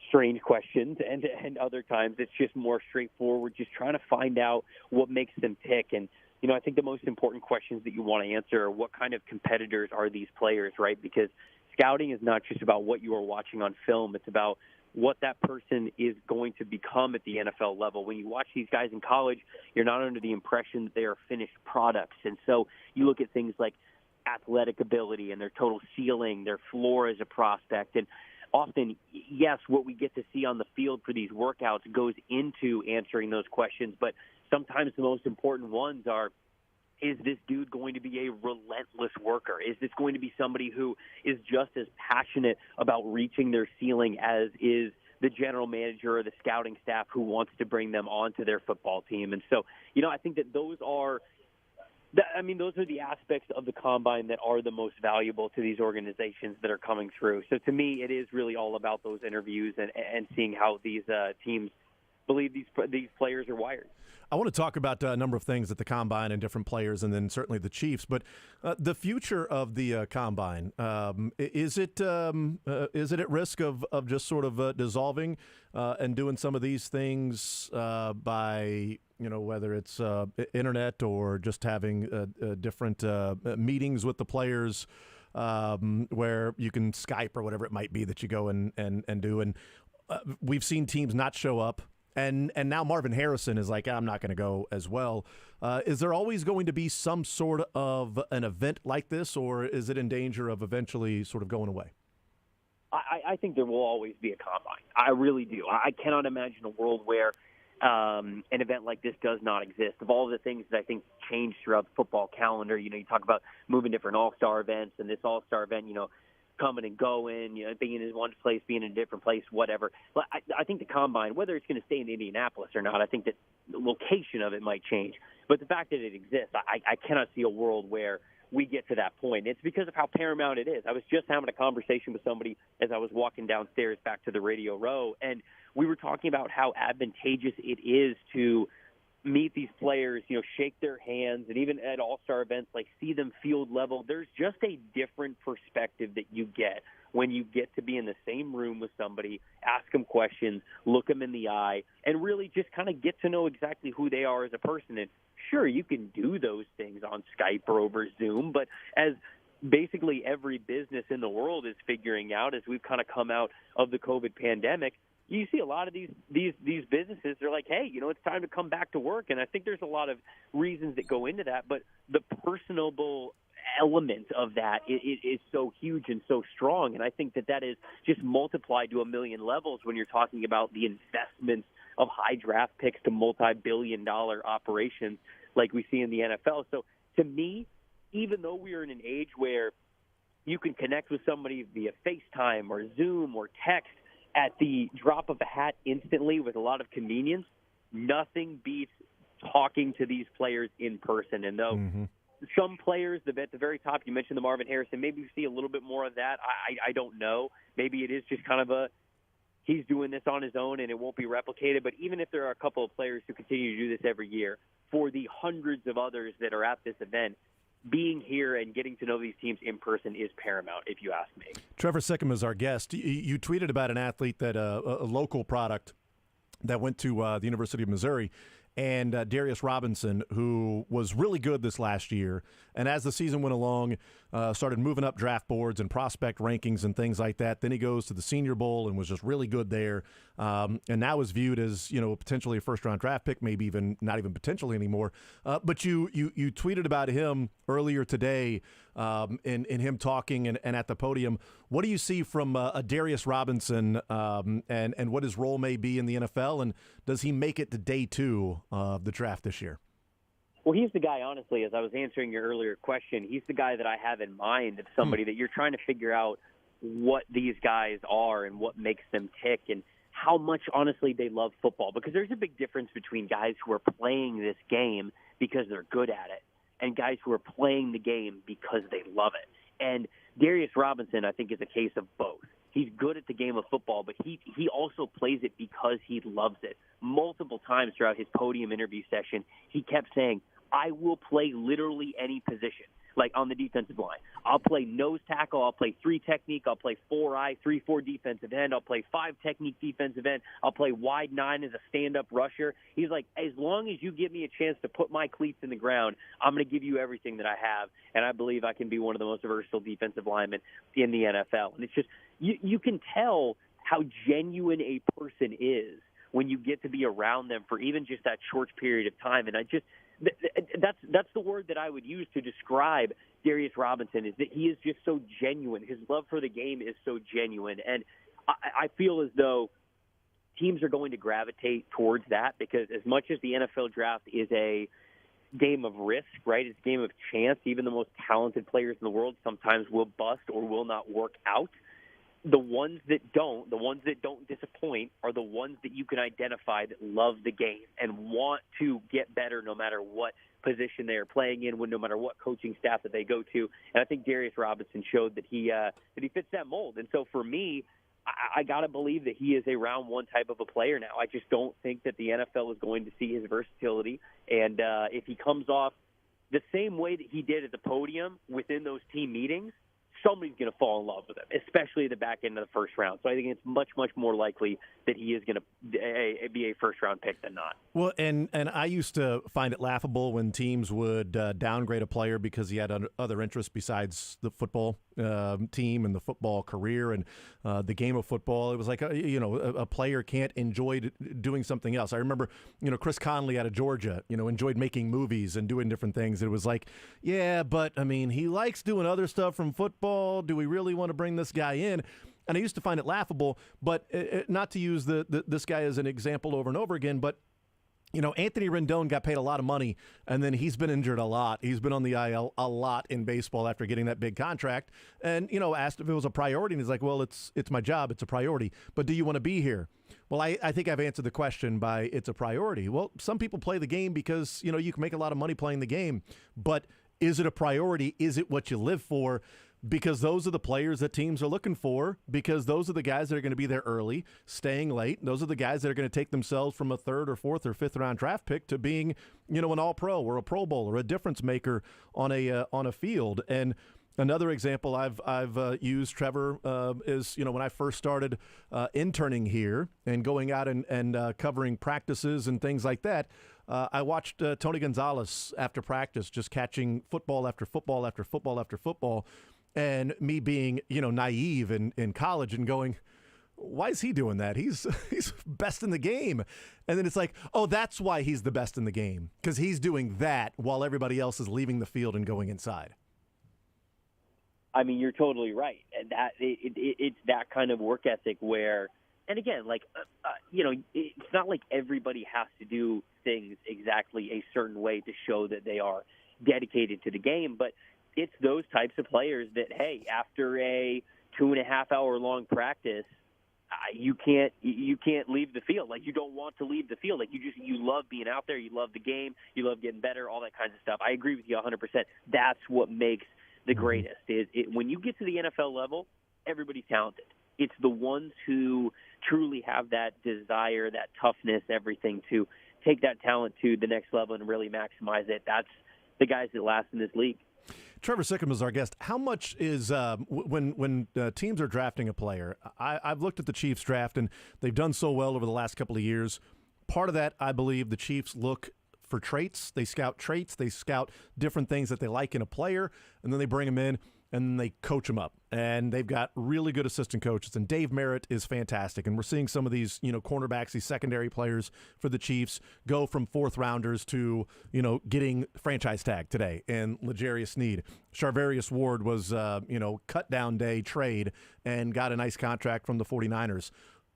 strange questions, and other times it's just more straightforward, just trying to find out what makes them tick. And I think the most important questions that you want to answer are what kind of competitors are these players, right? Because scouting is not just about what you are watching on film. It's about what that person is going to become at the NFL level. When you watch these guys in college, you're not under the impression that they are finished products. And so you look at things like athletic ability and their total ceiling, their floor as a prospect. And often, yes, what we get to see on the field for these workouts goes into answering those questions. But sometimes the most important ones are, is this dude going to be a relentless worker? Is this going to be somebody who is just as passionate about reaching their ceiling as is the general manager or the scouting staff who wants to bring them onto their football team? And so, I think that those are the aspects of the Combine that are the most valuable to these organizations that are coming through. So to me, it is really all about those interviews and seeing how these teams believe these players are wired. I want to talk about a number of things at the Combine and different players, and then certainly the Chiefs. But the future of the Combine, is it at risk of just sort of dissolving and doing some of these things by whether it's internet or just having different meetings with the players where you can Skype or whatever it might be that you go and do. And we've seen teams not show up. And now Marvin Harrison is like, I'm not going to go as well. Is there always going to be some sort of an event like this, or is it in danger of eventually sort of going away? I think there will always be a combine. I really do. I cannot imagine a world where an event like this does not exist. Of all the things that I think change throughout the football calendar, you talk about moving different all-star events, and this all-star event, coming and going, being in one place, being in a different place, whatever. But I think the combine, whether it's going to stay in Indianapolis or not, I think that the location of it might change. But the fact that it exists, I cannot see a world where we get to that point. It's because of how paramount it is. I was just having a conversation with somebody as I was walking downstairs back to the Radio Row, and we were talking about how advantageous it is to meet these players, shake their hands, and even at all-star events, see them field level. There's just a different perspective that you get when you get to be in the same room with somebody, ask them questions, look them in the eye, and really just kind of get to know exactly who they are as a person. And sure, you can do those things on Skype or over Zoom, but as basically every business in the world is figuring out as we've kind of come out of the COVID pandemic, you see a lot of these businesses, they're like, hey, it's time to come back to work. And I think there's a lot of reasons that go into that, but the personable element of that is so huge and so strong. And I think that is just multiplied to a million levels when you're talking about the investments of high draft picks to multi-billion-dollar operations like we see in the NFL. So to me, even though we are in an age where you can connect with somebody via FaceTime or Zoom or text at the drop of a hat instantly with a lot of convenience, nothing beats talking to these players in person. And though some players at the very top, you mentioned the Marvin Harrison, maybe we see a little bit more of that. I don't know. Maybe it is just kind of he's doing this on his own and it won't be replicated. But even if there are a couple of players who continue to do this every year, for the hundreds of others that are at this event, being here and getting to know these teams in person is paramount, if you ask me. Trevor Sickham is our guest. You tweeted about an athlete that a local product that went to the University of Missouri, and Darius Robinson, who was really good this last year. And as the season went along, started moving up draft boards and prospect rankings and things like that. Then he goes to the Senior Bowl and was just really good there. And now is viewed as, potentially a first-round draft pick, maybe even not even potentially anymore. But you tweeted about him earlier today in him talking and at the podium. What do you see from a Darius Robinson and what his role may be in the NFL? And does he make it to day 2 of the draft this year? Well, he's the guy, honestly, as I was answering your earlier question, he's the guy that I have in mind of somebody that you're trying to figure out what these guys are and what makes them tick and how much, honestly, they love football. Because there's a big difference between guys who are playing this game because they're good at it and guys who are playing the game because they love it. And Darius Robinson, I think, is a case of both. He's good at the game of football, but he also plays it because he loves it. Multiple times throughout his podium interview session, he kept saying, I will play literally any position, like on the defensive line. I'll play nose tackle. I'll play 3 technique. I'll play 4-eye, 3-4 defensive end. I'll play 5 technique defensive end. I'll play wide 9 as a stand-up rusher. He's like, as long as you give me a chance to put my cleats in the ground, I'm going to give you everything that I have, and I believe I can be one of the most versatile defensive linemen in the NFL. And it's just you can tell how genuine a person is when you get to be around them for even just that short period of time. And that's the word that I would use to describe Darius Robinson, is that he is just so genuine. His love for the game is so genuine. And I feel as though teams are going to gravitate towards that, because as much as the NFL draft is a game of risk, right? It's a game of chance. Even the most talented players in the world sometimes will bust or will not work out. The ones that don't disappoint are the ones that you can identify that love the game and want to get better no matter what position they are playing in, no matter what coaching staff that they go to. And I think Darius Robinson showed that he fits that mold. And so for me, I got to believe that he is a round 1 type of a player now. I just don't think that the NFL is going to see his versatility. And if he comes off the same way that he did at the podium within those team meetings, somebody's going to fall in love with him, especially at the back end of the first round. So I think it's much, much more likely that he is going to be a first-round pick than not. Well, and I used to find it laughable when teams would downgrade a player because he had other interests besides the football team and the football career and the game of football. It was like, a player can't enjoy doing something else. I remember, Chris Conley out of Georgia, enjoyed making movies and doing different things. It was like, yeah, but, I mean, he likes doing other stuff from football. Do we really want to bring this guy in? and I used to find it laughable, but not to use this guy as an example over and over again, but Anthony Rendon got paid a lot of money, and then he's been injured a lot. He's been on the IL a lot in baseball after getting that big contract. And, asked if it was a priority, and he's like, well, it's my job. It's a priority. But do you want to be here? Well, I think I've answered the question by it's a priority. Well, some people play the game because, you can make a lot of money playing the game. But is it a priority? Is it what you live for? Because those are the players that teams are looking for, because those are the guys that are going to be there early, staying late. Those are the guys that are going to take themselves from a third or fourth or fifth round draft pick to being, an all-pro or a Pro Bowl or a difference maker on a field. And another example I've used, Trevor, is, when I first started interning here and going out and covering practices and things like that, I watched Tony Gonzalez after practice just catching football after football after football after football. And me being, naive in college and going, why is he doing that? He's best in the game. And then it's like, oh, that's why he's the best in the game, because he's doing that while everybody else is leaving the field and going inside. I mean, you're totally right. And that it's that kind of work ethic where, and again, it's not like everybody has to do things exactly a certain way to show that they are dedicated to the game, but it's those types of players that, hey, after a 2.5 hour long practice, you can't leave the field. Like, you don't want to leave the field. Like, you love being out there. You love the game. You love getting better, all that kinds of stuff. I agree with you 100%. That's what makes the greatest. When you get to the NFL level, everybody's talented. It's the ones who truly have that desire, that toughness, everything to take that talent to the next level and really maximize it. That's the guys that last in this league. Trevor Sickham is our guest. How much is when teams are drafting a player? I've looked at the Chiefs draft, and they've done so well over the last couple of years. Part of that, I believe, the Chiefs look for traits. They scout traits. They scout different things that they like in a player, and then they bring them in, and then they coach them up. And they've got really good assistant coaches, and Dave Merritt is fantastic. And we're seeing some of these, cornerbacks, these secondary players for the Chiefs go from fourth rounders to, getting franchise tag today. And L'Jarius Sneed, Charvarius Ward was, cut down day trade and got a nice contract from the 49ers,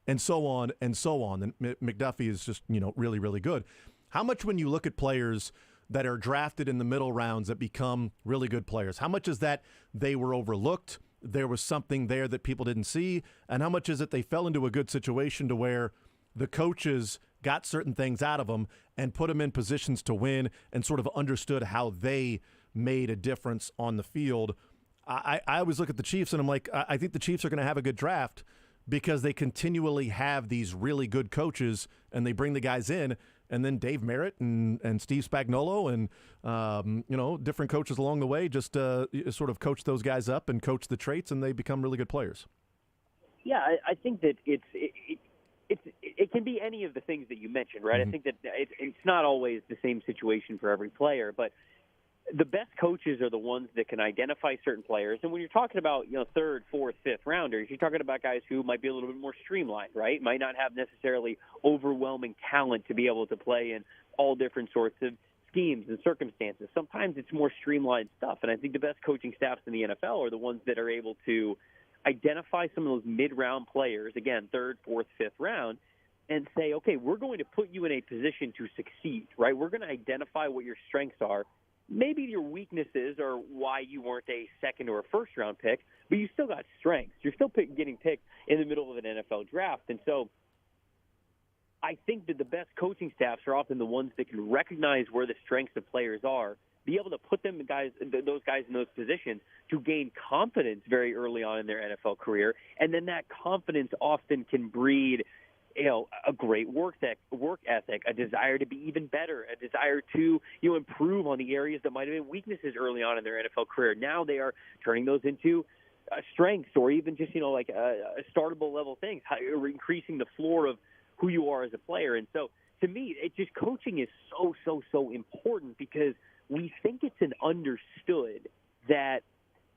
and so on and so on. And McDuffie is just, really, really good. How much, when you look at players that are drafted in the middle rounds that become really good players, how much is that they were overlooked, there was something there that people didn't see, and how much is it they fell into a good situation to where the coaches got certain things out of them and put them in positions to win and sort of understood how they made a difference on the field? I always look at the Chiefs and I'm like, I think the Chiefs are going to have a good draft because they continually have these really good coaches and they bring the guys in. And then Dave Merritt and Steve Spagnuolo and, different coaches along the way just sort of coach those guys up and coach the traits, and they become really good players. Yeah, I think that it can be any of the things that you mentioned, right? Mm-hmm. I think that it's not always the same situation for every player, but the best coaches are the ones that can identify certain players. And when you're talking about, third, fourth, fifth rounders, you're talking about guys who might be a little bit more streamlined, right? Might not have necessarily overwhelming talent to be able to play in all different sorts of schemes and circumstances. Sometimes it's more streamlined stuff. And I think the best coaching staffs in the NFL are the ones that are able to identify some of those mid-round players, again, third, fourth, fifth round, and say, okay, we're going to put you in a position to succeed, right? We're going to identify what your strengths are. Maybe your weaknesses are why you weren't a second or a first-round pick, but you still got strengths. You're still getting picked in the middle of an NFL draft. And so I think that the best coaching staffs are often the ones that can recognize where the strengths of players are, be able to put those guys in those positions to gain confidence very early on in their NFL career, and then that confidence often can breed a great work ethic, a desire to be even better, a desire to, improve on the areas that might have been weaknesses early on in their NFL career. Now they are turning those into strengths, or even just, startable level things, increasing the floor of who you are as a player. And so to me, coaching is so important, because we think it's an understood that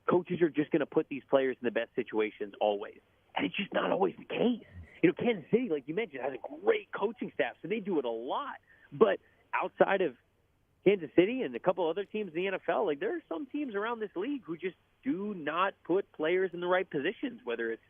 coaches are just going to put these players in the best situations always. And it's just not always the case. Kansas City, like you mentioned, has a great coaching staff, so they do it a lot. But outside of Kansas City and a couple other teams in the NFL, there are some teams around this league who just do not put players in the right positions, whether it's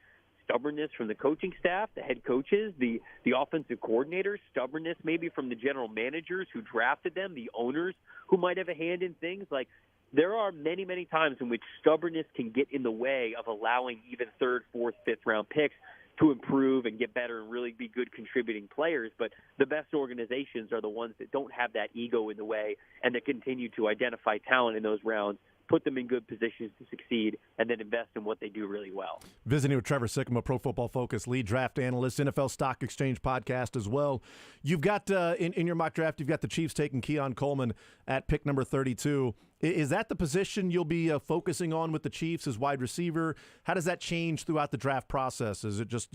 stubbornness from the coaching staff, the head coaches, the offensive coordinators, stubbornness maybe from the general managers who drafted them, the owners who might have a hand in things. Like, there are many, many times in which stubbornness can get in the way of allowing even third, fourth, fifth round picks to improve and get better and really be good contributing players. But the best organizations are the ones that don't have that ego in the way and that continue to identify talent in those rounds, put them in good positions to succeed, and then invest in what they do really well. Visiting with Trevor Sikkema, Pro Football Focus lead draft analyst, NFL Stock Exchange podcast as well. You've got, in your mock draft, you've got the Chiefs taking Keon Coleman at pick number 32. Is that the position you'll be focusing on with the Chiefs as wide receiver? How does that change throughout the draft process? Is it just,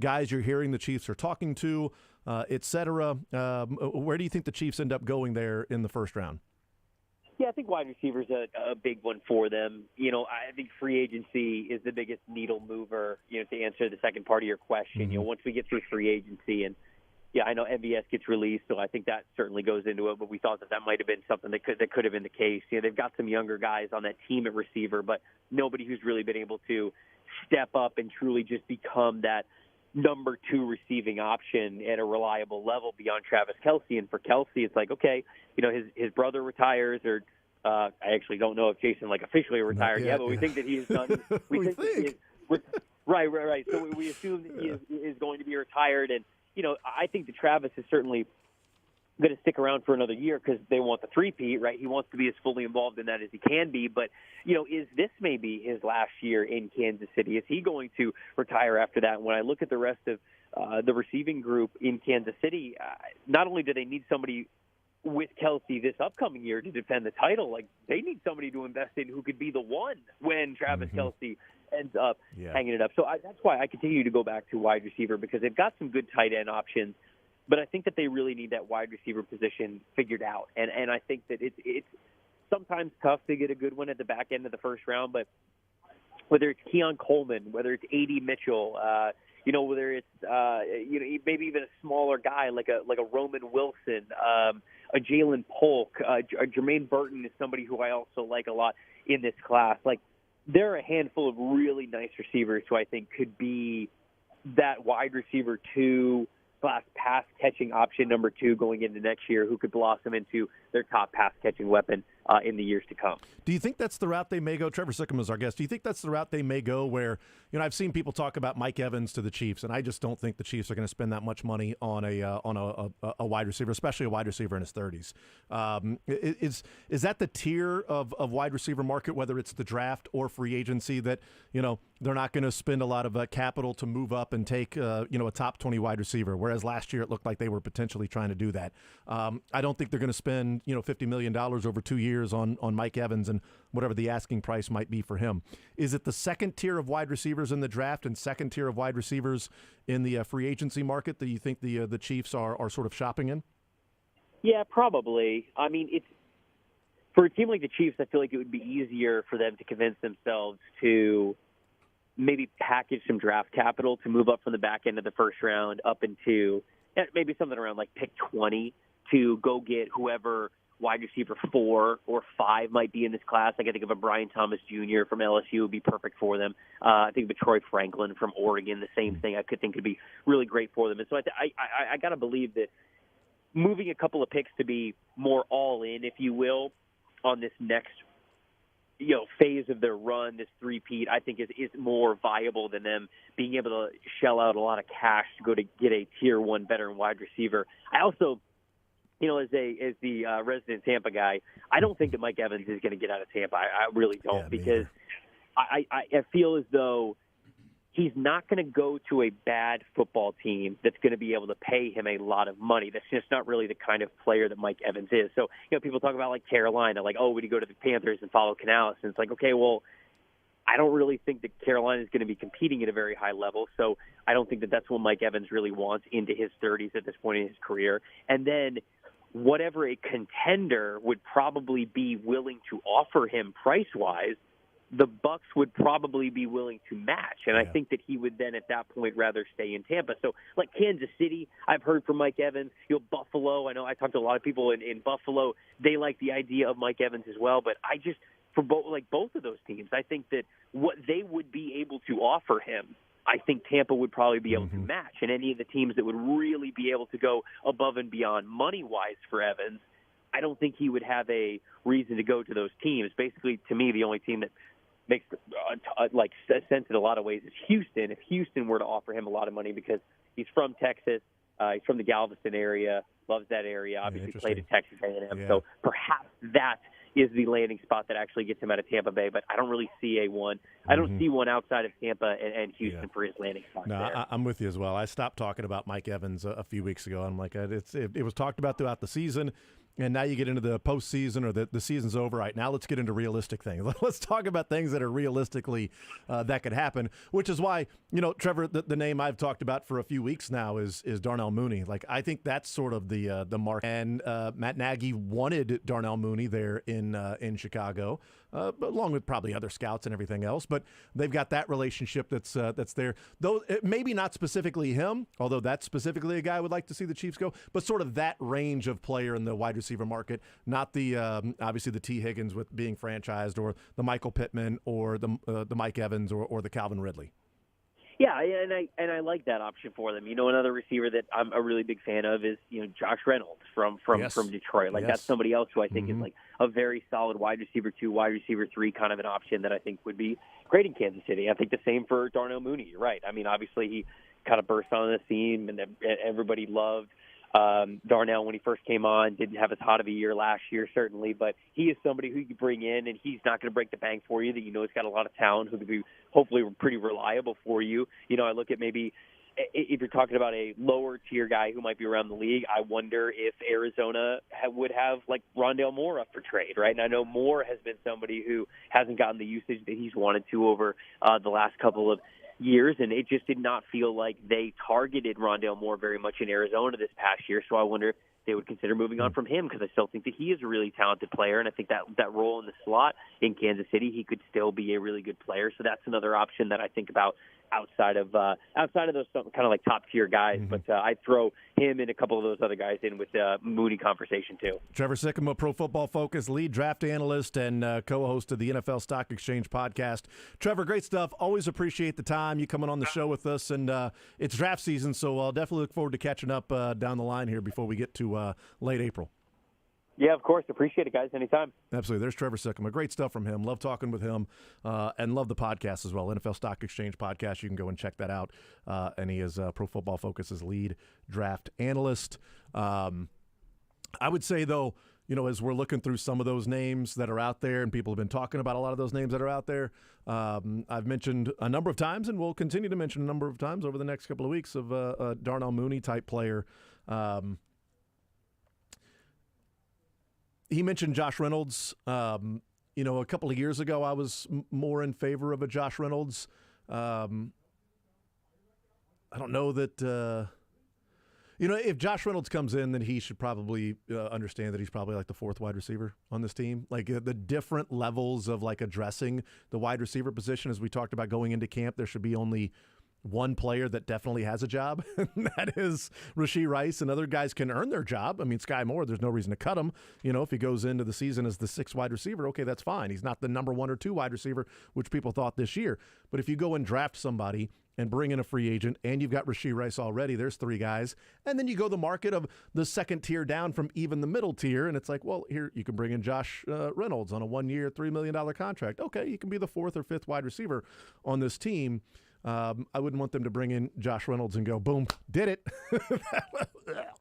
guys you're hearing the Chiefs are talking to, et cetera? Where do you think the Chiefs end up going there in the first round? Yeah, I think wide receiver is a big one for them. I think free agency is the biggest needle mover, to answer the second part of your question. Mm-hmm. Once we get through free agency, and yeah, I know MVS gets released, so I think that certainly goes into it, but we thought that might have been something that could have been the case. They've got some younger guys on that team at receiver, but nobody who's really been able to step up and truly just become that number 2 receiving option at a reliable level beyond Travis Kelce. And for Kelce, it's like, okay, his brother retires, or I actually don't know if Jason officially retired yet, but we think that he's done. We think. That he is, right. So we assume that he is going to be retired, and I think that Travis is certainly going to stick around for another year because they want the three-peat, right? He wants to be as fully involved in that as he can be. But, is this maybe his last year in Kansas City? Is he going to retire after that? When I look at the rest of the receiving group in Kansas City, not only do they need somebody with Kelce this upcoming year to defend the title, they need somebody to invest in who could be the one when Travis Kelce ends up hanging it up. So that's why I continue to go back to wide receiver, because they've got some good tight end options. But I think that they really need that wide receiver position figured out. And I think that it's sometimes tough to get a good one at the back end of the first round. But whether it's Keon Coleman, whether it's A.D. Mitchell, whether it's, maybe even a smaller guy like a Roman Wilson, a Jalen Polk, Jermaine Burton is somebody who I also like a lot in this class. There are a handful of really nice receivers who I think could be that wide receiver 2 pass catching option number 2 going into next year, who could blossom into their top pass catching weapon in the years to come. Do you think that's the route they may go? Trevor Sikkema is our guest. Do you think that's the route they may go where, I've seen people talk about Mike Evans to the Chiefs, and I just don't think the Chiefs are going to spend that much money on a wide receiver, especially a wide receiver in his 30s. Is that the tier of wide receiver market, whether it's the draft or free agency, that, they're not going to spend a lot of capital to move up and take, a top 20 wide receiver, whereas last year it looked like they were potentially trying to do that. I don't think they're going to spend, $50 million over 2 years on Mike Evans and whatever the asking price might be for him. Is it the second tier of wide receivers in the draft and second tier of wide receivers in the free agency market that you think the Chiefs are sort of shopping in? Yeah, probably. I mean, it's for a team like the Chiefs, I feel like it would be easier for them to convince themselves to maybe package some draft capital to move up from the back end of the first round up into maybe something around pick 20 to go get whoever wide receiver 4 or 5 might be in this class. I think of a Brian Thomas Jr. from LSU would be perfect for them. I think of a Troy Franklin from Oregon, the same thing. I could think could be really great for them. And so I got to believe that moving a couple of picks to be more all in, if you will, on this next phase of their run, this three-peat, I think is more viable than them being able to shell out a lot of cash to go to get a tier 1 veteran wide receiver. I also, as the resident Tampa guy, I don't think that Mike Evans is going to get out of Tampa. I really don't, because I feel as though he's not going to go to a bad football team that's going to be able to pay him a lot of money. That's just not really the kind of player that Mike Evans is. So, people talk about Carolina, would he go to the Panthers and follow Canales? And it's okay, well, I don't really think that Carolina is going to be competing at a very high level. So I don't think that that's what Mike Evans really wants into his 30s at this point in his career. And then whatever a contender would probably be willing to offer him price-wise, the Bucs would probably be willing to match. And I think that he would then at that point rather stay in Tampa. So Kansas City, I've heard from Mike Evans, Buffalo, I know I talked to a lot of people in Buffalo. They like the idea of Mike Evans as well. But I just, for both of those teams, I think that what they would be able to offer him I think Tampa would probably be able to match. And any of the teams that would really be able to go above and beyond money-wise for Evans, I don't think he would have a reason to go to those teams. Basically, to me, the only team that makes sense in a lot of ways is Houston. If Houston were to offer him a lot of money because he's from Texas, he's from the Galveston area, loves that area, obviously played at Texas A&M. So perhaps that is the landing spot that actually gets him out of Tampa Bay, but I don't really see one. I don't see one outside of Tampa and Houston for his landing spot. No, there. I'm with you as well. I stopped talking about Mike Evans a few weeks ago. I'm like, it was talked about throughout the season, and now you get into the postseason or the season's over. Right now, let's get into realistic things. Let's talk about things that are realistically that could happen. Which is why, Trevor, the name I've talked about for a few weeks now is Darnell Mooney. Like, I think that's sort of the mark. And Matt Nagy wanted Darnell Mooney there in Chicago, along with probably other scouts and everything else. But they've got that relationship that's there. Though maybe not specifically him, although that's specifically a guy I would like to see the Chiefs go. But sort of that range of player in the wide receiver market, not the obviously the T. Higgins with being franchised, or the Michael Pittman, or the Mike Evans, or the Calvin Ridley. Yeah, and I like that option for them. Another receiver that I'm a really big fan of is Josh Reynolds from Detroit. That's somebody else who I think is like a very solid wide receiver 2, wide receiver 3 kind of an option that I think would be great in Kansas City. I think the same for Darnell Mooney. You're right. I mean, obviously he kind of burst on the scene and everybody loved Darnell when he first came on. Didn't have as hot of a year last year, certainly, but he is somebody who you could bring in, and he's not going to break the bank for you. That he's got a lot of talent, who could be hopefully pretty reliable for you. I look at maybe if you're talking about a lower tier guy who might be around the league, I wonder if Arizona would have like Rondale Moore up for trade, right? And I know Moore has been somebody who hasn't gotten the usage that he's wanted to over the last couple of years, and it just did not feel like they targeted Rondale Moore very much in Arizona this past year. So I wonder if they would consider moving on from him, because I still think that he is a really talented player, and I think that role in the slot in Kansas City, he could still be a really good player. So that's another option that I think about outside of those kind of like top tier guys. But I'd throw him and a couple of those other guys in with the Mooney conversation too. Trevor Sikkema, Pro Football Focus lead draft analyst and co-host of the NFL Stock Exchange podcast. Trevor, great stuff. Always appreciate the time you coming on the show with us, and it's draft season, so I'll definitely look forward to catching up down the line here before we get to late April. Yeah, of course. Appreciate it, guys. Anytime. Absolutely. There's Trevor Sikkema. Great stuff from him. Love talking with him, and love the podcast as well. NFL Stock Exchange podcast. You can go and check that out. And he is Pro Football Focus's lead draft analyst. I would say, though, as we're looking through some of those names that are out there, and people have been talking about a lot of those names that are out there, I've mentioned a number of times, and we'll continue to mention a number of times over the next couple of weeks, of a Darnell Mooney type player. He mentioned Josh Reynolds. A couple of years ago, I was more in favor of a Josh Reynolds. I don't know that, if Josh Reynolds comes in, then he should probably understand that he's probably like the 4th wide receiver on this team. Like the different levels of like addressing the wide receiver position, as we talked about going into camp, there should be only one player that definitely has a job, and that is Rashee Rice, and other guys can earn their job. I mean, Sky Moore, there's no reason to cut him. If he goes into the season as the 6th wide receiver, okay, that's fine. He's not the number 1 or 2 wide receiver, which people thought this year. But if you go and draft somebody and bring in a free agent, and you've got Rashee Rice already, there's 3 guys, and then you go the market of the 2nd tier down from even the middle tier, and it's like, well, here you can bring in Josh Reynolds on a 1-year, $3 million contract. Okay, you can be the 4th or 5th wide receiver on this team. I wouldn't want them to bring in Josh Reynolds and go, boom, did it. That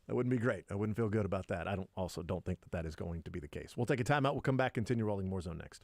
wouldn't be great. I wouldn't feel good about that. I don't think that is going to be the case. We'll take a timeout. We'll come back, continue rolling more zone next.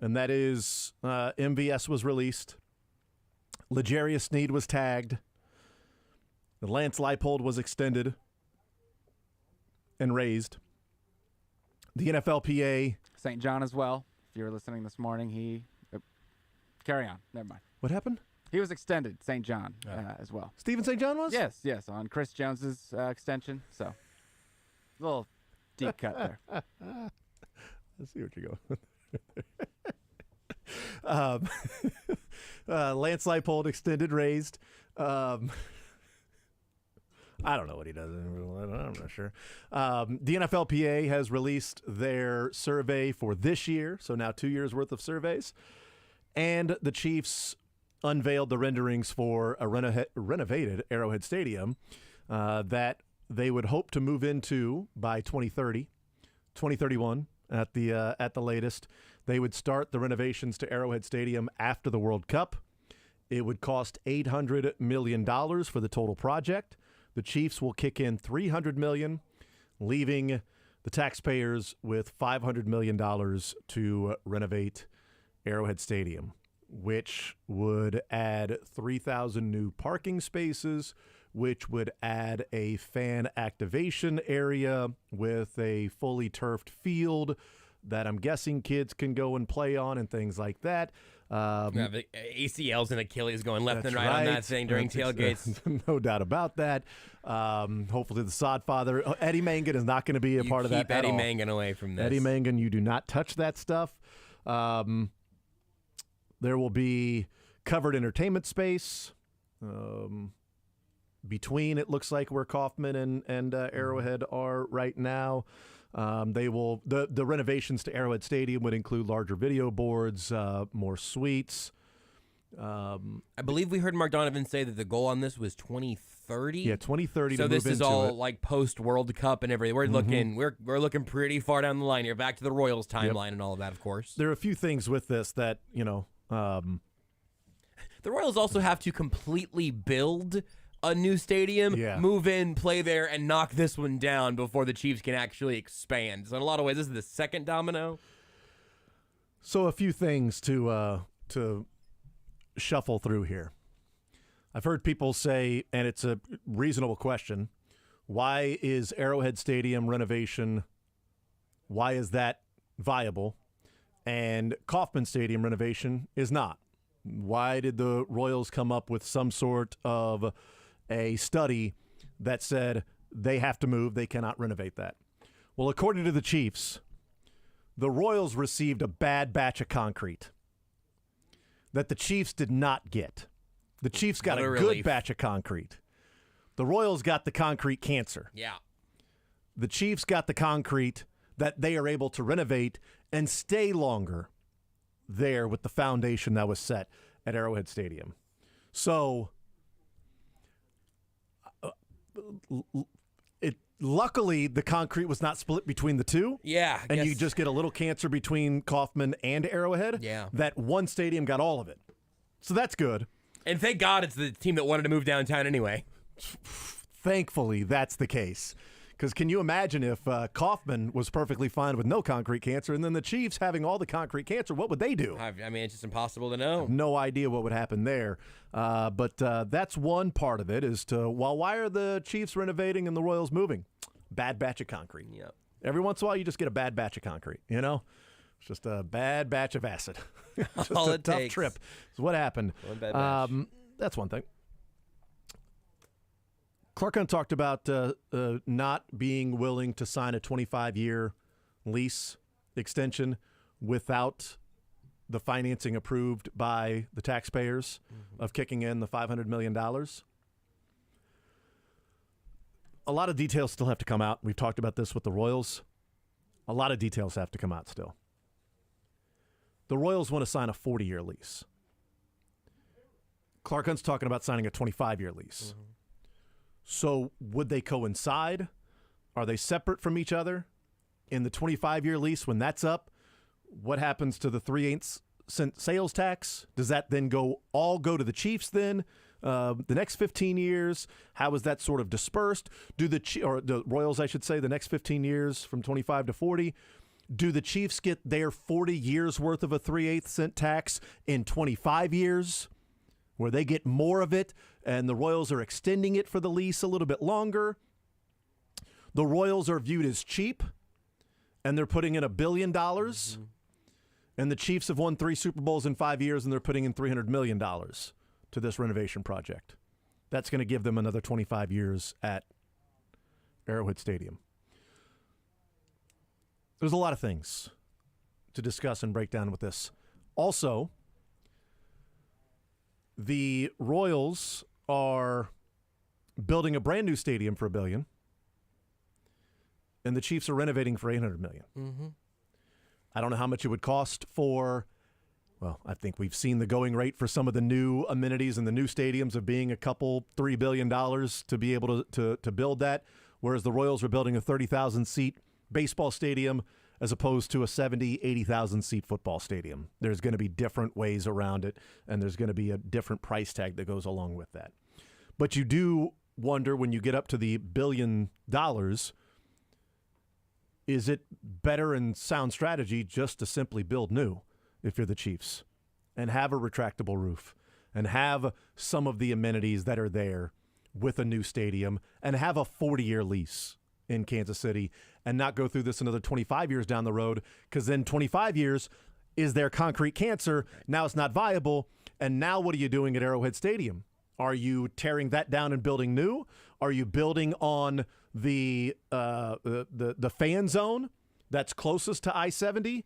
and that is MVS was released. L'Jarius Sneed was tagged. Lance Leipold was extended and raised. The NFLPA. St. John as well. If you were listening this morning, he. Carry on. Never mind. What happened? He was extended, St. John, as well. Stephen St. John was? Yes, on Chris Jones's extension. So, a little deep cut there. I see what you're going. Lance Leipold extended, raised. I don't know what he does. I'm not sure. The NFLPA has released their survey for this year, so now 2 years worth of surveys. And the Chiefs unveiled the renderings for a renovated Arrowhead Stadium that they would hope to move into by 2031 at the latest. They would start the renovations to Arrowhead Stadium after the World Cup. It would cost $800 million for the total project. The Chiefs will kick in $300 million, leaving the taxpayers with $500 million to renovate Arrowhead Stadium, which would add 3,000 new parking spaces, which would add a fan activation area with a fully turfed field that I'm guessing kids can go and play on and things like that. ACLs and Achilles going left and right on that thing during tailgates. No doubt about that. Hopefully the Sodfather, Eddie Mangan is not going to be a part of that Keep Eddie Mangan away from this. Eddie Mangan, you do not touch that stuff. There will be covered entertainment space between, it looks like, where Kaufman and Arrowhead are right now. They will the renovations to Arrowhead Stadium would include larger video boards, more suites. I believe we heard Mark Donovan say that the goal on this was 2030. Yeah, 2030. So to this move is into all it. like post World Cup and everything. We're looking we're looking pretty far down the line here. Back to the Royals timeline and all of that, of course. There are a few things with this that the Royals also have to completely build a new stadium, move in, play there, and knock this one down before the Chiefs can actually expand. So in a lot of ways, this is the second domino. So a few things to shuffle through here. I've heard people say, and it's a reasonable question, why is Arrowhead Stadium renovation, why is that viable? And Kauffman Stadium renovation is not. Why did the Royals come up with some sort of a study that said they have to move, they cannot renovate that? Well, according to the Chiefs, the Royals received a bad batch of concrete that the Chiefs did not get. The Chiefs got a good batch of concrete. The Royals got the concrete cancer. Yeah. The Chiefs got the concrete that they are able to renovate and stay longer there with the foundation that was set at Arrowhead Stadium. So, luckily, the concrete was not split between the two. Yeah. And you just get a little cancer between Kauffman and Arrowhead. Yeah. That one stadium got all of it. So that's good. And thank God it's the team that wanted to move downtown anyway. Thankfully, that's the case. Because can you imagine if Kauffman was perfectly fine with no concrete cancer and then the Chiefs having all the concrete cancer, what would they do? I mean, it's just impossible to know. No idea what would happen there. But that's one part of it is to, well, why are the Chiefs renovating and the Royals moving? Bad batch of concrete. Yep. Every once in a while, you just get a bad batch of concrete, you know? It's just a bad batch of acid. Just all a tough trip. Is what happened. One bad batch. That's one thing. Clark Hunt talked about not being willing to sign a 25-year lease extension without the financing approved by the taxpayers of kicking in the $500 million. A lot of details still have to come out. We've talked about this with the Royals. A lot of details have to come out still. The Royals want to sign a 40-year lease. Clark Hunt's talking about signing a 25-year lease. So would they coincide? Are they separate from each other? In the 25-year lease, when that's up, what happens to the 3/8 cent sales tax? Does that then all go to the Chiefs then? The next 15 years, how is that sort of dispersed? Do the Royals, I should say, the next 15 years from 25 to 40, Do the Chiefs get their 40 years worth of a 3/8 cent tax in 25 years, where they get more of it, and the Royals are extending it for the lease a little bit longer? The Royals are viewed as cheap, and they're putting in $1 billion. And the Chiefs have won 3 Super Bowls in 5 years, and they're putting in $300 million to this renovation project. That's going to give them another 25 years at Arrowhead Stadium. There's a lot of things to discuss and break down with this. Also, the Royals are building a brand new stadium for $1 billion, and the Chiefs are renovating for $800 million. Mm-hmm. I don't know how much it would cost for, well, I think we've seen the going rate for some of the new amenities in the new stadiums of being $3 billion to be able to build that, whereas the Royals are building a 30,000-seat baseball stadium as opposed to a 70, 80,000 seat football stadium. There's going to be different ways around it, and there's going to be a different price tag that goes along with that. But you do wonder, when you get up to the $1 billion, is it better and sound strategy just to simply build new if you're the Chiefs and have a retractable roof and have some of the amenities that are there with a new stadium and have a 40-year lease in Kansas City and not go through this another 25 years down the road, because then 25 years is their concrete cancer. Now it's not viable. And now what are you doing at Arrowhead Stadium? Are you tearing that down and building new? Are you building on the fan zone that's closest to I-70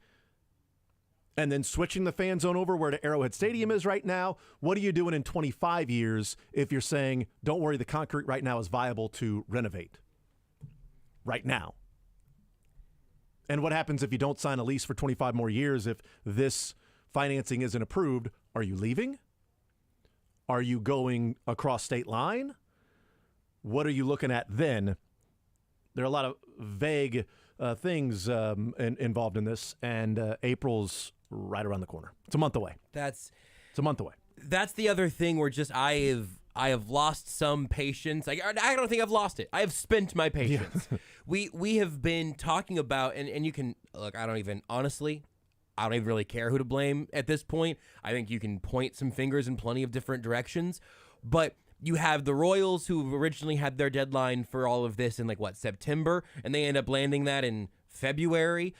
and then switching the fan zone over where the Arrowhead Stadium is right now? What are you doing in 25 years if you're saying, don't worry, the concrete right now is viable to renovate right now? And what happens if you don't sign a lease for 25 more years if this financing isn't approved? Are you leaving? Are you going across state line? What are you looking at then? There are a lot of vague things involved in this, and April's right around the corner. It's a month away. It's a month away. That's the other thing where just I have lost some patience. I don't think I've lost it. I have spent my patience. Yeah. We have been talking about, and you can look. I don't even really care who to blame at this point. I think you can point some fingers in plenty of different directions, but you have the Royals, who originally had their deadline for all of this in September, and they end up landing that in February.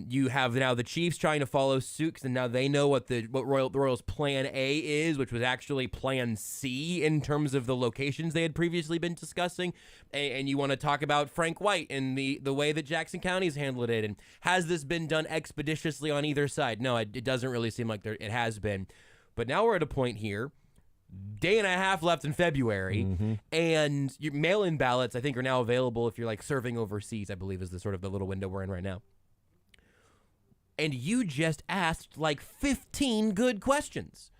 You have now the Chiefs trying to follow suit, and now they know what the Royals' plan A is, which was actually plan C in terms of the locations they had previously been discussing. And you want to talk about Frank White and the way that Jackson County's handled it, and has this been done expeditiously on either side? No, it doesn't really seem like it has been. But now we're at a point here, day and a half left in February, and your mail-in ballots, I think, are now available if you're serving overseas, I believe is the little window we're in right now. And you just asked 15 good questions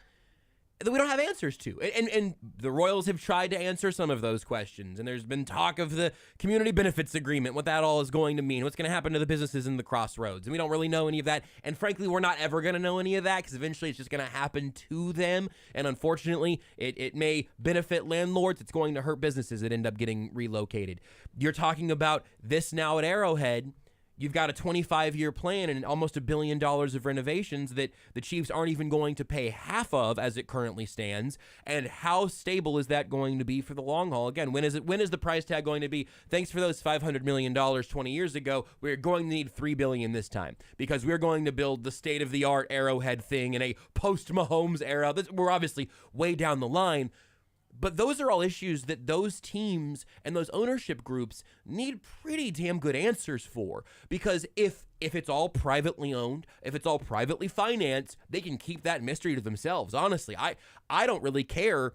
that we don't have answers to. And the Royals have tried to answer some of those questions, and there's been talk of the community benefits agreement, what that all is going to mean, what's going to happen to the businesses in the crossroads, and we don't really know any of that, and frankly, we're not ever going to know any of that, because eventually it's just going to happen to them, and unfortunately, it may benefit landlords, it's going to hurt businesses that end up getting relocated. You're talking about this now at Arrowhead. You've got a 25-year plan and almost $1 billion of renovations that the Chiefs aren't even going to pay half of as it currently stands. And how stable is that going to be for the long haul? Again, when is the price tag going to be? Thanks for those $500 million 20 years ago. We're going to need $3 billion this time, because we're going to build the state-of-the-art Arrowhead thing in a post-Mahomes era. We're obviously way down the line. But those are all issues that those teams and those ownership groups need pretty damn good answers for. Because if it's all privately owned, if it's all privately financed, they can keep that mystery to themselves. Honestly, I don't really care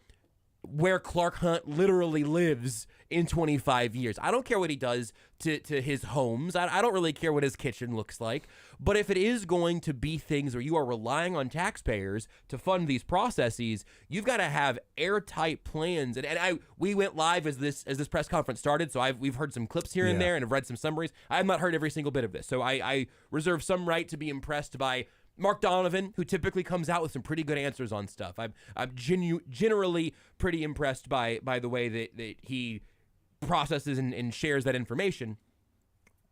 where Clark Hunt literally lives in 25 years. I don't care what he does to his homes. I don't really care what his kitchen looks like. But if it is going to be things where you are relying on taxpayers to fund these processes, you've got to have airtight plans. And we went live as this press conference started, so we've heard some clips here and there and have read some summaries. I have not heard every single bit of this, so I reserve some right to be impressed by Mark Donovan, who typically comes out with some pretty good answers on stuff. I'm generally pretty impressed by the way that he processes and shares that information.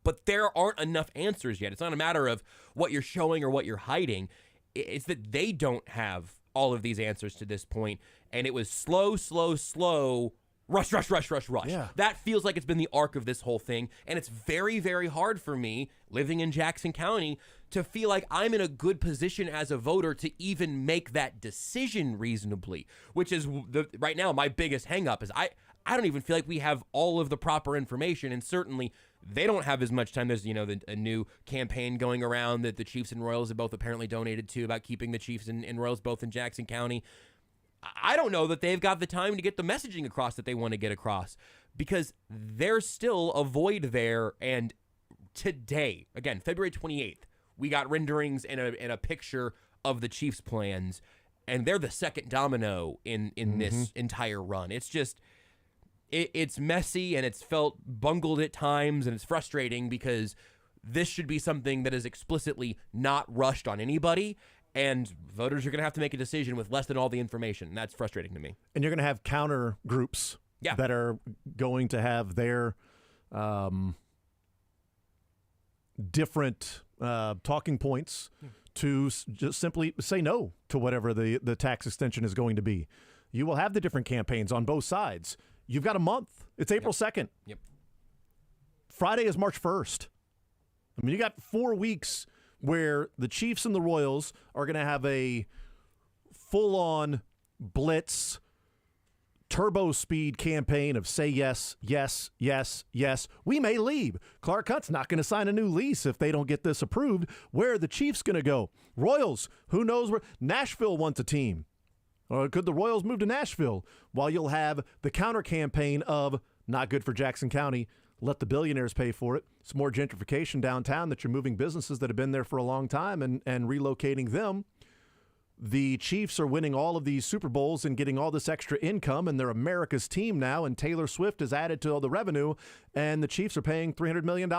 but there aren't enough answers yet. It's not a matter of what you're showing or what you're hiding. It's that they don't have all of these answers to this point, and it was slow, rush. Yeah. That feels like it's been the arc of this whole thing, and it's very, very hard for me, living in Jackson County, to feel like I'm in a good position as a voter to even make that decision reasonably, which is right now my biggest hang-up is I don't even feel like we have all of the proper information, and certainly they don't have as much time. There's, a new campaign going around that the Chiefs and Royals have both apparently donated to about keeping the Chiefs and Royals both in Jackson County. I don't know that they've got the time to get the messaging across that they want to get across, because there's still a void there. And today, again, February 28th, we got renderings and a picture of the Chiefs' plans, and they're the second domino in this entire run. It's just, it's messy, and it's felt bungled at times, and it's frustrating because this should be something that is explicitly not rushed on anybody, and voters are going to have to make a decision with less than all the information, and that's frustrating to me. And you're going to have counter groups that are going to have their different talking points to just simply say no to whatever the tax extension is going to be. You will have the different campaigns on both sides. You've got a month. It's April 2nd. Yep. Friday is March 1st. I mean, you got 4 weeks where the Chiefs and the Royals are going to have a full-on blitz, turbo speed campaign of say yes, yes, yes, yes. We may leave. Clark Hunt's not going to sign a new lease if they don't get this approved. Where are the Chiefs going to go? Royals, who knows where? Nashville wants a team. Or could the Royals move to Nashville? While you'll have the counter campaign of not good for Jackson County, let the billionaires pay for it. It's more gentrification downtown that you're moving businesses that have been there for a long time and relocating them. The Chiefs are winning all of these Super Bowls and getting all this extra income, and they're America's team now, and Taylor Swift is added to all the revenue, and the Chiefs are paying $300 million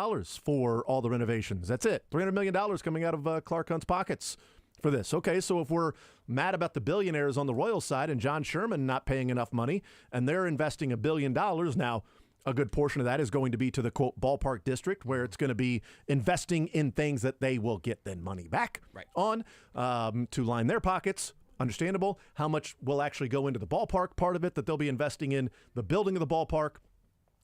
for all the renovations. That's it. $300 million coming out of Clark Hunt's pockets for this. Okay, so if we're mad about the billionaires on the Royals side and John Sherman not paying enough money, and they're investing $1 billion now, a good portion of that is going to be to the, quote, ballpark district, where it's going to be investing in things that they will get then money back on to line their pockets. Understandable. How much will actually go into the ballpark part of it that they'll be investing in the building of the ballpark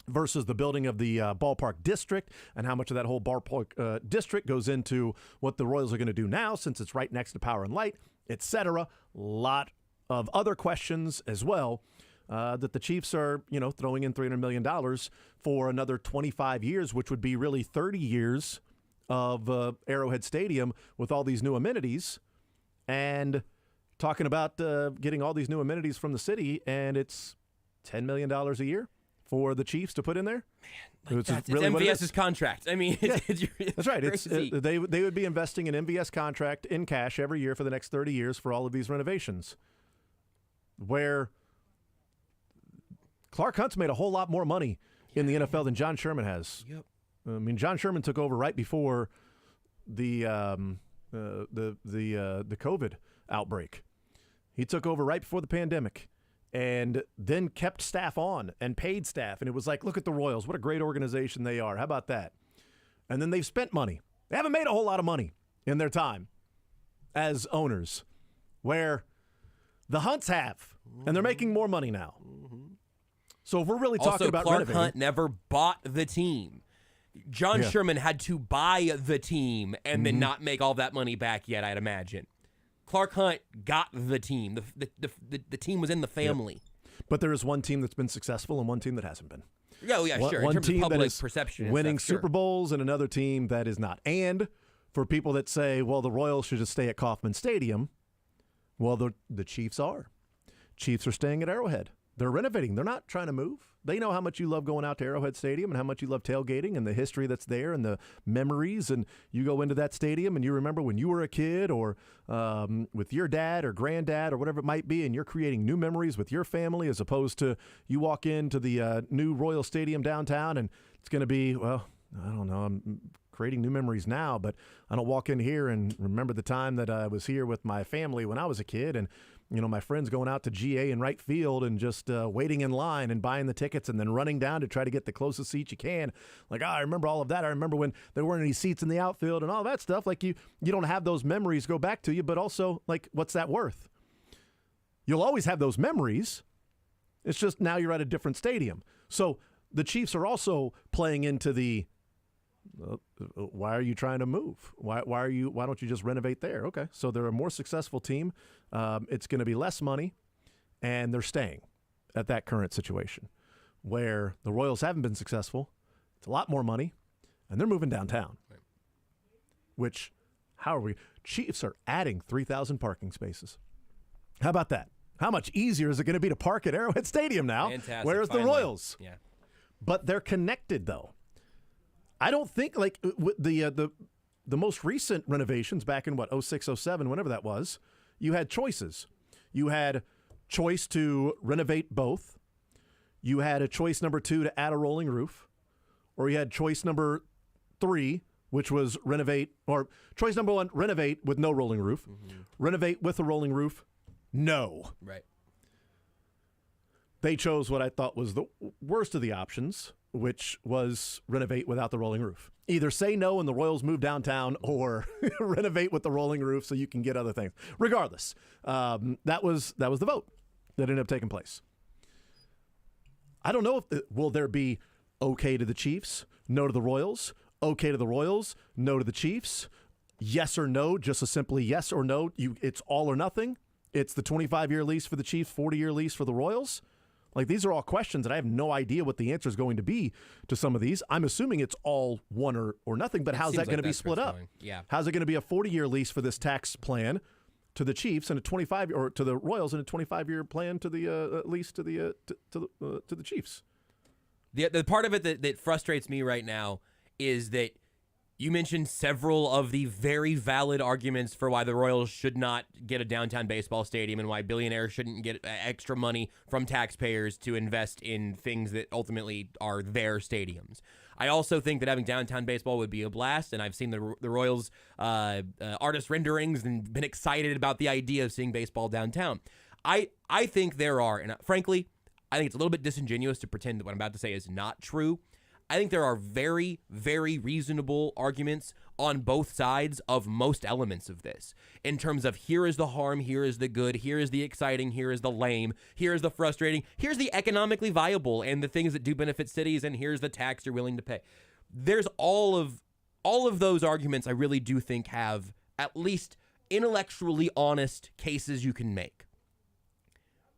versus the building of the ballpark district, and how much of that whole ballpark district goes into what the Royals are going to do now since it's right next to Power and Light, etc. Lot of other questions as well. That the Chiefs are, throwing in $300 million for another 25 years, which would be really 30 years of Arrowhead Stadium with all these new amenities, and talking about getting all these new amenities from the city, and it's $10 million a year for the Chiefs to put in there. Man, it's MVS's contract. I mean, that's right. They would be investing in MVS contract in cash every year for the next 30 years for all of these renovations, where Clark Hunt's made a whole lot more money in the NFL than John Sherman has. Yep. I mean, John Sherman took over right before the COVID outbreak. He took over right before the pandemic, and then kept staff on and paid staff. And it was like, look at the Royals, what a great organization they are. How about that? And then they've spent money. They haven't made a whole lot of money in their time as owners, where the Hunts have, and they're making more money now. So if we're really talking about Clark renovating, Hunt never bought the team. John Sherman had to buy the team and then not make all that money back yet, I'd imagine. Clark Hunt got the team. The team was in the family. Yep. But there is one team that's been successful and one team that hasn't been. Oh, yeah, sure. One in terms team of public that is perception and winning stuff, sure. Super Bowls, and another team that is not. And for people that say, well, the Royals should just stay at Kauffman Stadium, well, the Chiefs are. Chiefs are staying at Arrowhead. They're renovating. They're not trying to move. They know how much you love going out to Arrowhead Stadium and how much you love tailgating and the history that's there and the memories. And you go into that stadium and you remember when you were a kid, or with your dad or granddad or whatever it might be, and you're creating new memories with your family, as opposed to you walk into the new Royal Stadium downtown and it's going to be, well, I don't know, I'm creating new memories now, but I don't walk in here and remember the time that I was here with my family when I was a kid. And my friends going out to GA and right field and just waiting in line and buying the tickets and then running down to try to get the closest seat you can. Like, I remember all of that. I remember when there weren't any seats in the outfield and all that stuff. Like, you don't have those memories go back to you, but also, like, what's that worth? You'll always have those memories. It's just now you're at a different stadium. So the Chiefs are also playing into the, why are you trying to move? Why don't you just renovate there? Okay, so they're a more successful team. It's going to be less money, and they're staying at that current situation. Where the Royals haven't been successful, it's a lot more money, and they're moving downtown. Right. Which, how are we? Chiefs are adding 3,000 parking spaces. How about that? How much easier is it going to be to park at Arrowhead Stadium now? Fantastic. Whereas the Royals? Yeah. But they're connected, though. I don't think, like, the most recent renovations back in, 06, 07, whenever that was, you had choices. You had choice to renovate both. You had a choice number 2 to add a rolling roof. Or you had choice number 3, which was renovate, or choice number 1, renovate with no rolling roof. Mm-hmm. Renovate with a rolling roof. No. Right. They chose what I thought was the worst of the options, which was renovate without the rolling roof. Either say no and the Royals move downtown, or renovate with the rolling roof so you can get other things. Regardless, that was the vote that ended up taking place. I don't know if will there be okay to the Chiefs, no to the Royals, okay to the Royals, no to the Chiefs, yes or no, just a simply yes or no. It's all or nothing. It's the 25-year lease for the Chiefs, 40-year lease for the Royals. Like, these are all questions, and I have no idea what the answer is going to be to some of these. I'm assuming it's all one or nothing, but how's that going to be split up? Yeah. How's it going to be a 40-year lease for this tax plan to the Chiefs and a 25 or to the Royals and a 25-year plan to the lease to the Chiefs? The part of it that frustrates me right now is that you mentioned several of the very valid arguments for why the Royals should not get a downtown baseball stadium and why billionaires shouldn't get extra money from taxpayers to invest in things that ultimately are their stadiums. I also think that having downtown baseball would be a blast, and I've seen the Royals artist renderings and been excited about the idea of seeing baseball downtown. I think there are, and frankly, I think it's a little bit disingenuous to pretend that what I'm about to say is not true. I think there are very, very reasonable arguments on both sides of most elements of this in terms of here is the harm, here is the good, here is the exciting, here is the lame, here is the frustrating, here's the economically viable and the things that do benefit cities, and here's the tax you're willing to pay. There's all of those arguments I really do think have at least intellectually honest cases you can make.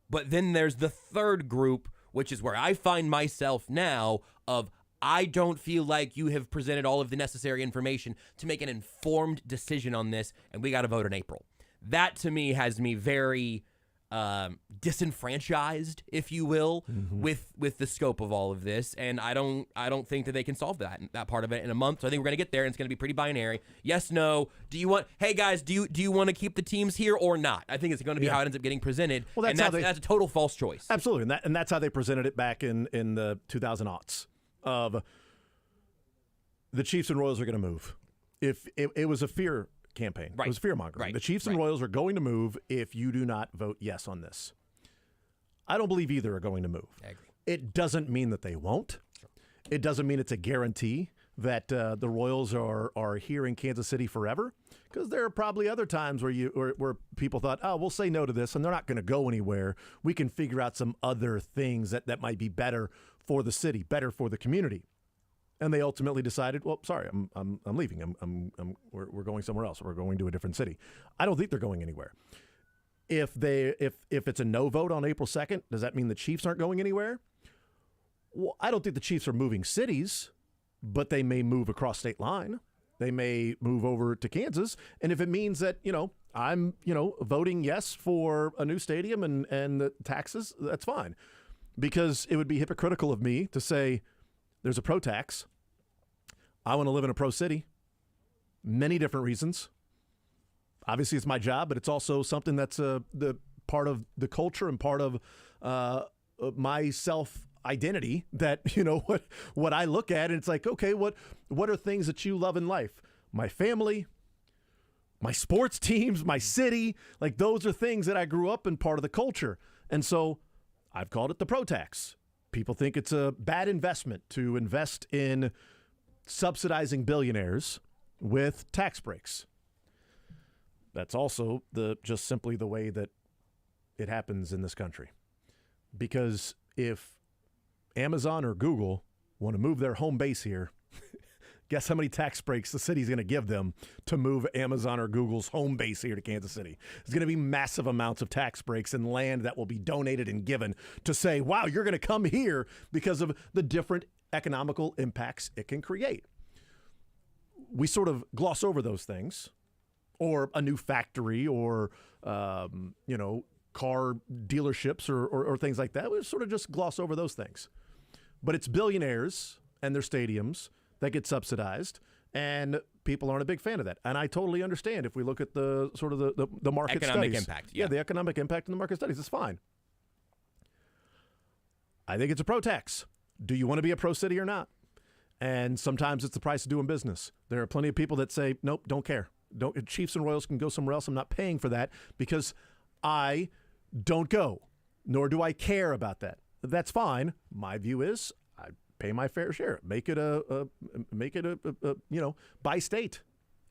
But then there's the third group, which is where I find myself now of I don't feel like you have presented all of the necessary information to make an informed decision on this, and we got to vote in April. That, to me, has me very disenfranchised, if you will, with the scope of all of this, and I don't think that they can solve that part of it in a month. So I think we're going to get there, and it's going to be pretty binary. Yes, no. Hey guys, do you want to keep the teams here or not? I think it's going to be how it ends up getting presented. Well, that's a total false choice. Absolutely, and that's how they presented it back in the 2000s. Of the Chiefs and Royals are going to move. If it was a fear campaign, right. It was fear-mongering. Right. The Chiefs and Royals are going to move if you do not vote yes on this. I don't believe either are going to move. I agree. It doesn't mean that they won't. Sure. It doesn't mean it's a guarantee that the Royals are here in Kansas City forever, because there are probably other times where people thought, oh, we'll say no to this, and they're not going to go anywhere. We can figure out some other things that might be better for the city, better for the community. And they ultimately decided, well, sorry, I'm leaving. We're going somewhere else. We're going to a different city. I don't think they're going anywhere. If it's a no vote on April 2nd, does that mean the Chiefs aren't going anywhere? Well, I don't think the Chiefs are moving cities, but they may move across state line. They may move over to Kansas. And if it means that, I'm, voting yes for a new stadium and the taxes, that's fine. Because it would be hypocritical of me to say there's a pro tax. I want to live in a pro city. Many different reasons. Obviously, it's my job, but it's also something that's the part of the culture and part of my self-identity that, what I look at. And it's like, okay, what are things that you love in life? My family, my sports teams, my city. Like, those are things that I grew up in, part of the culture. And so I've called it the pro tax. People think it's a bad investment to invest in subsidizing billionaires with tax breaks. That's also just simply the way that it happens in this country. Because if Amazon or Google want to move their home base here, guess how many tax breaks the city's going to give them to move Amazon or Google's home base here to Kansas City? There's going to be massive amounts of tax breaks and land that will be donated and given to say, wow, you're going to come here because of the different economical impacts it can create. We sort of gloss over those things, or a new factory, or, car dealerships or things like that. We sort of just gloss over those things. But it's billionaires and their stadiums that get subsidized, and people aren't a big fan of that. And I totally understand if we look at the sort of the market economic studies. Impact. Yeah, the economic impact in the market studies is fine. I think it's a pro tax. Do you want to be a pro city or not? And sometimes it's the price of doing business. There are plenty of people that say, nope, don't care. Chiefs and Royals can go somewhere else. I'm not paying for that because I don't go, nor do I care about that. That's fine. My view is I pay my fair share. Make it a by state.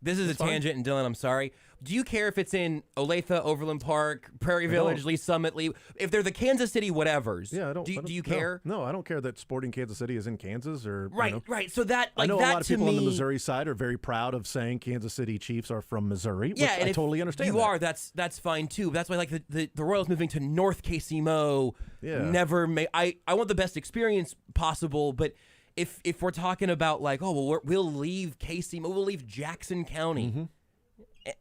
This is a tangent, and Dylan, I'm sorry. Do you care if it's in Olathe, Overland Park, Prairie Village, Lee Summit, if they're the Kansas City whatevers? Yeah, I don't. Do you care? No, I don't care that Sporting Kansas City is in Kansas or right. So that I know that a lot of to people me, on the Missouri side are very proud of saying Kansas City Chiefs are from Missouri. Yeah, which and I totally understand. That's fine too. That's why the Royals moving to North KCMO. Yeah. Never made. I want the best experience possible, but. If we're talking about we'll leave KCMO, we'll leave Jackson County. Mm-hmm.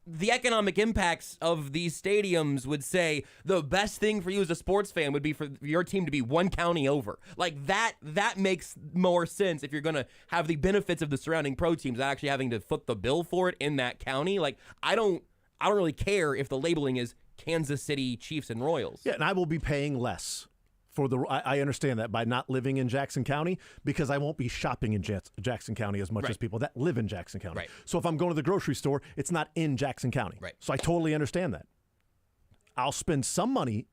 The economic impacts of these stadiums would say the best thing for you as a sports fan would be for your team to be one county over. Like that makes more sense if you're going to have the benefits of the surrounding pro teams not actually having to foot the bill for it in that county. Like I don't really care if the labeling is Kansas City Chiefs and Royals. Yeah, and I will be paying less. I understand that by not living in Jackson County because I won't be shopping in Jackson County as much as people that live in Jackson County. Right. So if I'm going to the grocery store, it's not in Jackson County. Right. So I totally understand that. I'll spend some money.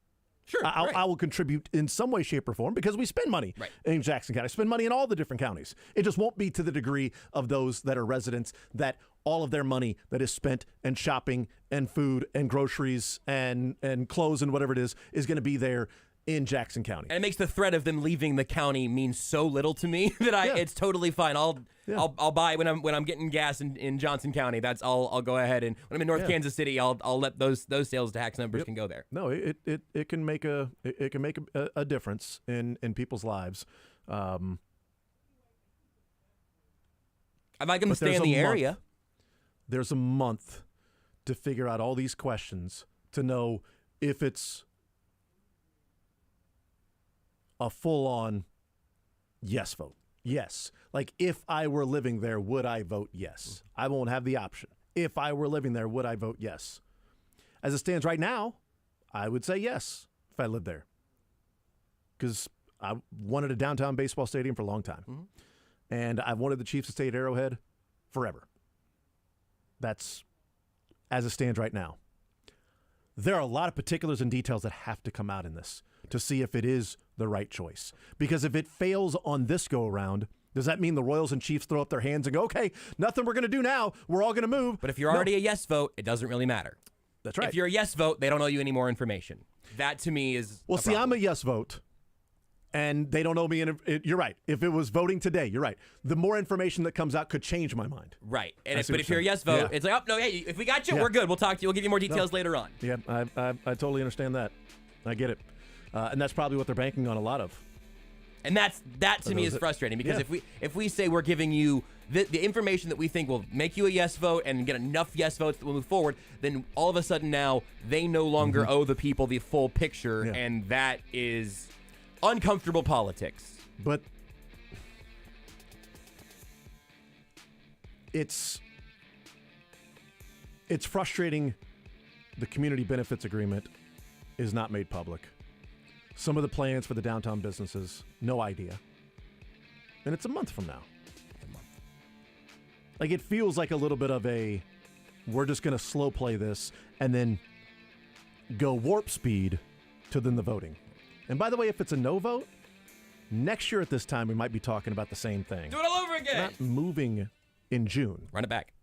Sure. I will contribute in some way, shape, or form because we spend money in Jackson County. I spend money in all the different counties. It just won't be to the degree of those that are residents that all of their money that is spent and shopping and food and groceries and clothes and whatever it is going to be there in Jackson County. And it makes the threat of them leaving the county mean so little to me that it's totally fine. I'll buy when I'm getting gas in Johnson County. I'll go ahead, and when I'm in North Kansas City, I'll let those sales tax numbers can go there. No, it can make a difference in people's lives. I'd like them to stay in the area. There's a month to figure out all these questions to know if it's a full-on yes vote. Yes. Like, if I were living there, would I vote yes? I won't have the option. If I were living there, would I vote yes? As it stands right now, I would say yes if I lived there. Because I wanted a downtown baseball stadium for a long time. Mm-hmm. And I've wanted the Chiefs to stay at Arrowhead forever. That's as it stands right now. There are a lot of particulars and details that have to come out in this to see if it is the right choice. Because if it fails on this go-around, does that mean the Royals and Chiefs throw up their hands and go, okay, nothing we're going to do now. We're all going to move. But if you're already a yes vote, it doesn't really matter. That's right. If you're a yes vote, they don't owe you any more information. That, to me, is well, see, I'm a yes vote, and they don't owe me you're right. If it was voting today, you're right. The more information that comes out could change my mind. Right. And but if you're a yes vote, it's like, oh, no, hey, if we got you, we're good. We'll talk to you. We'll give you more details later on. Yeah, I totally understand that. I get it. And that's probably what they're banking on a lot of. And that to me is frustrating because if we say we're giving you the information that we think will make you a yes vote and get enough yes votes that will move forward, then all of a sudden now they no longer owe the people the full picture, and that is uncomfortable politics. But it's frustrating the community benefits agreement is not made public. Some of the plans for the downtown businesses, no idea. And it's a month from now. Like, it feels like a little bit of a we're just going to slow play this and then go warp speed to then the voting. And by the way, if it's a no vote, next year at this time, we might be talking about the same thing. Do it all over again. Not moving in June. Run it back.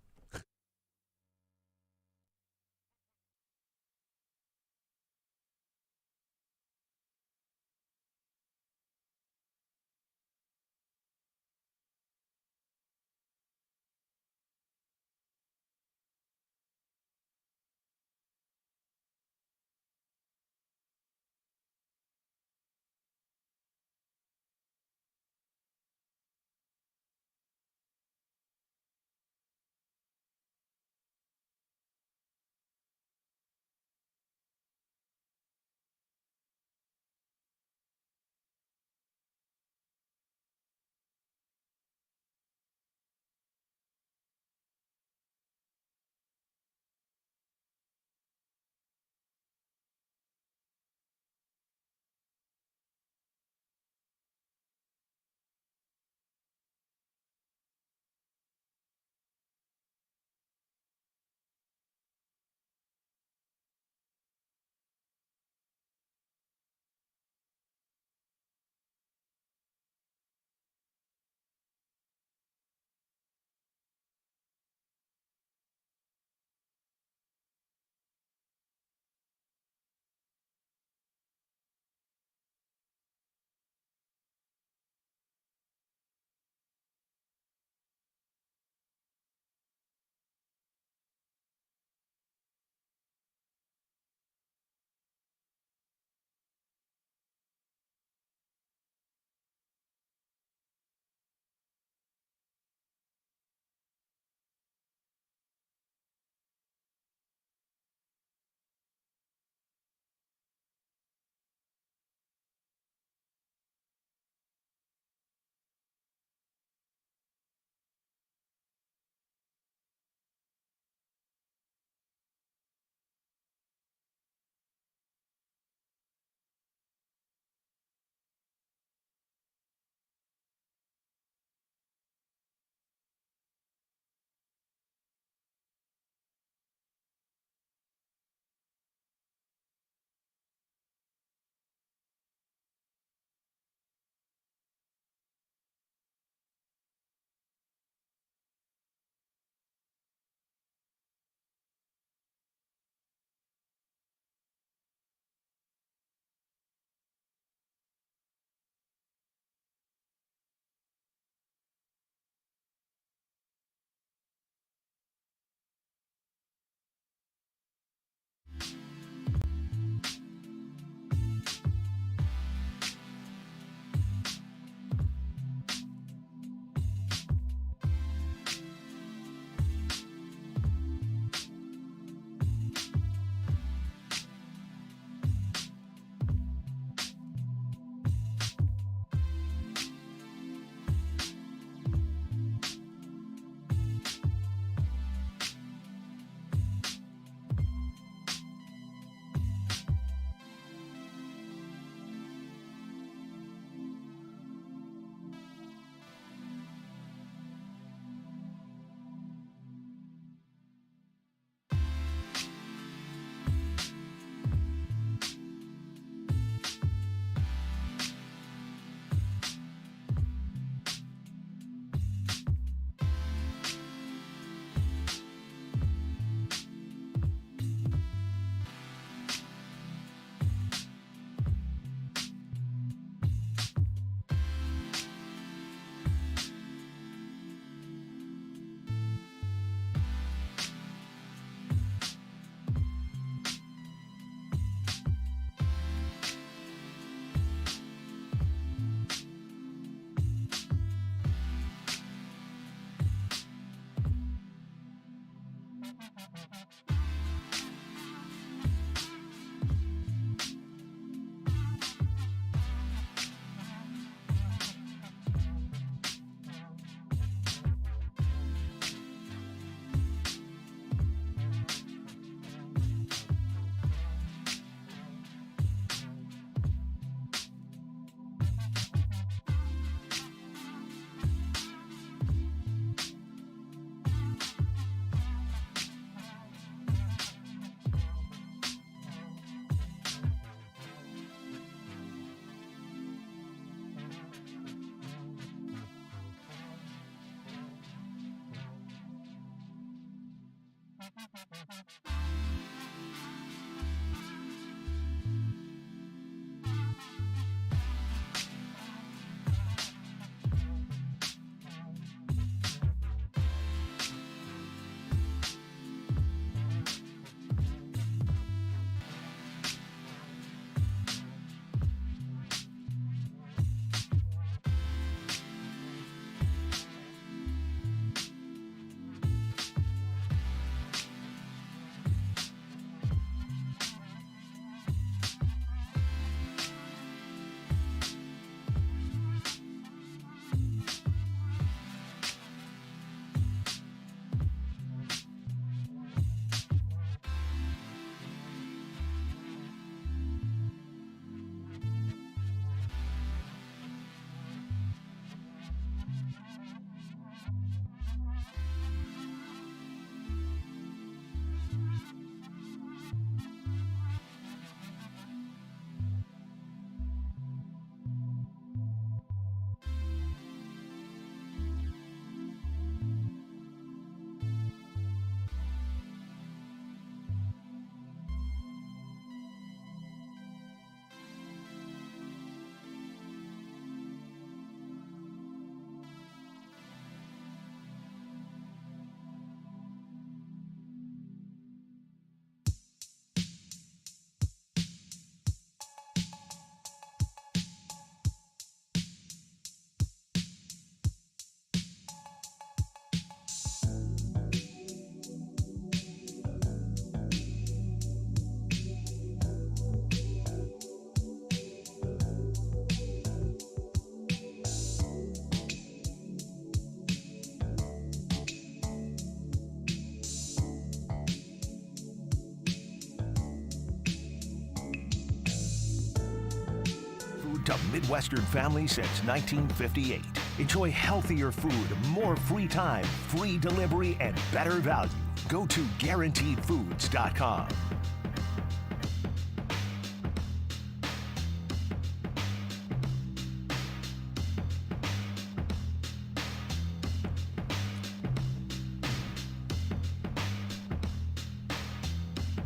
food to Midwestern families since 1958. Enjoy healthier food, more free time, free delivery, and better value. Go to GuaranteedFoods.com.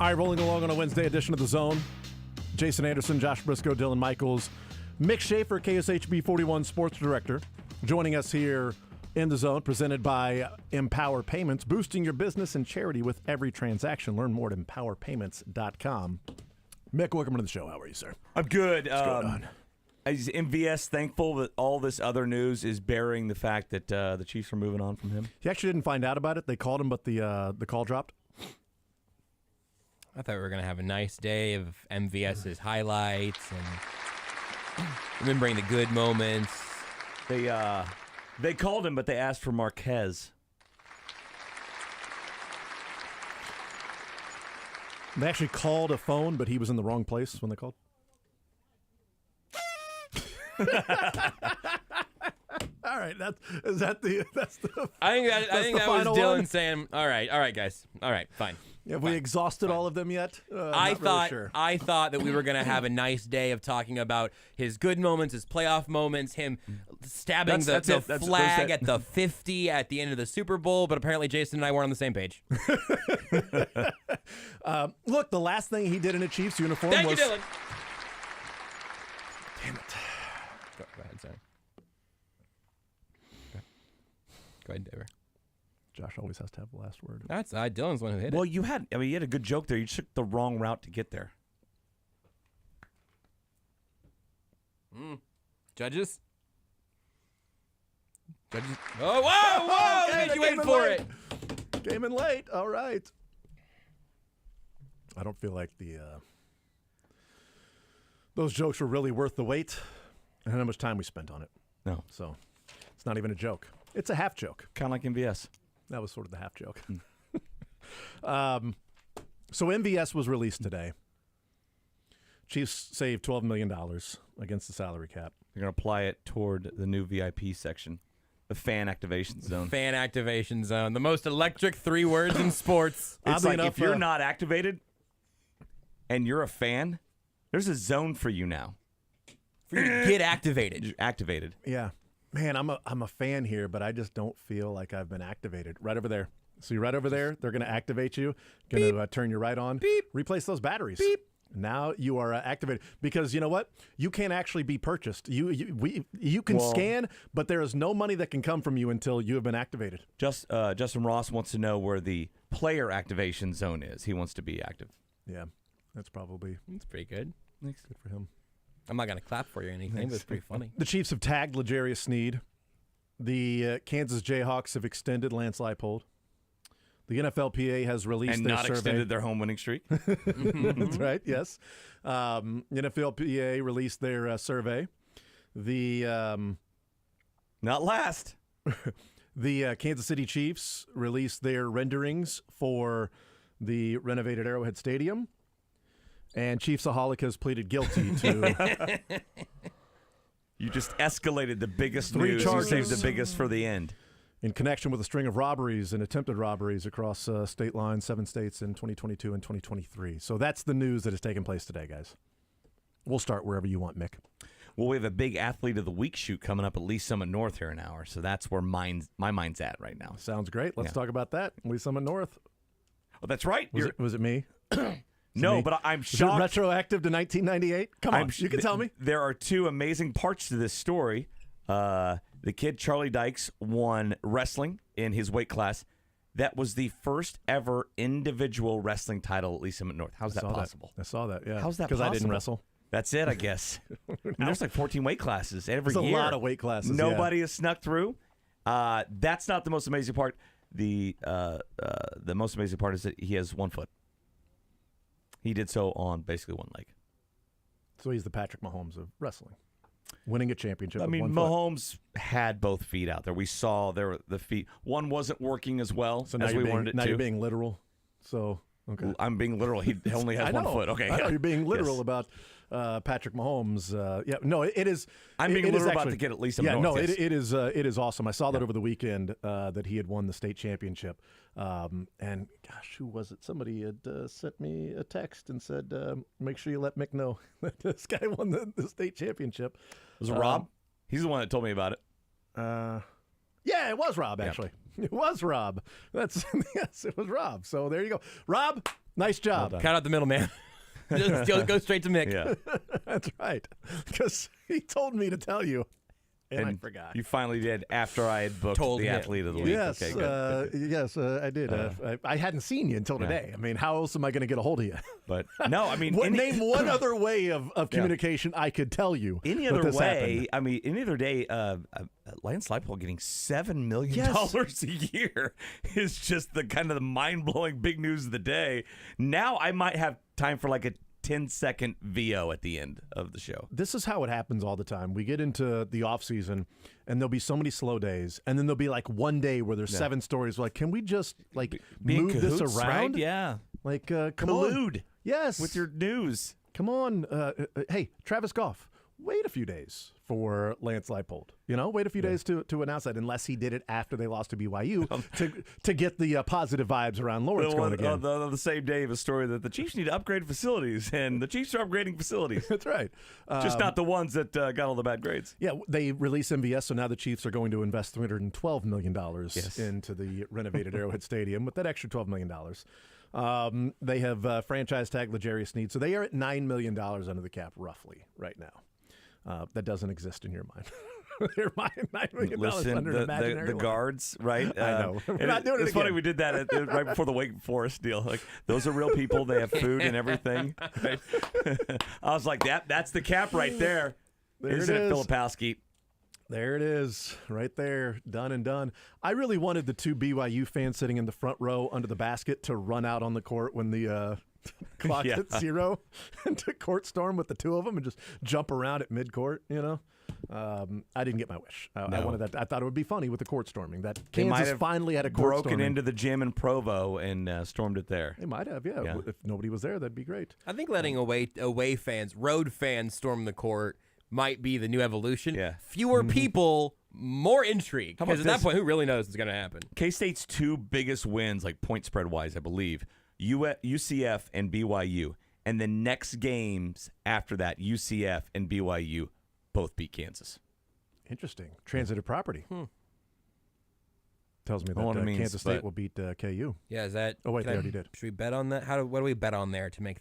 All right, rolling along on a Wednesday edition of The Zone. Jason Anderson, Josh Brisco, Dylan Michaels, Mick Schaefer, KSHB 41 Sports Director, joining us here in The Zone, presented by Empower Payments, boosting your business and charity with every transaction. Learn more at empowerpayments.com. Mick, welcome to the show. How are you, sir? I'm good. What's going on? Is MVS thankful that all this other news is bearing the fact that the Chiefs are moving on from him? He actually didn't find out about it. They called him, but the call dropped. I thought we were going to have a nice day of MVS's highlights and remembering the good moments. They called him, but they asked for Marquez. They actually called a phone, but he was in the wrong place when they called. All right, that's the. I think that was final Dylan one? saying, "All right, guys, all right, fine." Have we exhausted all of them yet? I Not thought really sure. I thought that we were gonna have a nice day of talking about his good moments, his playoff moments, him stabbing the flag at the 50 at the end of the Super Bowl. But apparently, Jason and I weren't on the same page. Look, the last thing he did in a Chiefs uniform Thank was. you, Dylan. Damn it! Go ahead, sorry. Go ahead, David. Josh always has to have the last word. That's Dylan's the one who hit Well, it. you had a good joke there. You took the wrong route to get there. Judges. Oh, whoa! Okay, Make you they wait came for in it. late. Came in late. All right. I don't feel like those jokes were really worth the wait and how much time we spent on it. No. So it's not even a joke. It's a half joke. Kind of like MVS. That was sort of the half joke. So MVS was released today. Chiefs saved $12 million against the salary cap. They're going to apply it toward the new VIP section, the fan activation zone. Fan activation zone. The most electric 3 words in sports. It's Oddly like enough, if you're not activated and you're a fan, there's a zone for you now. For you to get activated. You're activated. Yeah. Man, I'm a fan here, but I just don't feel like I've been activated. Right over there. See, right over there, they're going to activate you, going to turn you right on. Beep. Replace those batteries. Beep. Now you are activated because you know what? You can't actually be purchased. You can scan, but there is no money that can come from you until you have been activated. Justin Ross wants to know where the player activation zone is. He wants to be active. Yeah, that's probably That's pretty good. good for him. I'm not going to clap for you or anything, but it's pretty funny. The Chiefs have tagged L'Jarius Sneed. The Kansas Jayhawks have extended Lance Leipold. The NFLPA has released And their not survey. extended their home winning streak. That's right, yes. NFLPA released their survey. The Not last. the Kansas City Chiefs released their renderings for the renovated Arrowhead Stadium. And Chiefsaholic has pleaded guilty to You just escalated the biggest 3 news. charges. You saved the biggest for the end. in connection with a string of robberies and attempted robberies across state lines, 7 states in 2022 and 2023. So that's the news that has taken place today, guys. We'll start wherever you want, Mick. Well, we have a big Athlete of the Week shoot coming up at Lee Summit North here in an hour, so that's where my mind's at right now. Sounds great. Let's Yeah. talk about that. Lee Summit North. Oh, that's right. Was it me? No, me? but I'm Is it shocked. retroactive to 1998? Come on, you can tell me. There are 2 amazing parts to this story. The kid, Charlie Dykes, won wrestling in his weight class. That was the first ever individual wrestling title at Lee Summit North. How's that possible? I saw that, yeah. How's that Because I didn't possible? wrestle. That's it, I guess. And there's like 14 weight classes every There's a year. lot of weight classes, Nobody has snuck through. That's not the most amazing part. The most amazing part is that he has 1 foot. He did so on basically 1 leg. So he's the Patrick Mahomes of wrestling. Winning a championship I with mean, 1 foot. Mahomes had both feet out there. We saw the feet. One wasn't working as well So as we wanted it now to. you're being literal. So Okay. I'm being literal. He only has I 1 know. foot. Okay. I know yeah. you're being literal Yes. about Patrick Mahomes. No, it is. I'm being it is literal about actually, the kid at least. Yeah, north, no, yes. it is awesome. I saw that over the weekend that he had won the state championship. And gosh, who was it? Somebody had sent me a text and said, "Make sure you let Mick know that this guy won the state championship." Was it Rob? He's the one that told me about it. Yeah, it was Rob, actually. It was Rob. Yes, it was Rob. So there you go. Rob, nice job. Cut out the middleman. Just go straight to Mick. Yeah. That's right. Because he told me to tell you, and I forgot. You finally did after I had booked Told the him. athlete of the week. Yes, Okay, good. yes, I did. I hadn't seen you until today. I mean, how else am I going to get a hold of you? But no, I mean, Name one other way of communication I could tell you. any that other this way, happened. I mean, any other day, Lance Leipold getting $7 million a year is just the kind of the mind-blowing big news of the day. Now I might have time for like a 10-second VO at the end of the show. This is how it happens all the time. We get into the off season, and there'll be so many slow days, and then there'll be like one day where there's 7 stories. We're like, can we just like Be in move this cahoots, around? right? Yeah. Like, come Collude on. Yes. with your news. Come on. Hey, Travis Goff, wait a few days for Lance Leipold. Wait a few days to announce that, unless he did it after they lost to BYU to get the positive vibes around Lawrence going again. On the same day of a story that the Chiefs need to upgrade facilities, and the Chiefs are upgrading facilities. That's right. Just not the ones that got all the bad grades. Yeah, they release MVS, so now the Chiefs are going to invest $312 million into the renovated Arrowhead Stadium with that extra $12 million. They have franchise tag L'Jarius Sneed, so they are at $9 million under the cap roughly right now. That doesn't exist in your mind. They're $9 million Listen, under an imaginary the line. guards, right? I know. We're not doing it It's funny again. we did that right before the Wake Forest deal. Like, those are real people. They have food and everything. Right? I was like, that's the cap right there. There Isn't it it, is. Filipowski? There it is, right there, done and done. I really wanted the 2 BYU fans sitting in the front row under the basket to run out on the court when the clock hit 0 and to court storm with the 2 of them and just jump around at midcourt, I didn't get my wish. I wanted that. I thought it would be funny with the court storming. That They might Kansas have finally had a court broken storming. into the gym in Provo and stormed it there. They might have, yeah. If nobody was there, that'd be great. I think letting away fans, road fans, storm the court might be the new evolution. Yeah. Fewer people, more intrigue. How about Because at that this? point, who really knows what's going to happen? K-State's 2 biggest wins, like point spread wise, I believe, UCF and BYU. And the next games after that, UCF and BYU both beat Kansas. Interesting. Transitive property. Tells me I don't know what that it means, Kansas State but- will beat KU. Yeah, is that? Oh, wait, can they already did. Should we bet on that? What do we bet on there to make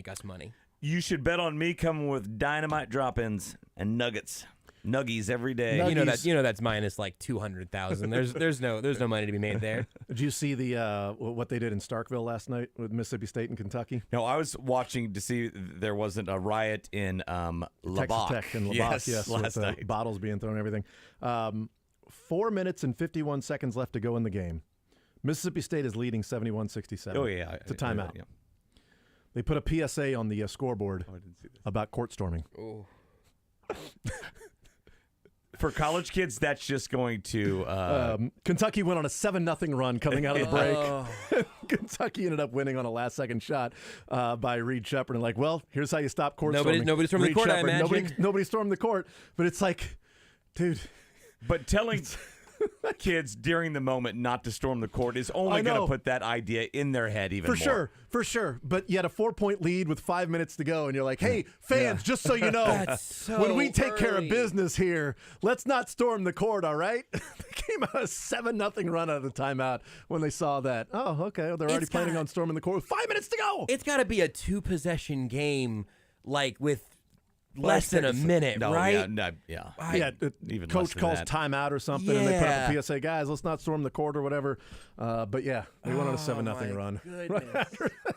us money? You should bet on me coming with dynamite drop-ins and nuggets. Nuggies every day. Nuggies. You know that's minus like 200,000. There's no money to be made there. Did you see the what they did in Starkville last night with Mississippi State and Kentucky? No, I was watching to see there wasn't a riot in Texas Lubbock. Tech and Lubbock, yes, last with night. bottles being thrown and everything. 4 minutes and 51 seconds left to go in the game. Mississippi State is leading 71-67. Oh, yeah. It's a timeout. Yeah. They put a PSA on the scoreboard Oh, I didn't see this. about court storming. Oh. For college kids, that's just going to Kentucky went on a 7-0 run coming out of the break. Oh. Kentucky ended up winning on a last-second shot by Reed Shepard. And like, here's how you stop court storming. Nobody stormed the Reed court, I Shepard, imagine. Nobody stormed the court. But it's like, dude. But telling kids during the moment not to storm the court is only I going to know. put that idea in their head even more. For sure. But you had a 4-point lead with 5 minutes to go, and you're like, hey, fans, just so you know, That's so when we take care of early. business here, let's not storm the court, all right? They came out a 7-0 run out of the timeout when they saw that. Oh, okay. Well, they're already It's planning gotta- on storming the court with 5 minutes to go. It's got to be a 2-possession game, like with less than a minute, No, right? Yeah. Coach Even less than calls that. timeout or something, and they put up Yeah. a PSA, guys, let's not storm the court or whatever. But yeah, they went on a 7-0 run. Goodness.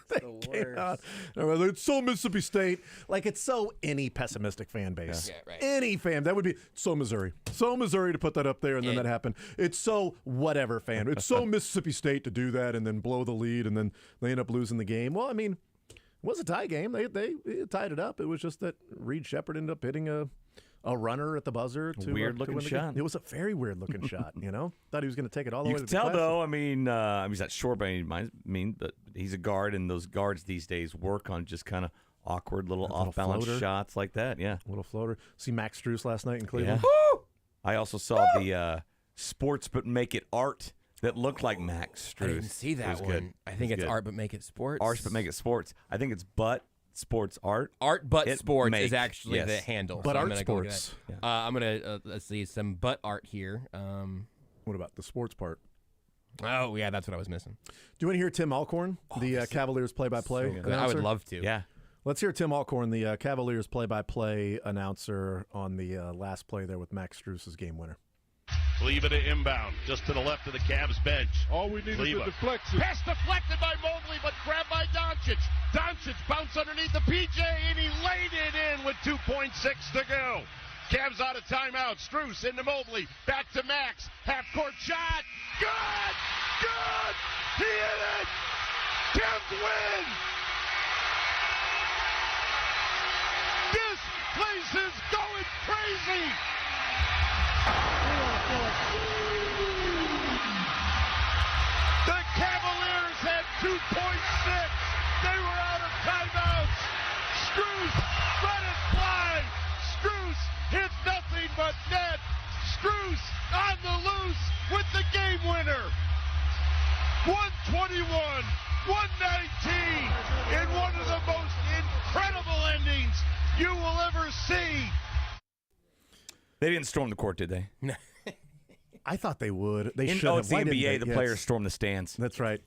the Came out. And we're like, it's so Mississippi State. Like, it's so any pessimistic fan base. Yeah, right. Any fan. That would be so Missouri. So Missouri to put that up there and then that happened. It's so whatever fan. It's so Mississippi State to do that and then blow the lead and then they end up losing the game. Well, I mean, it was a tie game. They tied it up. It was just that Reed Shepard ended up hitting a a runner at the buzzer. To Weird-looking win the shot. game. It was a very weird-looking shot, Thought he was going to take it all the You way can to the tell, classic. though. I mean, he's not short by any means, but he's a guard, and those guards these days work on just kind of awkward little off-balance floater. shots like that. Yeah. Little floater. See Max Strus last night in Cleveland? Yeah. I also saw the sports but make it art that looked like Max Strus. I didn't see It that was one. good. I think It was it's good. art but make it sports. Art but make it sports. I think it's but sports art. Art but It sports make, is actually yes. the handle. But so I'm art gonna go look at sports. that. I'm gonna let's see some butt art here. What about the sports part? Oh yeah, that's what I was missing. Do you want to hear Tim Alcorn, the Cavaliers play-by-play I announcer? would love to. Yeah. Let's hear Tim Alcorn, the Cavaliers play-by-play announcer, on the last play there with Max Strus' game winner. Leave it inbound, just to the left of the Cavs bench. All we need is a deflection. Pass deflected by Mobley, but grabbed by Doncic. Doncic bounced underneath the PJ, and he laid it in with 2.6 to go. Cavs out of timeout. Strus into Mobley. Back to Max. Half-court shot. Good! Good! He hit it! Cavs win! This place is going crazy! The Cavaliers had 2.6. They were out of timeouts. Strus let it fly. Strus hit nothing but net. Strus on the loose with the game winner. 121, 119 in one of the most incredible endings you will ever see. They didn't storm the court, did they? I thought they would. They should Oh, have. it's the Why didn't NBA. they? The Yeah, players storm the stands. That's right.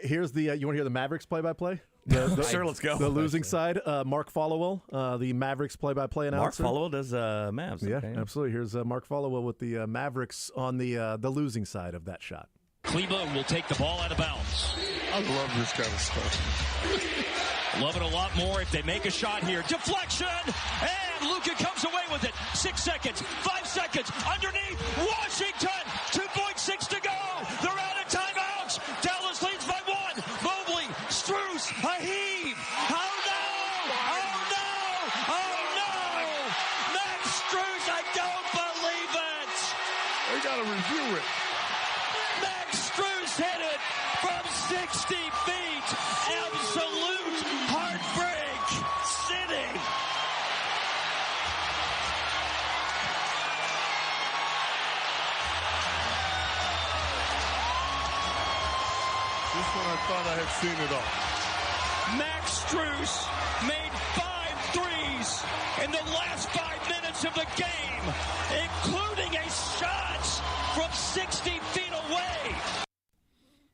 Here's the. You want to hear the Mavericks play-by-play? Sure, let's go. The losing side. Mark Followell, the Mavericks play-by-play Mark announcer. Followell does Mavs. Yeah, Okay. absolutely. Here's Mark Followell with the Mavericks on the losing side of that shot. Cleveland will take the ball out of bounds. I love this kind of stuff. Love it a lot more if they make a shot here. Deflection! And Luka comes away with it. 6 seconds, 5 seconds, underneath. Washington! 2.6 to go. They're out of timeouts. Dallas leads by 1. Mobley, Strus, a heave. Oh no! Oh no! Oh no! Max Strus, I don't believe it! They got to review it. Max Strus hit it from 60 feet. Absolute heartbreak city. This one I thought I had seen it all. Max Strus made 5 threes in the last 5 minutes of the game, including a shot from 60 feet away.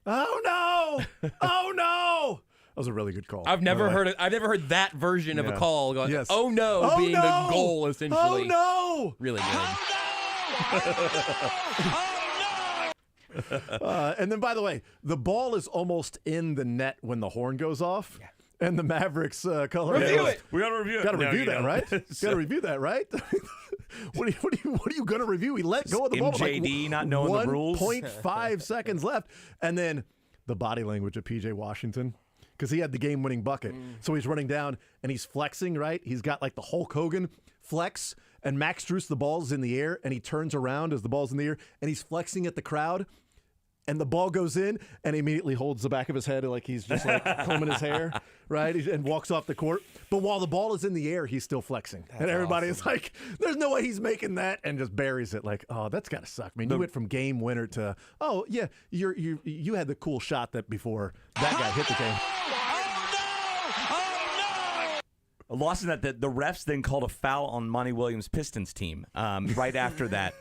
Oh no! Oh no! That was a really good call. I've never heard that version of a Yeah. call going. Yes. Oh no, Oh, being no! the goal essentially. Oh no! Really good. And then, by the way, the ball is almost in the net when the horn goes off, and the Mavericks color. Review it. We got to review it. Got to No, review you that, don't. right? Got to review that, right? What are you going to review? He let go of the ball. with MJD not knowing the rules. 1.5 seconds left, and then the body language of PJ Washington, because he had the game-winning bucket. So he's running down and he's flexing, right? He's got like the Hulk Hogan flex, and Max Strus, the ball's in the air, and he turns around as the ball's in the air, and he's flexing at the crowd. And the ball goes in, and he immediately holds the back of his head like he's just like combing his hair, right? And walks off the court. But while the ball is in the air, he's still flexing. And everybody is like, there's no way he's making that, and just buries it. Like, oh, that's got to suck. I mean, you went from game winner to, oh, yeah, you had the cool shot that before that guy hit the game. A loss in that the refs then called a foul on Monty Williams' Pistons team right after that.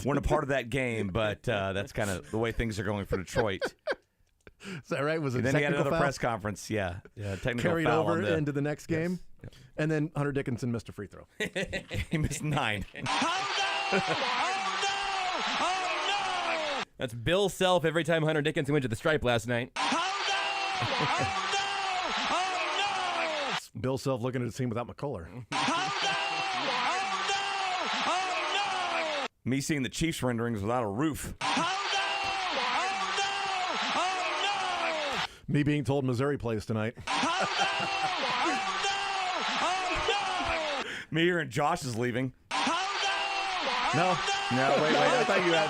Weren't a part of that game, but that's kind of the way things are going for Detroit. Is that right? Was it And then he had technical another foul? press conference. Yeah, technical Carried foul over on the, into the next game. Yes. And then Hunter Dickinson missed a free throw. He missed 9. That's Bill Self every time Hunter Dickinson went to the stripe last night. Bill Self looking at his team without McCullough. Me seeing the Chiefs renderings without a roof. Me being told Missouri plays tonight. Me hearing Josh is leaving. No. No, wait. I thought you had.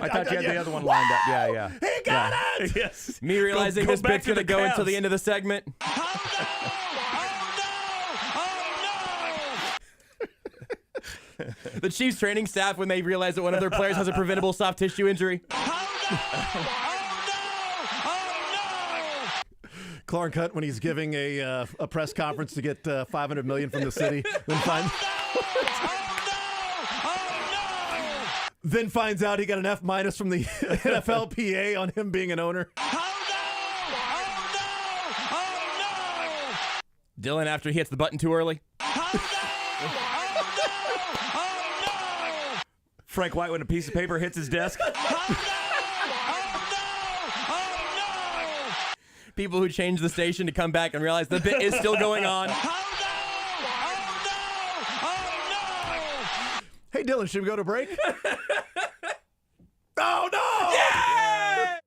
I thought you had the other one lined up. Yeah. He got it. Yes. Me realizing Go this back bit's to going to the go Cavs. until the end of the segment. The Chiefs training staff, when they realize that one of their players has a preventable soft tissue injury. Clark Hunt, when he's giving a press conference to get $500 million from the city, then finds out he got an F- from the NFLPA on him being an owner. Dylan, after he hits the button too early. Frank White, when a piece of paper hits his desk. People who change the station to come back and realize the bit is still going on. Hey, Dylan, should we go to break? Oh, no! Yeah!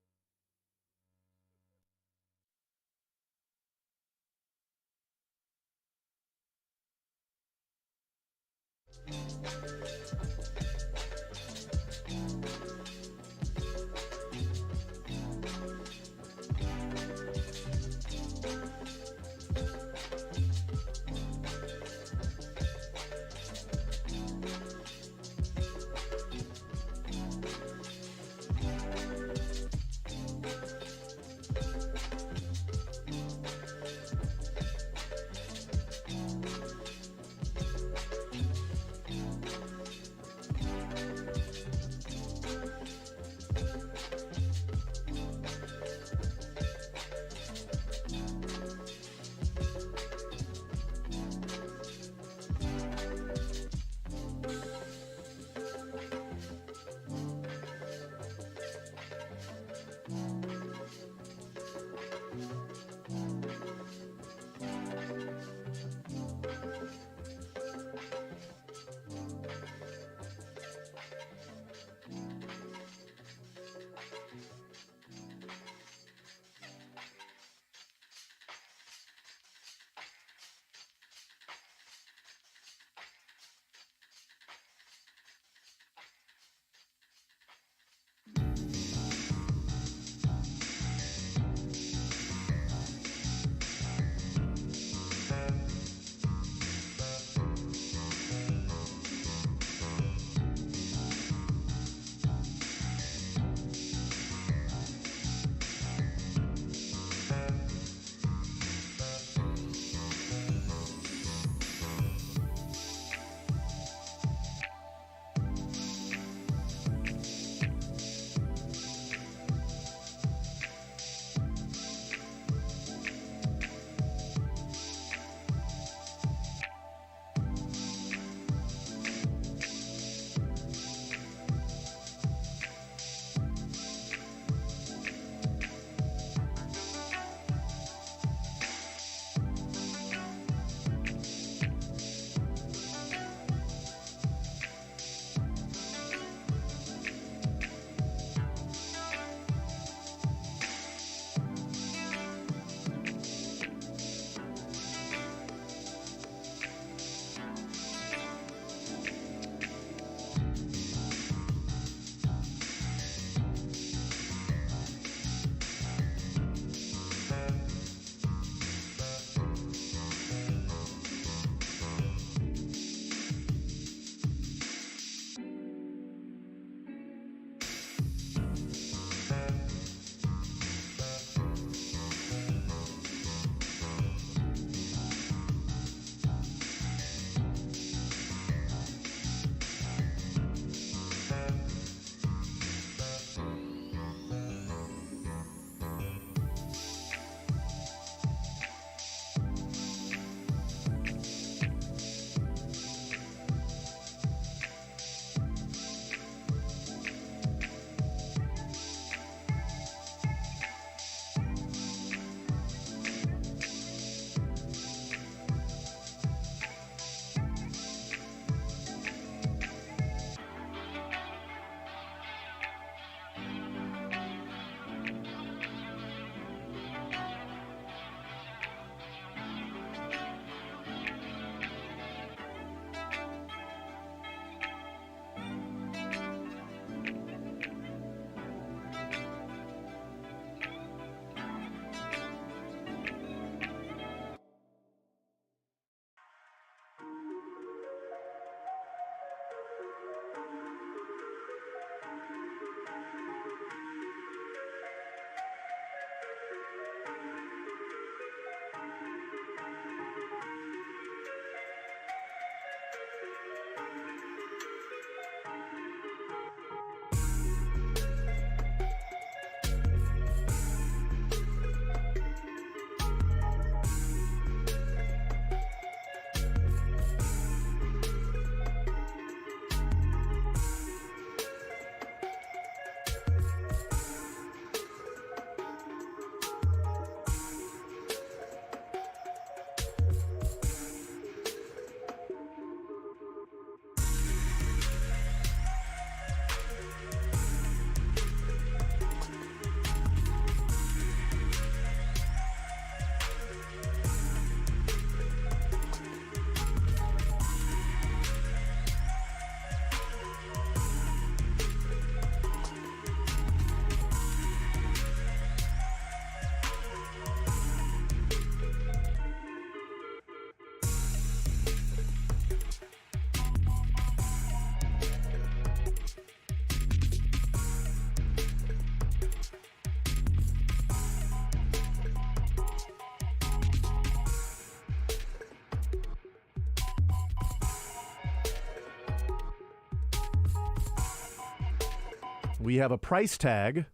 we have a price tag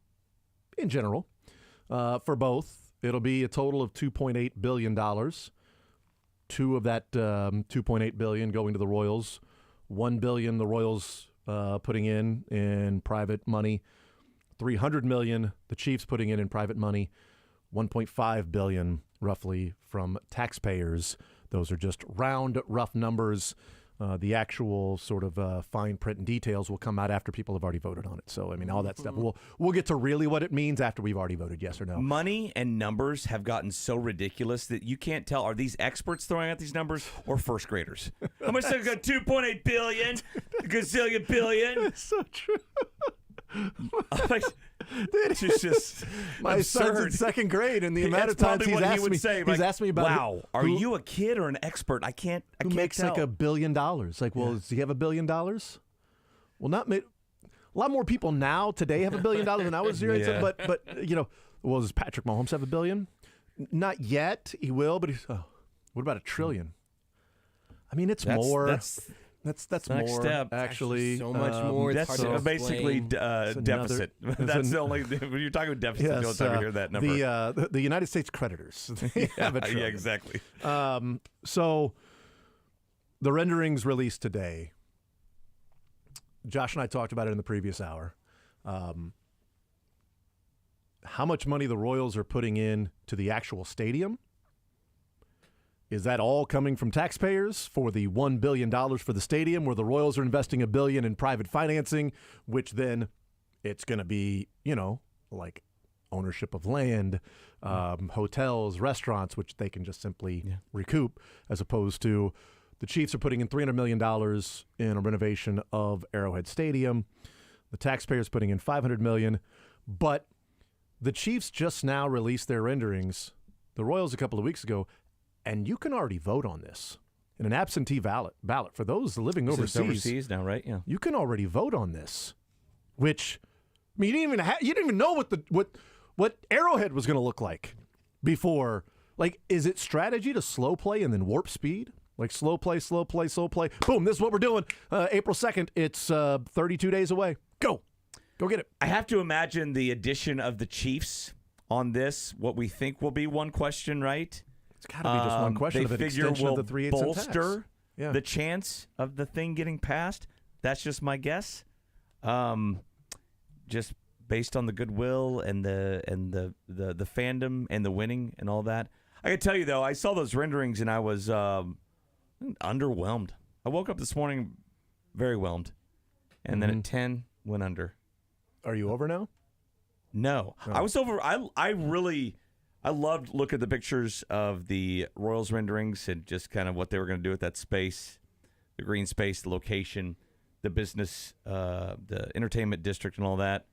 in general for both. It'll be a total of $2.8 billion. Two of that $2.8 billion going to the Royals. $1 billion the Royals putting in private money. $300 million the Chiefs putting in private money. $1.5 billion roughly from taxpayers. Those are just round, rough numbers. The actual sort of fine print and details will come out after people have already voted on it. So, I mean, all that stuff. We'll get to really what it means after we've already voted yes or no. Money and numbers have gotten so ridiculous that you can't tell, are these experts throwing out these numbers or first graders? How much they got? 2.8 billion, a gazillion billion. That's so true. It's just my son's in second grade, and the amount of times he's asked me about. Wow, are you a kid or an expert? I can't makes tell. like $1 billion? Like, well, does he have $1 billion? Well, not a lot more people now today have $1 billion than I was here. Yeah. But well, does Patrick Mahomes have $1 billion? Not yet. He will, but what about $1 trillion? I mean, it's more. That's more step. Actually. So much more. It's That's hard to basically explain. deficit. That's the only. When you're talking about deficit, the only time you hear that number. The United States creditors. Have $1 trillion. Yeah, exactly. So the renderings released today. Josh and I talked about it in the previous hour. How much money the Royals are putting in to the actual stadium? Is that all coming from taxpayers for the $1 billion for the stadium, where the Royals are investing $1 billion in private financing, which then it's going to be, like ownership of land, hotels, restaurants, which they can just simply recoup, as opposed to the Chiefs are putting in $300 million in a renovation of Arrowhead Stadium. The taxpayers putting in $500 million. But the Chiefs just now released their renderings, the Royals a couple of weeks ago, and you can already vote on this in an absentee ballot. For those living overseas now, right? Yeah, you can already vote on this. Which, I mean, you didn't even know what Arrowhead was going to look like before. Like, is it strategy to slow play and then warp speed? Like slow play, slow play, slow play. Boom! This is what we're doing. April 2nd. It's 32 days away. Go get it. I have to imagine the addition of the Chiefs on this. What we think will be one question, right? It's got to be just one question they of an figure extension will of the 3/8 bolster tax. the chance of the thing getting passed. That's just my guess. Just based on the goodwill and the fandom and the winning and all that. I can tell you though, I saw those renderings and I was underwhelmed. I woke up this morning very whelmed, and then at 10 went under. Are you over now? No, Oh. I was over. I loved looking at the pictures of the Royals renderings and just kind of what they were going to do with that space, the green space, the location, the business, the entertainment district, and all that.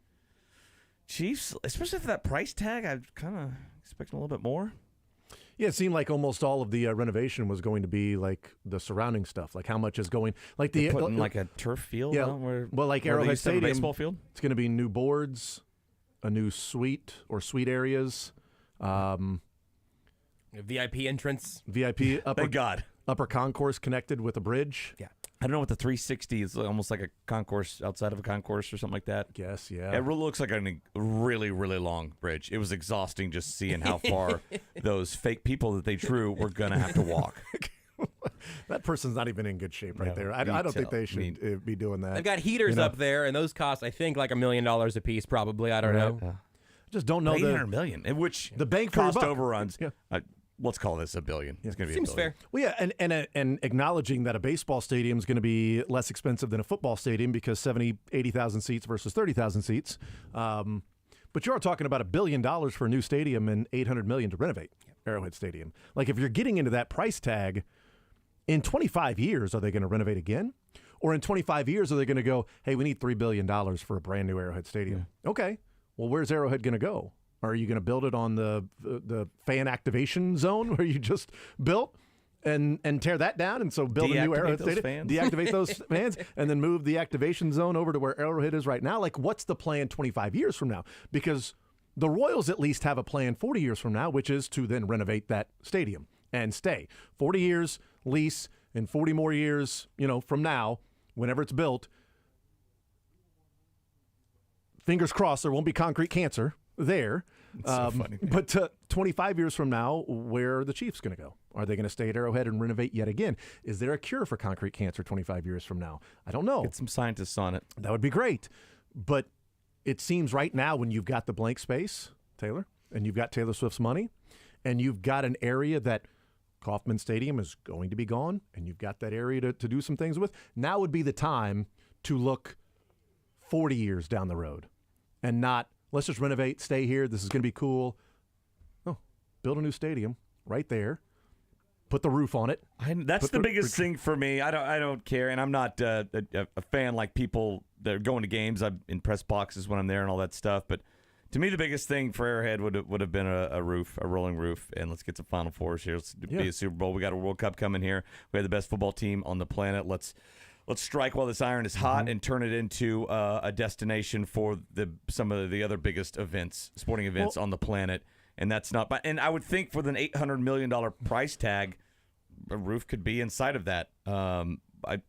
Chiefs, especially for that price tag, I kind of expecting a little bit more. Yeah, it seemed like almost all of the renovation was going to be like the surrounding stuff, like how much is going, like They're putting like a turf field. Yeah, where like they Arrowhead used to have a Stadium, baseball field. It's going to be new boards, a new suite or suite areas, VIP entrance. VIP upper Thank God. upper concourse connected with a bridge. Yeah. I don't know what the 360 is, almost like a concourse outside of a concourse or something like that. Guess, yeah. It really looks like a really, really long bridge. It was exhausting just seeing how far those fake people that they drew were going to have to walk. That person's not even in good shape right No, there. I don't think they should be doing that. They've got heaters up there, and those cost, I think, like $1 million a piece, probably. I don't know. Yeah. Just don't know $800 million, in which the bank for your cost buck. overruns. Yeah. Let's call this $1 billion. It's going to be Seems $1 billion. fair. Well, yeah, and acknowledging that a baseball stadium is going to be less expensive than a football stadium because 80,000 seats versus 30,000 seats. But you are talking about $1 billion for a new stadium and $800 million to renovate Arrowhead Stadium. Like, if you're getting into that price tag, in 25 years, are they going to renovate again? Or in 25 years, are they going to go, hey, we need $3 billion for a brand new Arrowhead Stadium? Yeah. Okay. Well, where's Arrowhead going to go? Are you going to build it on the fan activation zone where you just built and tear that down and so build a new Arrowhead Stadium? Deactivate those fans and then move the activation zone over to where Arrowhead is right now? Like, what's the plan 25 years from now? Because the Royals at least have a plan 40 years from now, which is to then renovate that stadium and stay. 40 years lease and 40 more years, from now, whenever it's built, fingers crossed there won't be concrete cancer there. So funny. But 25 years from now, where are the Chiefs going to go? Are they going to stay at Arrowhead and renovate yet again? Is there a cure for concrete cancer 25 years from now? I don't know. Get some scientists on it. That would be great. But it seems right now when you've got the blank space, Taylor, and you've got Taylor Swift's money, and you've got an area that Kauffman Stadium is going to be gone, and you've got that area to do some things with, now would be the time to look 40 years down the road and not, let's just renovate, stay here, this is going to be cool. Oh, build a new stadium right there. Put the roof on it. That's the biggest thing for me. I don't care, and I'm not a fan like people that are going to games. I'm in press boxes when I'm there and all that stuff, but to me, the biggest thing for Arrowhead would have been a roof, a rolling roof, and let's get some Final Fours here. Let's be a Super Bowl. We got a World Cup coming here. We have the best football team on the planet. Let's strike while this iron is hot and turn it into a destination for some of the other biggest events, sporting events on the planet. And that's not. And I would think for the $800 million price tag, a roof could be inside of that.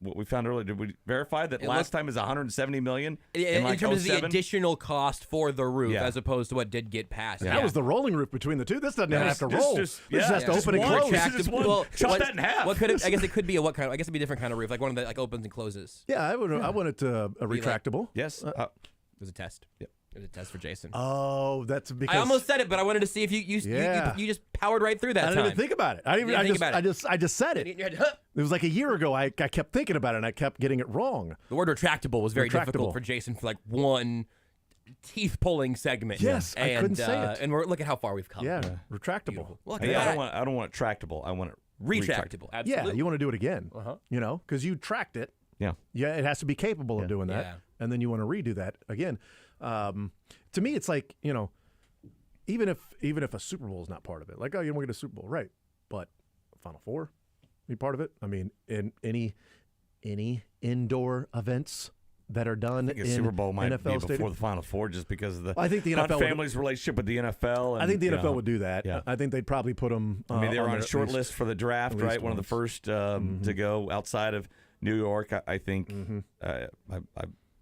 What we found earlier, did we verify that last time is $170 million in terms of the additional cost for the roof, as opposed to what did get passed? That was the rolling roof between the two. This doesn't have to roll. This has to open and close. Chop that in half. What could it? I guess it could be what kind of? I guess it'd be a different kind of roof, like one that like opens and closes. Yeah, I want it a retractable. Yes, it was a test. Yep. It was a test for Jason. Oh, that's because I almost said it, but I wanted to see if you just powered right through that. I didn't even think about it. I just said it. It was like a year ago. I kept thinking about it, and I kept getting it wrong. The word retractable was very difficult for Jason for like one teeth-pulling segment. Yes, I couldn't say it. And look at how far we've come. Yeah, retractable. Look, I don't want it tractable. I want it retractable. Absolutely. Yeah, you want to do it again. Because you tracked it. Yeah. Yeah, it has to be capable of doing that. Yeah. And then you want to redo that again. To me, it's like, even if a Super Bowl is not part of it, like, oh, you don't get a Super Bowl, right? But Final Four, be part of it. I mean, in any indoor events that are done in Super Bowl might NFL be before stadium. the Final Four, just because of the I think the NFL family's relationship with the NFL. And, I think the NFL would do that. Yeah. I think they'd probably put them. I mean, they were on a short list for the draft, right? One of the first to go outside of New York. I think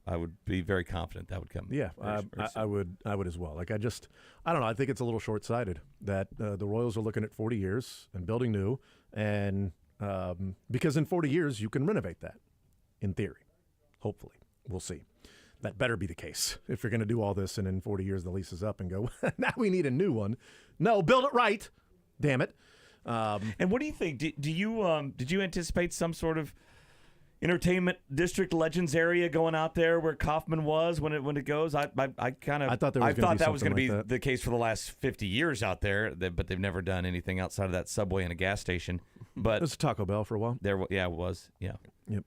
I would be very confident that would come. Yeah, I would as well. Like I don't know. I think it's a little short-sighted that the Royals are looking at 40 years and building new, and because in 40 years you can renovate that, in theory. Hopefully, we'll see. That better be the case if you're going to do all this, and in 40 years the lease is up and go. Now we need a new one. No, build it right. Damn it. And what do you think? Did you anticipate some sort of entertainment district legends area going out there where Kauffman was when it goes? I thought that was going to be the case for the last 50 years out there, but they've never done anything outside of that Subway and a gas station. But it was a Taco Bell for a while. It was. Yeah. Yep.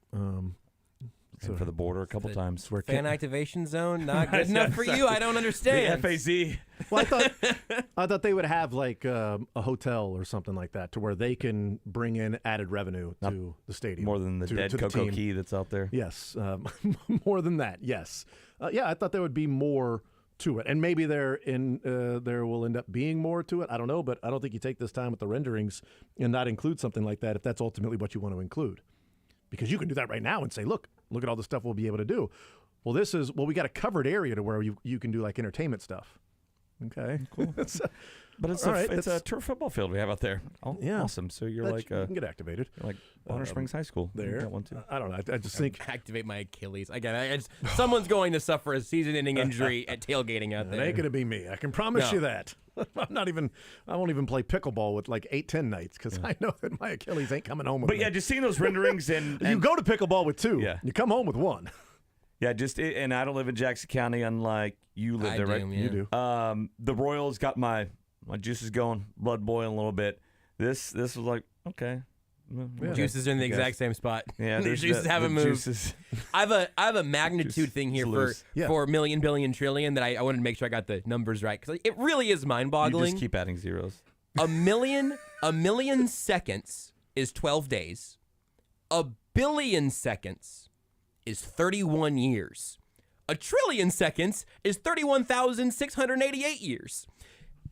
And for the border a couple times. Fan activation zone, not good enough for you. I don't understand. The FAZ. Well, I thought they would have like a hotel or something like that to where they can bring in added revenue to the stadium. More than the dead Coco Key that's out there. Yes, more than that. Yes, I thought there would be more to it, and maybe there will end up being more to it. I don't know, but I don't think you take this time with the renderings and not include something like that if that's ultimately what you want to include. Because you can do that right now and say, look at all the stuff we'll be able to do. Well, we got a covered area to where you can do like entertainment stuff. Okay, cool. But it's a turf football field we have out there. Oh, yeah. Awesome. So you're like you can get activated. Like Bonner Springs High School. There. That one too. I don't know. I just think activate my Achilles again. Someone's going to suffer a season-ending injury at tailgating out there. It ain't going to be me. I can promise you that. I won't even play pickleball with like 8-10 nights because I know that my Achilles ain't coming home with me. But yeah, just seeing those renderings and you go to pickleball with 2. Yeah. You come home with 1. Yeah, and I don't live in Jackson County, unlike you live there, right? Yeah. You do. The Royals got my juices going, blood boiling a little bit. This was like, okay. Yeah. Juices are in the exact same spot. Yeah, the juices haven't moved. Juices. I have a magnitude thing here for million, billion, trillion that I wanted to make sure I got the numbers right because it really is mind-boggling. You just keep adding zeros. A million seconds is 12 days. A billion seconds is 31 years. A trillion seconds is 31,688 years.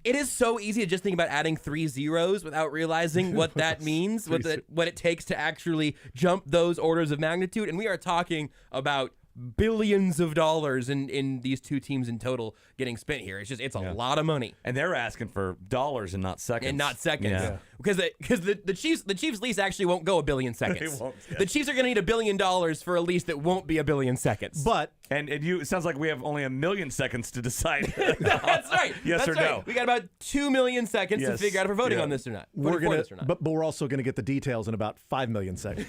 It is so easy to just think about adding 3 zeros without realizing what that means, what it takes to actually jump those orders of magnitude. And we are talking about billions of dollars in these two teams in total getting spent here. It's a lot of money. And they're asking for dollars and not seconds. And not seconds. Yeah. Because the Chiefs lease actually won't go a billion seconds. They won't, yeah. The Chiefs are going to need $1 billion for a lease that won't be a billion seconds. But it sounds like we have only 1 million seconds to decide. That's right. Yes That's or right. no. We got about 2 million seconds to Yes. figure out if we're voting Yeah. on this or not. but we're also going to get the details in about 5 million seconds.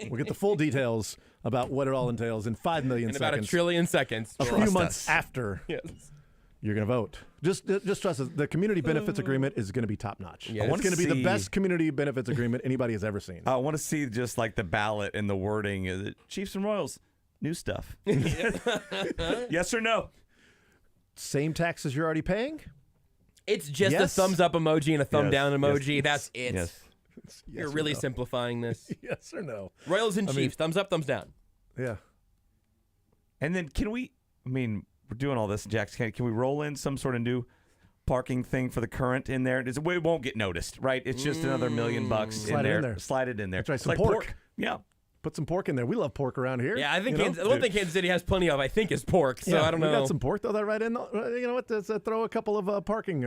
We'll get the full details about what it all entails in 5 million in seconds. about 1 trillion seconds. A few months after Yes. you're going to vote. Just trust us. The community benefits agreement is going to be top notch. Yeah. It's going to be the best community benefits agreement anybody has ever seen. I want to see just like the ballot and the wording. Is it Chiefs and Royals, new stuff. Yes or no? Same taxes you're already paying? It's just Yes. a thumbs up emoji and a thumb Yes. down emoji. Yes. That's it. Yes. You're Yes or really no? simplifying this. Yes or no? Royals and I mean- Chiefs, thumbs up, thumbs down. Yeah. And then we're doing all this, Jax. Can we roll in some sort of new parking thing for the current in there? It won't get noticed, right? It's just another $1 million Slide it in there. Slide it in there. That's right, It's some like pork. Yeah. Put some pork in there. We love pork around here. Yeah, I think you know? the one thing Kansas City has plenty of, I think, is pork. So I don't know. We got some pork. Throw that right in. You know what? Throw a couple of parking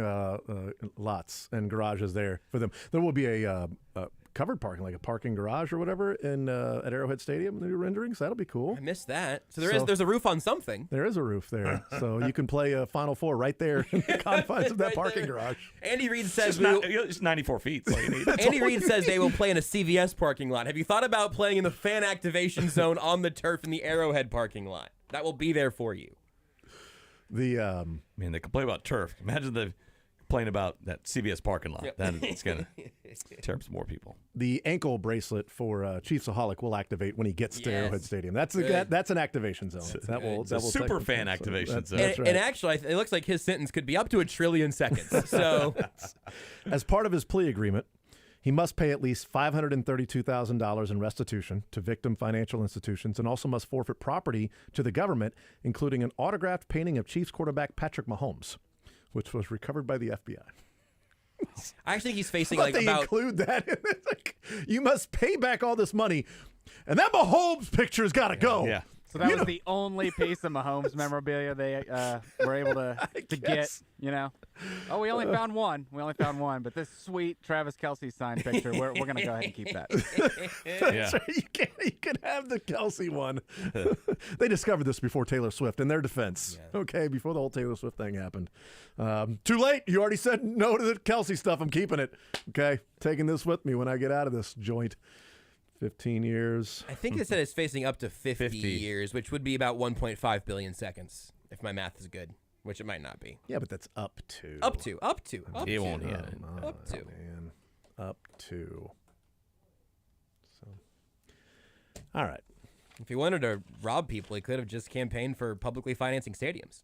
lots and garages there for them. There will be a covered parking, like a parking garage or whatever, at Arrowhead Stadium. New renderings. That'll be cool. I missed that. So there's a roof on something. There is a roof there, so you can play Final Four right there in the confines of that parking garage. Andy Reid says It's 94 feet. That's all you need. Andy Reid says they will play in a CVS parking lot. Have you thought about playing in the fan activation zone on the turf in the Arrowhead parking lot? That will be there for you. The Man, they complain about turf. Imagine the complain about that CVS parking lot. Yep. Then it's gonna tear up some more people. the ankle bracelet for Chiefsaholic will activate when he gets to Yes. Arrowhead Stadium. That's Good. that's an activation zone. That will It's a super fan activation zone. That's right. And actually, it looks like his sentence could be up to 1 trillion seconds. So As part of his plea agreement, he must pay at least $532,000 in restitution to victim financial institutions and also must forfeit property to the government, including an autographed painting of Chiefs quarterback Patrick Mahomes, which was recovered by the FBI. I actually think he's facing But like they about include that. In it. Like, you must pay back all this money, and that Mahomes picture's got to go. Yeah. So that was the only piece of Mahomes memorabilia they were able to get, guess. you know? Oh, we only found one. But this sweet Travis Kelce signed picture, we're going to go ahead and keep that. That's right. You can have the Kelsey one. They discovered this before Taylor Swift, in their defense. Yeah. Okay, before the whole Taylor Swift thing happened. Too late. You already said no to the Kelsey stuff. I'm keeping it. Okay, taking this with me when I get out of this joint. 15 years. I think they said it's facing up to 50 50. years, which would be about 1.5 billion seconds, if my math is good, which it might not be. Yeah, but that's up to. Up to. It won't hit Oh, it. my Up to. Man. Up to. So. All right. If he wanted to rob people, he could have just campaigned for publicly financing stadiums.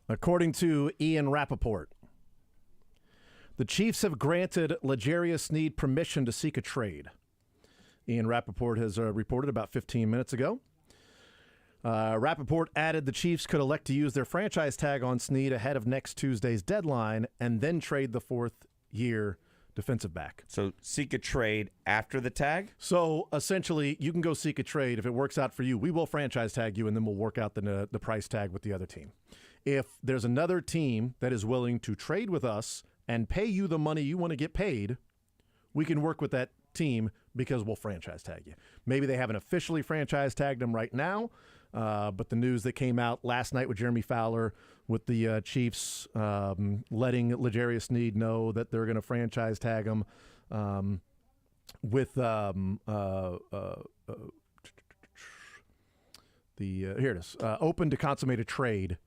According to Ian Rappaport, the Chiefs have granted L'Jarius Sneed permission to seek a trade. Ian Rappaport has reported about 15 minutes ago. Rappaport added the Chiefs could elect to use their franchise tag on Sneed ahead of next Tuesday's deadline and then trade the fourth-year defensive back. So seek a trade after the tag? So essentially, you can go seek a trade. If it works out for you, we will franchise tag you, and then we'll work out the price tag with the other team. If there's another team that is willing to trade with us and pay you the money you want to get paid, we can work with that team because we'll franchise tag you. Maybe they haven't officially franchise tagged them right now, but the news that came out last night with Jeremy Fowler with the Chiefs letting L'Jarius Sneed know that they're going to franchise tag him with here it is, open to consummate a trade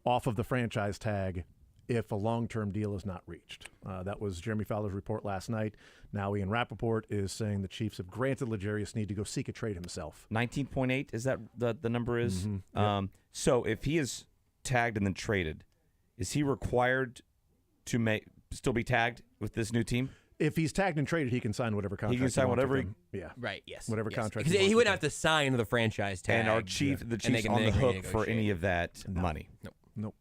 off of the franchise tag if a long-term deal is not reached. That was Jeremy Fowler's report last night. Now Ian Rappaport is saying the Chiefs have granted L'Jarius Sneed to go seek a trade himself. 19.8 is that the number is? Mm-hmm. Yep. So if he is tagged and then traded, is he required to still be tagged with this new team? If he's tagged and traded, he can sign whatever contract. He can sign whatever. Yeah. Right. Yes. Whatever yes. contract. Because he wouldn't have to sign the franchise tag. And the Chiefs on the hook for any of that money. Nope.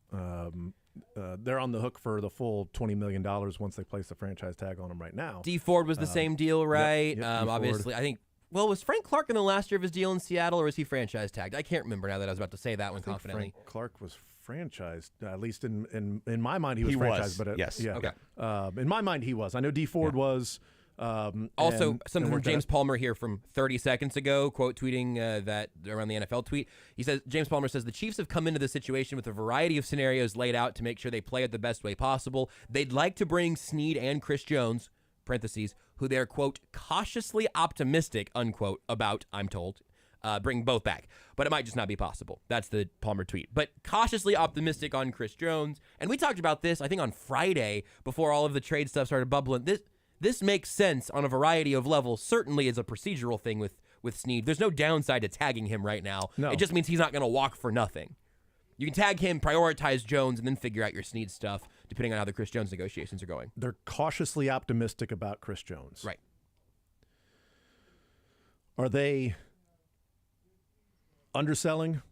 They're on the hook for the full $20 million once they place the franchise tag on him right now. D Ford was the same deal, right? Yep, obviously, I think. Well, was Frank Clark in the last year of his deal in Seattle, or was he franchise tagged? I can't remember now that I was about to say that one confidently. Frank Clark was franchised, at least in my mind, he was franchised. But yes, yeah. Okay. In my mind, he was. I know D Ford was. Also, something from James Palmer here from 30 seconds ago, quote tweeting that around the NFL tweet. He says, James Palmer says, the Chiefs have come into the situation with a variety of scenarios laid out to make sure they play it the best way possible. They'd like to bring Sneed and Chris Jones, parentheses, who they're, quote, cautiously optimistic, unquote, about, I'm told, bring both back. But it might just not be possible. That's the Palmer tweet. But cautiously optimistic on Chris Jones. And we talked about this, I think, on Friday before all of the trade stuff started bubbling. This makes sense on a variety of levels, certainly as a procedural thing with Sneed. There's no downside to tagging him right now. No. It just means he's not going to walk for nothing. You can tag him, prioritize Jones, and then figure out your Sneed stuff, depending on how the Chris Jones negotiations are going. They're cautiously optimistic about Chris Jones. Right. Are they underselling,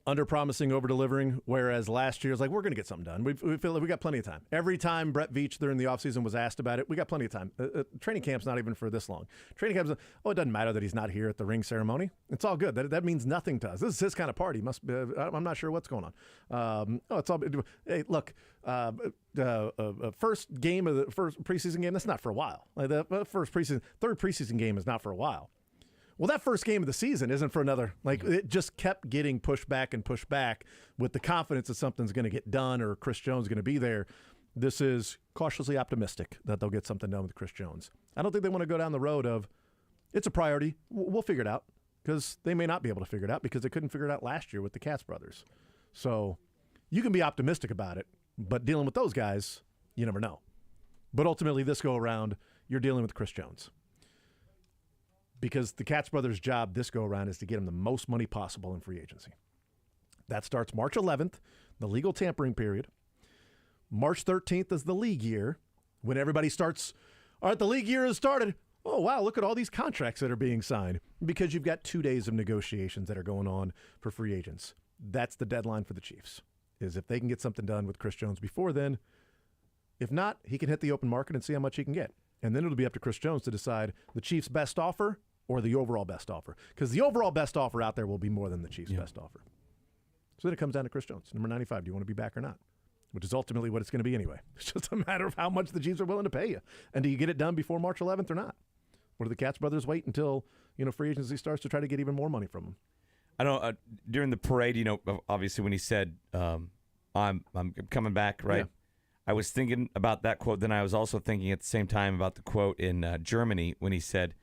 under-promising, over-delivering, whereas last year, it's like, we're going to get something done. We feel like we got plenty of time. Every time Brett Veach during the offseason was asked about it, we got plenty of time. Training camp's not even for this long. Training camp's, it doesn't matter that he's not here at the ring ceremony. It's all good. That means nothing to us. This is his kind of party. I'm not sure what's going on. It's all. Hey, look, first game of the first preseason game, that's not for a while. Like the third preseason game is not for a while. Well, that first game of the season isn't for another. Like, it just kept getting pushed back and pushed back with the confidence that something's going to get done or Chris Jones is going to be there. This is cautiously optimistic that they'll get something done with Chris Jones. I don't think they want to go down the road of, it's a priority, we'll figure it out, because they may not be able to figure it out because they couldn't figure it out last year with the Katz brothers. So you can be optimistic about it, but dealing with those guys, you never know. But ultimately, this go around, you're dealing with Chris Jones. Because the Katz brothers' job this go-around is to get him the most money possible in free agency. That starts March 11th, the legal tampering period. March 13th is the league year, when everybody starts, all right, the league year has started. Oh, wow, look at all these contracts that are being signed. Because you've got 2 days of negotiations that are going on for free agents. That's the deadline for the Chiefs, is if they can get something done with Chris Jones before then. If not, he can hit the open market and see how much he can get. And then it'll be up to Chris Jones to decide the Chiefs' best offer or the overall best offer. Because the overall best offer out there will be more than the Chiefs' best offer. So then it comes down to Chris Jones, number 95. Do you want to be back or not? Which is ultimately what it's going to be anyway. It's just a matter of how much the Chiefs are willing to pay you. And do you get it done before March 11th or not? Or do the Katz brothers wait until free agency starts to try to get even more money from them? I don't. During the parade, obviously when he said, "I'm coming back," right? Yeah. I was thinking about that quote. Then I was also thinking at the same time about the quote in Germany when he said,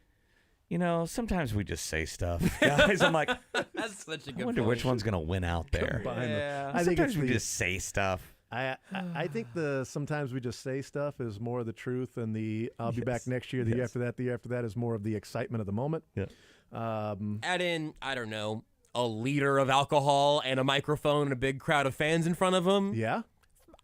sometimes we just say stuff, guys. I'm like, that's such a good I wonder point. which one's going to win out there. Yeah. I think sometimes we just say stuff. I think the sometimes we just say stuff is more of the truth, and the I'll be back next year, the year after that is more of the excitement of the moment. Yeah. Add in, I don't know, a liter of alcohol and a microphone and a big crowd of fans in front of him, Yeah.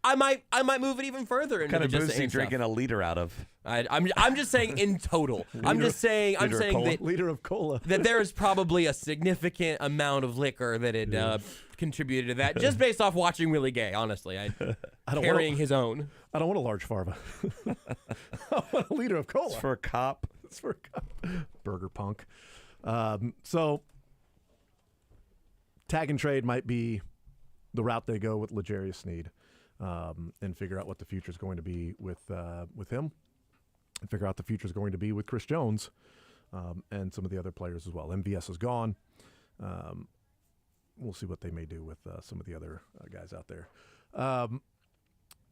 I might move it even further into Kind the of just booze saying you drinking stuff. a liter out of? I'm just saying in total. I'm saying that Liter of cola. that there is probably a significant amount of liquor that had contributed to that, just based off watching Willie Gay. Honestly, carrying his own. I don't want a large farva. I want a liter of cola. It's for a cop. It's for a cop. Burger punk. So tag and trade might be the route they go with L'Jarius Sneed, and figure out what the future is going to be with him, and figure out the future is going to be with Chris Jones, and some of the other players as well. MVS is gone. We'll see what they may do with some of the other guys out there.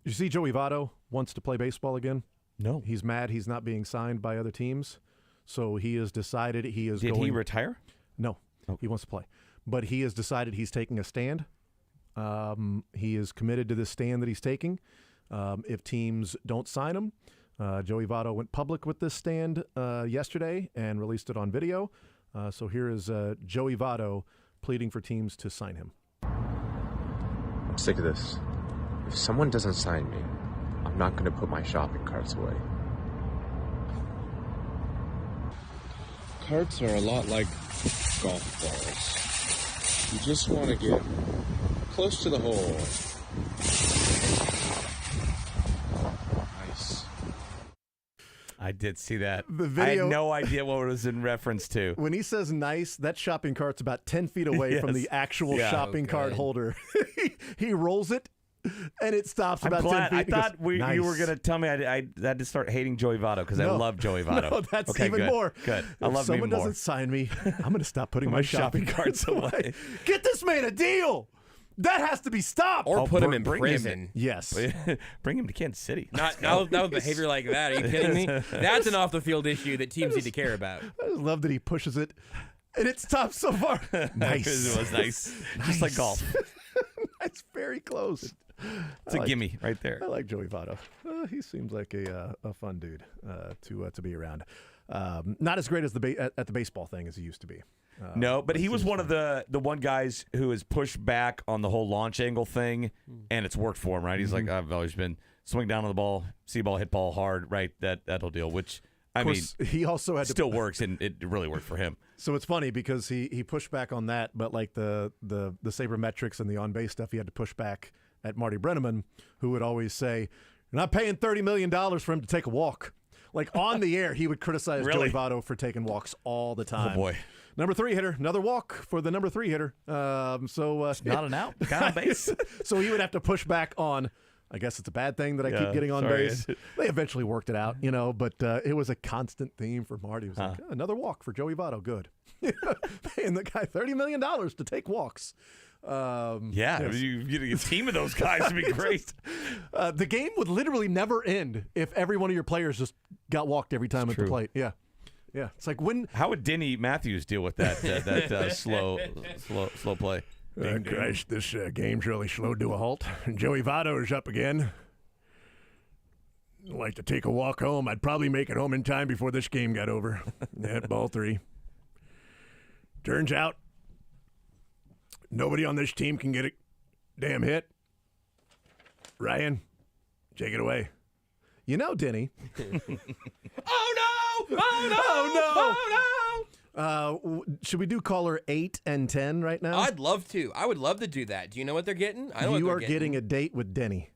You see Joey Votto wants to play baseball again? No. He's mad he's not being signed by other teams, so he has decided he is Did going... he retire? No, he wants to play. But he has decided he's taking a stand. He is committed to this stand that he's taking. If teams don't sign him, Joey Votto went public with this stand yesterday and released it on video. So here is Joey Votto pleading for teams to sign him. I'm sick of this. If someone doesn't sign me, I'm not going to put my shopping carts away. Carts are a lot like golf balls. You just want to get close to the hole. Nice. I did see that. The video, I had no idea what it was in reference to. When he says nice, that shopping cart's about 10 feet away from the actual shopping cart holder. He rolls it, and it stops about 10 feet. I thought nice. you were going to tell me I had to start hating Joey Votto because I love Joey Votto. No, that's okay, even good, more. Good. I If love someone me more. doesn't sign me, I'm going to stop putting my shopping carts away. Get this man a deal. That has to be stopped. Or put him in prison. Yes. Bring him to Kansas City. Not with behavior like that. Are you kidding me? That's an off-the-field issue that teams need to care about. I just love that he pushes it, and it stops so far. Nice. It was nice. Just like golf. That's very close. It's a gimme right there. I like Joey Votto. He seems like a fun dude to be around. Not as great as at the baseball thing as he used to be. No, but he was one of the one guys who has pushed back on the whole launch angle thing, and it's worked for him, right? He's like, I've always been swing down on the ball, see ball, hit ball hard, right? That whole deal, which I mean, he also had still works, and it really worked for him. So it's funny because he pushed back on that, but like the sabermetrics and the on base stuff, he had to push back at Marty Brennaman, who would always say, "You're not paying $30 million for him to take a walk." Like on the air, he would criticize Really? Joey Votto for taking walks all the time. Oh boy. Number 3 hitter, another walk for the number 3 hitter. Not an out, got on base. So he would have to push back on. I guess it's a bad thing that I keep getting on base. They eventually worked it out, but it was a constant theme for Marty. It was like, another walk for Joey Votto, good. Paying the guy $30 million to take walks. Yes. You get a team of those guys would be great. The game would literally never end if every one of your players just got walked every time at the plate. Yeah. Yeah, it's like when. How would Denny Matthews deal with that slow play? Gosh, this game's really slowed to a halt. Joey Votto is up again. I'd like to take a walk home. I'd probably make it home in time before this game got over. Ball 3. Turns out, nobody on this team can get a damn hit. Ryan, take it away. You know, Denny. Oh no! Oh no! Should we do caller 8 and 10 right now? I'd love to. I would love to do that. Do you know what they're getting? I know what you they're are getting a date with Denny.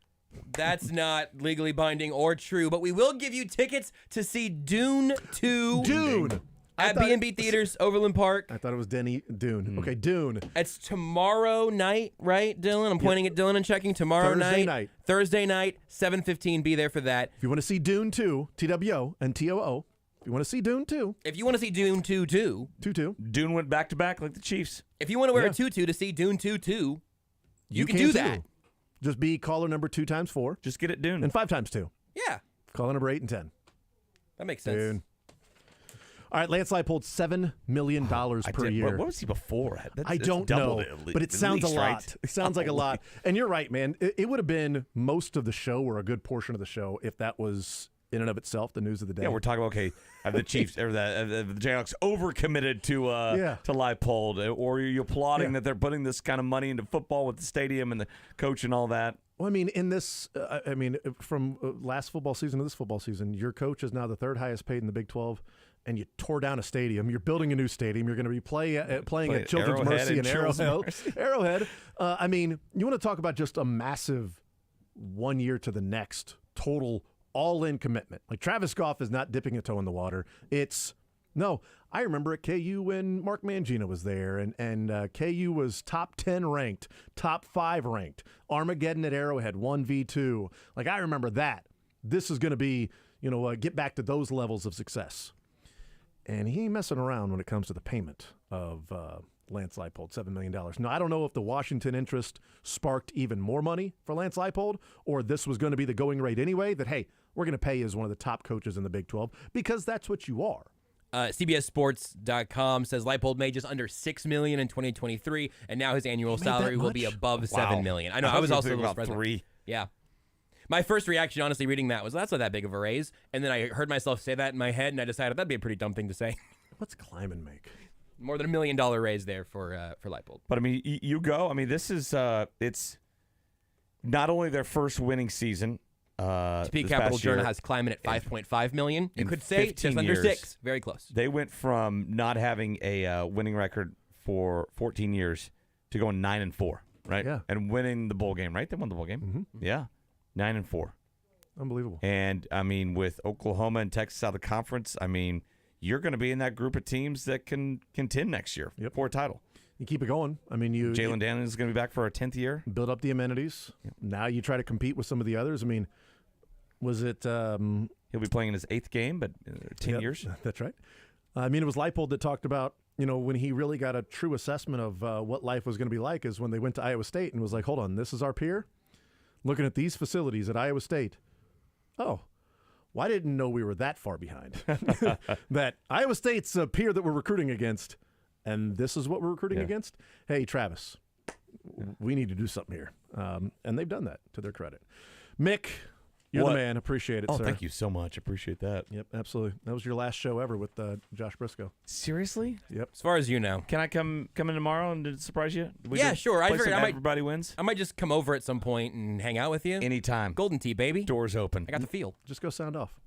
That's not legally binding or true, but we will give you tickets to see Dune 2. Dune! At B&B Theaters, Overland Park. I thought it was Denny Dune. Okay, Dune. It's tomorrow night, right, Dylan? I'm pointing at Dylan and checking. Tomorrow night. Thursday night, 7:15. Be there for that. If you want to see Dune 2, TWO and TOO. If you want to see Dune 2. If you want to see Dune 2. Dune went back-to-back like the Chiefs. If you want to wear a tutu to see Dune 2, you can do that. Just be caller number 2 times 4. Just get it Dune. And 5 times 2. Yeah. Caller number 8 and 10. That makes sense. Dune. All right, Lance Lye pulled $7 million per year. What was he before? I don't know, but it sounds a lot. Right? It sounds like a lot. And you're right, man. It would have been most of the show or a good portion of the show if that was in and of itself the news of the day. Yeah, we're talking about, okay, have the Chiefs or the Jayhawks overcommitted to Leipold, or are you applauding that they're putting this kind of money into football with the stadium and the coach and all that? Well, I mean, in this, from last football season to this football season, your coach is now the third highest paid in the Big 12, and you tore down a stadium. You're building a new stadium. You're going to be playing at Children's Mercy and Arrowhead. I mean, you want to talk about just a massive 1 year to the next total all-in commitment. Like, Travis Goff is not dipping a toe in the water. I remember at KU when Mark Mangina was there, and KU was top 10 ranked, top 5 ranked. Armageddon at Arrowhead, 1v2. Like, I remember that. This is going to be, get back to those levels of success. And he ain't messing around when it comes to the payment of Lance Leipold, $7 million. Now, I don't know if the Washington interest sparked even more money for Lance Leipold, or this was going to be the going rate anyway, that, hey, we're going to pay you as one of the top coaches in the Big 12, because that's what you are. CBSSports.com says Leipold made just under $6 million in 2023, and now his annual salary will be above $7 million. I know. I was also a little surprised. $3. Yeah. My first reaction, honestly, reading that was, that's not that big of a raise. And then I heard myself say that in my head, and I decided that'd be a pretty dumb thing to say. What's Kleiman make? More than $1 million raise there for Leipold. But I mean, you go. I mean, this is it's not only their first winning season. TP Capital Journal has Kleiman at $5.5 million. You could say just under 6. Very close. They went from not having a winning record for 14 years to going 9-4, right? Yeah. And winning the bowl game, right? They won the bowl game. Mm-hmm. Yeah. 9-4. Unbelievable. And I mean, with Oklahoma and Texas out of the conference, I mean, you're going to be in that group of teams that can contend next year for a title. You keep it going. I mean, Jalen Daniels is going to be back for a 10th year. Build up the amenities. Yep. Now you try to compete with some of the others. I mean, was it? He'll be playing in his 8th game, but 10 years. That's right. I mean, it was Leipold that talked about, when he really got a true assessment of what life was going to be like is when they went to Iowa State and was like, hold on, this is our peer? Looking at these facilities at Iowa State. Oh, well, I didn't know we were that far behind. That Iowa State's a peer that we're recruiting against, and this is what we're recruiting against? Hey, Travis, we need to do something here. And they've done that, to their credit. Mick, you're the man. Appreciate it, sir. Thank you so much. Appreciate that. Yep, absolutely. That was your last show ever with Josh Brisco. Seriously? Yep. As far as you know. Can I come in tomorrow and surprise you? Yeah, sure. Everybody wins. I might just come over at some point and hang out with you. Anytime. Golden Tee, baby. Doors open. I got the feel. Just go sound off.